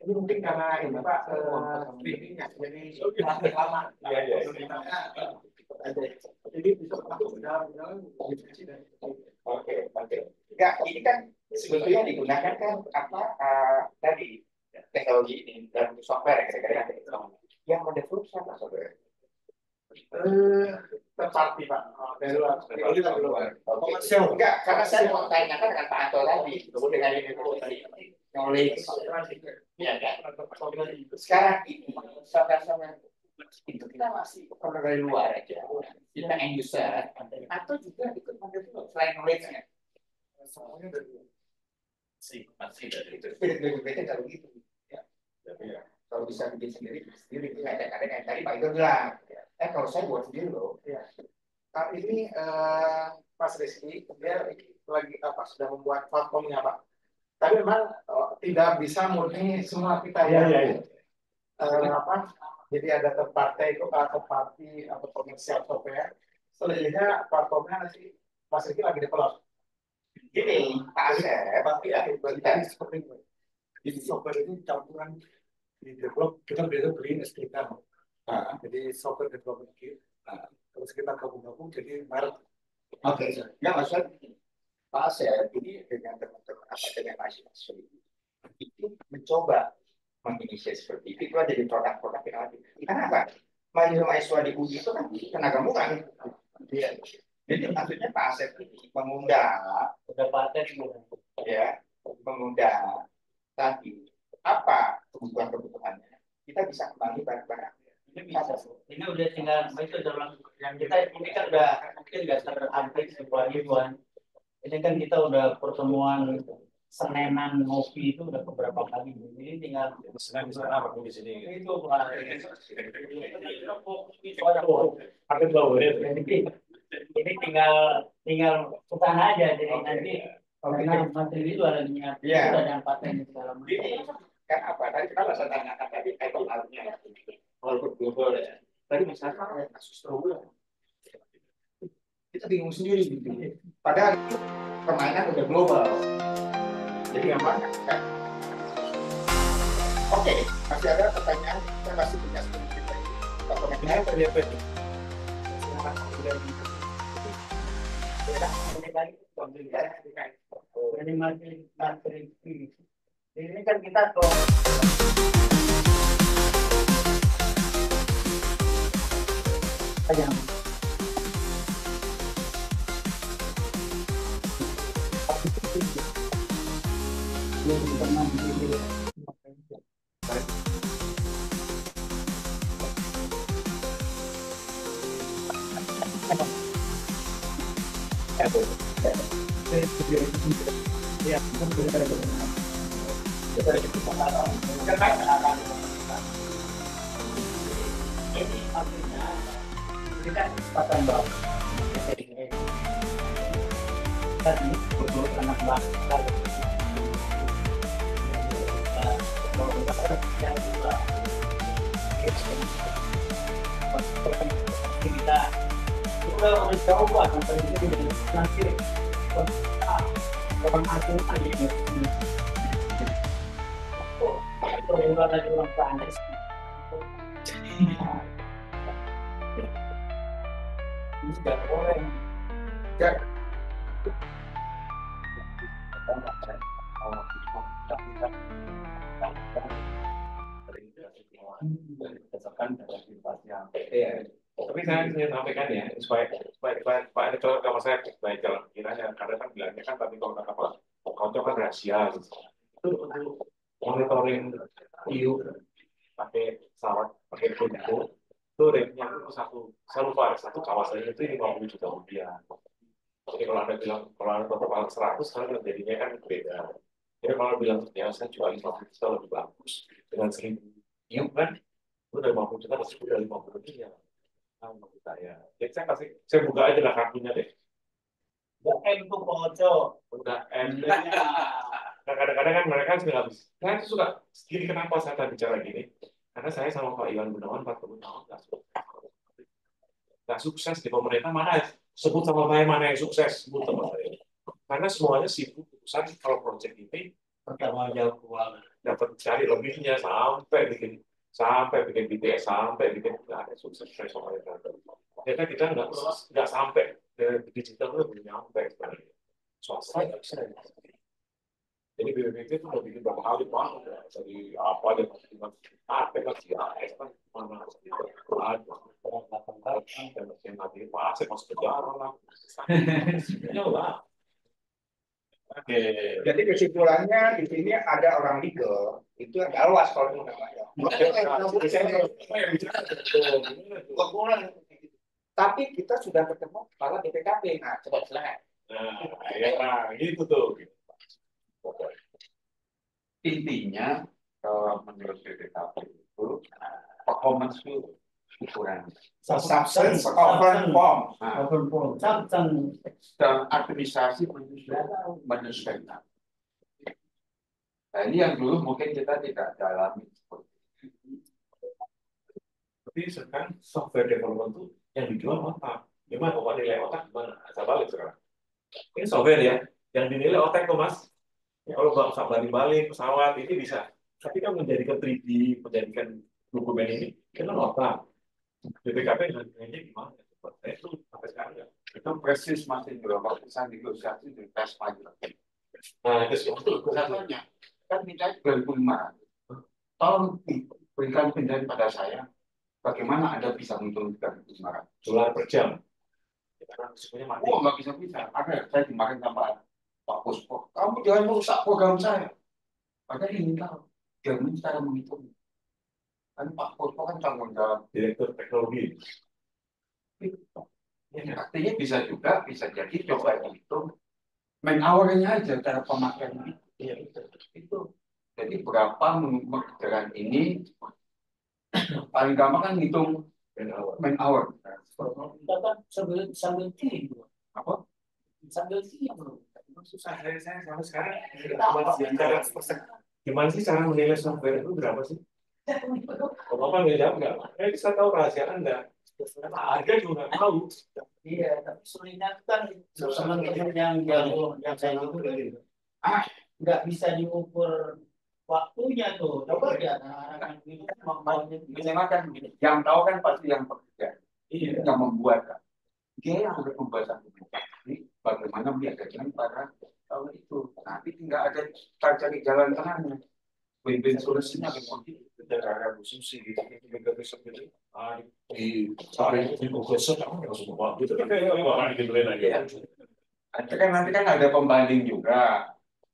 Ini mungkin karena ini Pak streamingnya jadi lama. Iya. Jadi bisa masuk dalam diskusi dan Oke. Enggak, ini kan sebetulnya digunakan kan tadi teknologi ini dan software kira-kira yang mendevelop siapa software? Terparti Pak dari luar. Enggak, karena saya mau tanyakan dengan Pak Anto tadi dengan ini knowledge. Ya kan? Sekarang ini software itu kita masih produk dari luar aja. Kita end user atau juga ikut mendevelop selain knowledge-nya. Semuanya dari Masih dari itu. Spirit BPT kalau gitu. Ya. Kalau bisa bikin sendiri kadang-kadang yang tadi Pak Ido bilang, kalau saya buat sendiri loh. Ya. Ini Mas Rizky dia lagi sudah membuat platformnya Pak. Tapi memang tidak bisa murni semua kita jadi ada terpartai atau komersial software. Selebihnya platformnya nanti Mas Rizky lagi develop. Gini, Pak Asep, tapi kita seperti itu. Jadi software ini campuran di develop, kita biasa beli SDK. Jadi software development kit. Terus kita gabung-gabung jadi merek. Oke, nggak maksudnya Pak Asep ini dengan teman-teman dengan mahasiswa itu mencoba menginisiasi seperti itu ada di produk-produk yang ada. Kenapa? Mahasiswa di UI itu kan tenaga murah. Jadi maksudnya Pak Asep ini mengundang mengundang tadi apa kebutuhannya kita bisa kembali barang-barang Ini bisa. Ini udah tinggal itu dalam yang kita ini kan udah mungkin nggak terupdate sebuah ribuan. Ini kan kita udah pertemuan Senenan ngopi itu udah beberapa kali. Ini tinggal Senang di sana apa di sini? itu Pak. Aku tahu ya. Ini tinggal ke sana aja, jadi nanti karena materi itu ada niat, itu ada yang paten segala macam. Kan apa? Tadi kita bahasa tanyakan tadi kaitannya. Walaupun global ya. Tadi misalnya kasus Trawulan. Kita bingung sendiri gitu. Padahal permainan udah global. Jadi memang kan. Oke, masih ada pertanyaan. Saya masih punya sedikit lagi. Komentar terlihat betul. Ini kan kita tuh yang Tapi saya sampaikan ya supaya kalau saya baik jalan pikirannya karena kan bilangnya kan tapi kalau kata Pak Kocok kan rahasia gitu. Itu untuk monitoring hiu pakai pesawat pakai drone itu rate-nya itu satu kawasan itu 50 juta rupiah. Jadi kalau Anda bilang kalau Anda total 100 kan jadinya kan beda. Jadi kalau bilang ya saya jual 50 juta lebih bagus dengan 1000 hiu kan itu udah 50 juta masih udah 50 rupiah. Menurut saya. Jadi saya buka aja lah kartunya deh. udah M tuh pojok. Udah M. Nah, kadang-kadang kan mereka sudah habis. Saya tuh suka sendiri kenapa saya tadi bicara gini? Karena saya sama Pak Iwan Gunawan 40 tahun nggak sukses di pemerintah mana ya? Sebut sama saya mana yang sukses sebut sama saya. Karena semuanya sibuk urusan kalau proyek ini Pertama jauh keuangan. dapat cari lebihnya sampai bikin BTS sampai bikin nggak ada sukses soalnya. Ternyata kita nggak sampai dari digital itu belum nyampe sebenarnya. Swasta nggak bisa. Jadi BPPT itu udah bikin berapa kali Pak? Dari apa aja masih AS kan mana ada dan yang nanti Pak saya masuk ke dalam lah. Ya lah. Oke. Jadi kesimpulannya di sini ada orang legal itu ada luas kalau mau namanya. Tapi kita sudah ketemu kepala BPKP. Nah, coba silakan. Nah, gitu tuh. Intinya menurut BPKP itu performance itu ukuran substance over form. Dan administrasi menyesuaikan. Nah, ini yang dulu mungkin kita tidak dalami. Tapi sekarang software development itu yang dijual otak. Gimana kok nilai otak gimana? Saya balik sekarang. Ini software ya, yang dinilai otak kok Mas. Ya, kalau bangsa balik pesawat ini bisa. Tapi kan menjadikan 3D, menjadikan dokumen ini, kan otak. BPKP dengan nilainya gimana? Saya itu sampai sekarang nggak. Itu persis masih berapa persen negosiasi di tes pajak. Nah, itu Satunya kan minta 2.500. Tolong diberikan penjelasan pada saya bagaimana Anda bisa menurunkan 500 dolar per jam. Oh, nggak bisa. Ada saya dimakan sama Pak Puspo. Kamu jangan merusak program saya. Padahal ini tahu. Dia cara menghitung. Kan Pak Purwo kan tanggung jawab Direktur teknologi. artinya bisa jadi coba dihitung man hour-nya aja cara pemakaiannya. Iya itu. Jadi berapa mengerjakan ini paling gampang kan hitung man hour. Sambil tidur. Apa? Sambil tidur. Susah saya sampai sekarang. Gimana sih cara menilai software itu berapa sih? Bapak nggak jawab nggak? Saya bisa tahu rahasia Anda. Harga juga nggak tahu. Iya, tapi sulitnya kan sama yang saya itu nggak bisa diukur waktunya tuh. Coba ya anak-anak itu menyenangkan yang tahu kan pasti yang bekerja. Iya. Yang membuat kan. Dia yang harus membuat satu ini bagaimana menjadikan para tahu itu. Nanti tinggal ada cari jalan tengahnya. Win-win solusinya Negara Bu Susi gitu, juga besok gitu. Di cari di Google kamu nggak usah bawa gitu kan? Orang digituin aja. Nanti kan ada pembanding juga.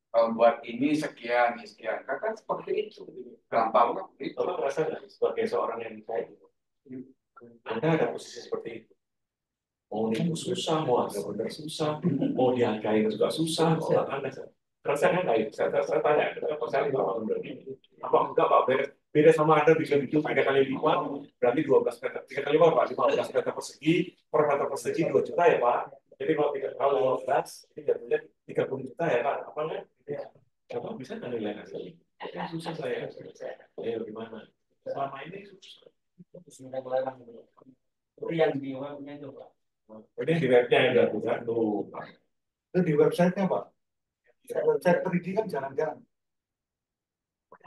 Kalau buat ini sekian, kan seperti itu. Gampang kan? Itu Bapak merasa nggak sebagai seorang yang kayak gitu? Anda ada posisi seperti itu. Mau nipu susah, mau harga benar susah, mau dihargai juga susah. Orang Anda rasanya kayak saya tanya, kenapa saya nggak begini? Apa enggak Pak? Beda sama Anda bikin 3 kali lipat, berarti 12 meter, 3 kali lipat Pak, 15 meter persegi, per meter persegi 2 juta ya Pak. Jadi kalau 15, ini jatuhnya 30 juta ya Pak. Apa enggak? Apa bisa nggak nilai hasilnya? Susah saya. Ya gimana? Selama ini susah. itu yang di webnya itu Pak. Ini di webnya yang dilakukan tuh. Itu di websitenya Pak. Website pendidikan jangan-jangan.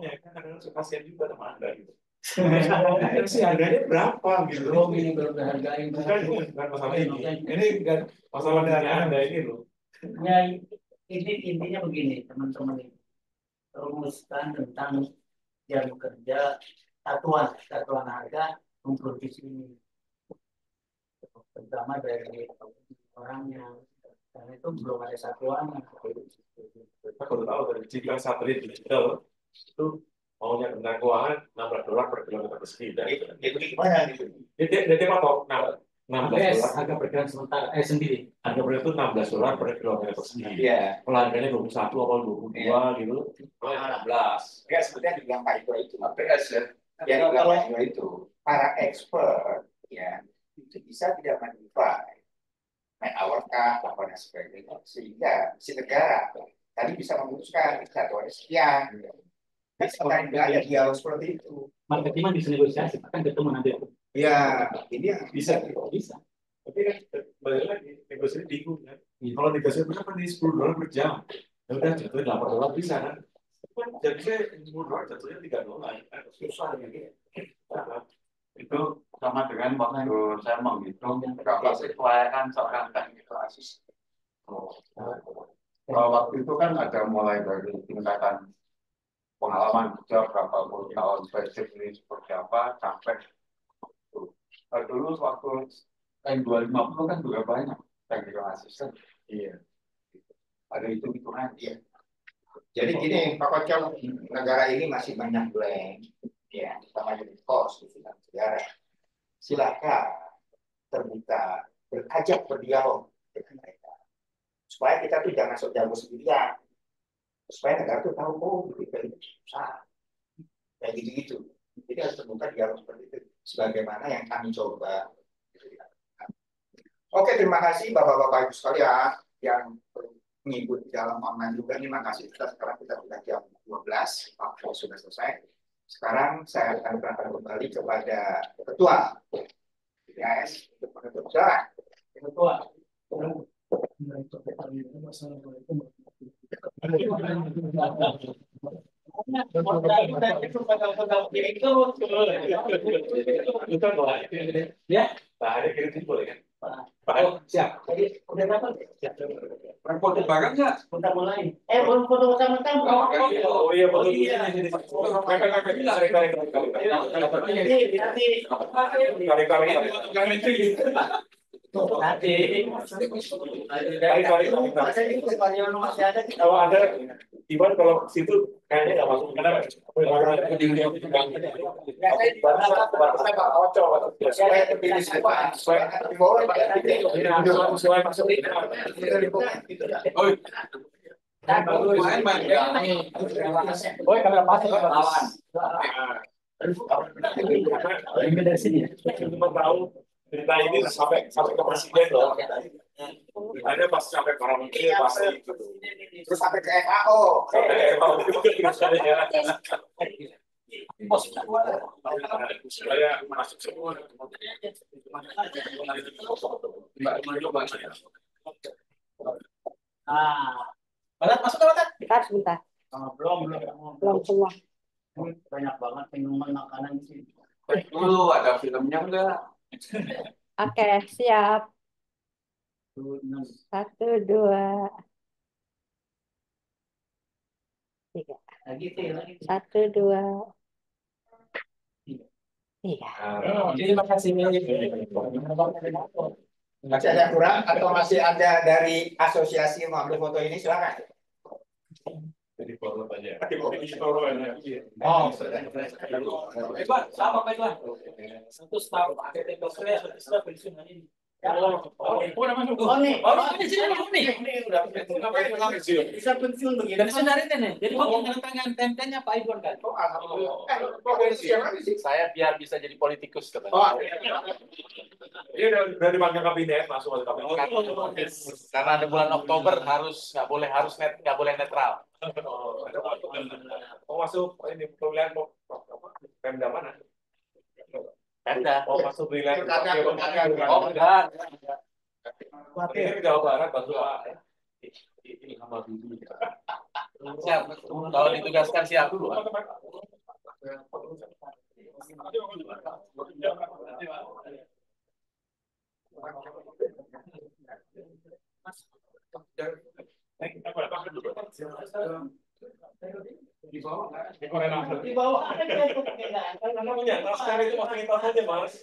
Ya kan kadang pasien juga sama Anda gitu. Sih harganya berapa gitu? Ini belum dihargai. Bukan masalah ini. Ini kan masalah dengan Anda ini loh. Ya, intinya begini teman-teman, rumuskan tentang jam kerja satuan harga memproduksi ini, pertama dari orangnya, karena itu belum ada satuan. Kita perlu tahu dari jika satelit digital itu maunya tentang keuangan $16 per kilometer persegi. itu gimana gitu? Jadi patok $16 harga perkiraan sementara sendiri. Harga per itu $16 per kilometer persegi. Iya. Harganya 21 atau 22 gitu. 16. Ya sebetulnya dibilang Pak itu APS ya. Jadi kalau itu para expert ya itu bisa tidak modify man hour kah apa dan sebagainya sehingga si negara tadi bisa memutuskan satuan sekian. Sekarang nggak ada dialog seperti itu. Marketing bisa negosiasi, akan ketemu nanti. Ya, ini bisa. Tapi kan balik lagi, negosiasi bingung kan. Kalau negosiasi berapa nih $10 per jam? Ya udah jatuhnya $8 bisa kan? Jadinya $10 jatuhnya $3. Susah gitu. Itu sama dengan waktu saya menghitung berapa sih kelayakan seorang teknik asisten. Waktu itu kan ada mulai dari tingkatan pengalaman kerja berapa puluh tahun basic ini seperti apa sampai itu. Dulu waktu tahun 2050 kan juga banyak teknik asisten. Iya. Ada hitung-hitungan dia. Jadi gini, Pak Kocok, negara ini masih banyak blank, ya, terutama di kos di negara. Silakan terbuka, berajak berdialog dengan mereka, supaya kita tuh jangan sok jago sendirian, supaya negara tuh tahu kita ini susah, kayak gitu-gitu. Jadi harus terbuka dialog seperti itu, sebagaimana yang kami coba. Oke, terima kasih Bapak-Bapak Ibu sekalian yang mengikuti dalam online juga. Terima kasih. Sekarang kita sudah jam 12, waktu sudah selesai. Sekarang saya akan berangkat kembali kepada Ketua BPS untuk menutup jalan. Ketua. Ya, Pak ada kritik boleh kan? Pak, siap. Jadi udah dapat? Siap. Foto bareng nggak? Udah mulai. Belum foto sama-sama. Oh iya, foto iya. Nanti Nanti. Kalau ada, Iwan kalau situ kayaknya nggak masuk. Kenapa? Oh, kamera pasang lawan. Dari sini. Cuma tahu cerita ini sampai ke presiden loh. Ada pas sampai para menteri pasti Terus sampai ke FAO. Supaya masuk semua. Barat masuk ke Barat? Sebentar. Belum semua. Banyak banget minuman makanan di sini. Dulu ada filmnya enggak? Oke, siap. 1, 2, 3. Lagi 1, 2, 3. Terima kasih. Masih ada kurang atau masih ada dari asosiasi mengambil foto ini, silakan. Jadi foto aja. Oh, Pak, sama Pak Iwan. Satu staf AKT Dokter, satu staf pensiun ini. Udah masuk. Oh nih, di sini nih. Udah bisa pensiun begini. Pensiun hari ini. Jadi mau tangan templenya Pak Iwan kan. Saya biar bisa jadi politikus katanya. Oh, Ini udah dipanggil kabinet, masuk ke kabinet. Karena ada bulan Oktober nggak boleh netral. Oh, masuk ini pemilihan Pemda mana? Pemda. Oh, masuk pemilihan. Oh, enggak. Ini Jawa Barat, Bapak. Ini sama dulu. Siap. Kalau ditugaskan siap dulu. Di bawah karena punya naskah itu masukin tas aja mas.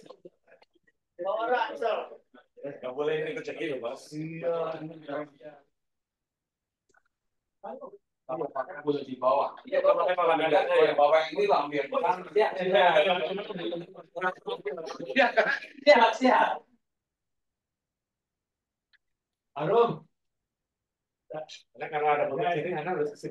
Nggak boleh ini kecil mas. Boleh di bawah. Iya kalau yang bawah ini lambian. Siap. Arum. Karena ada ini, harus kesini.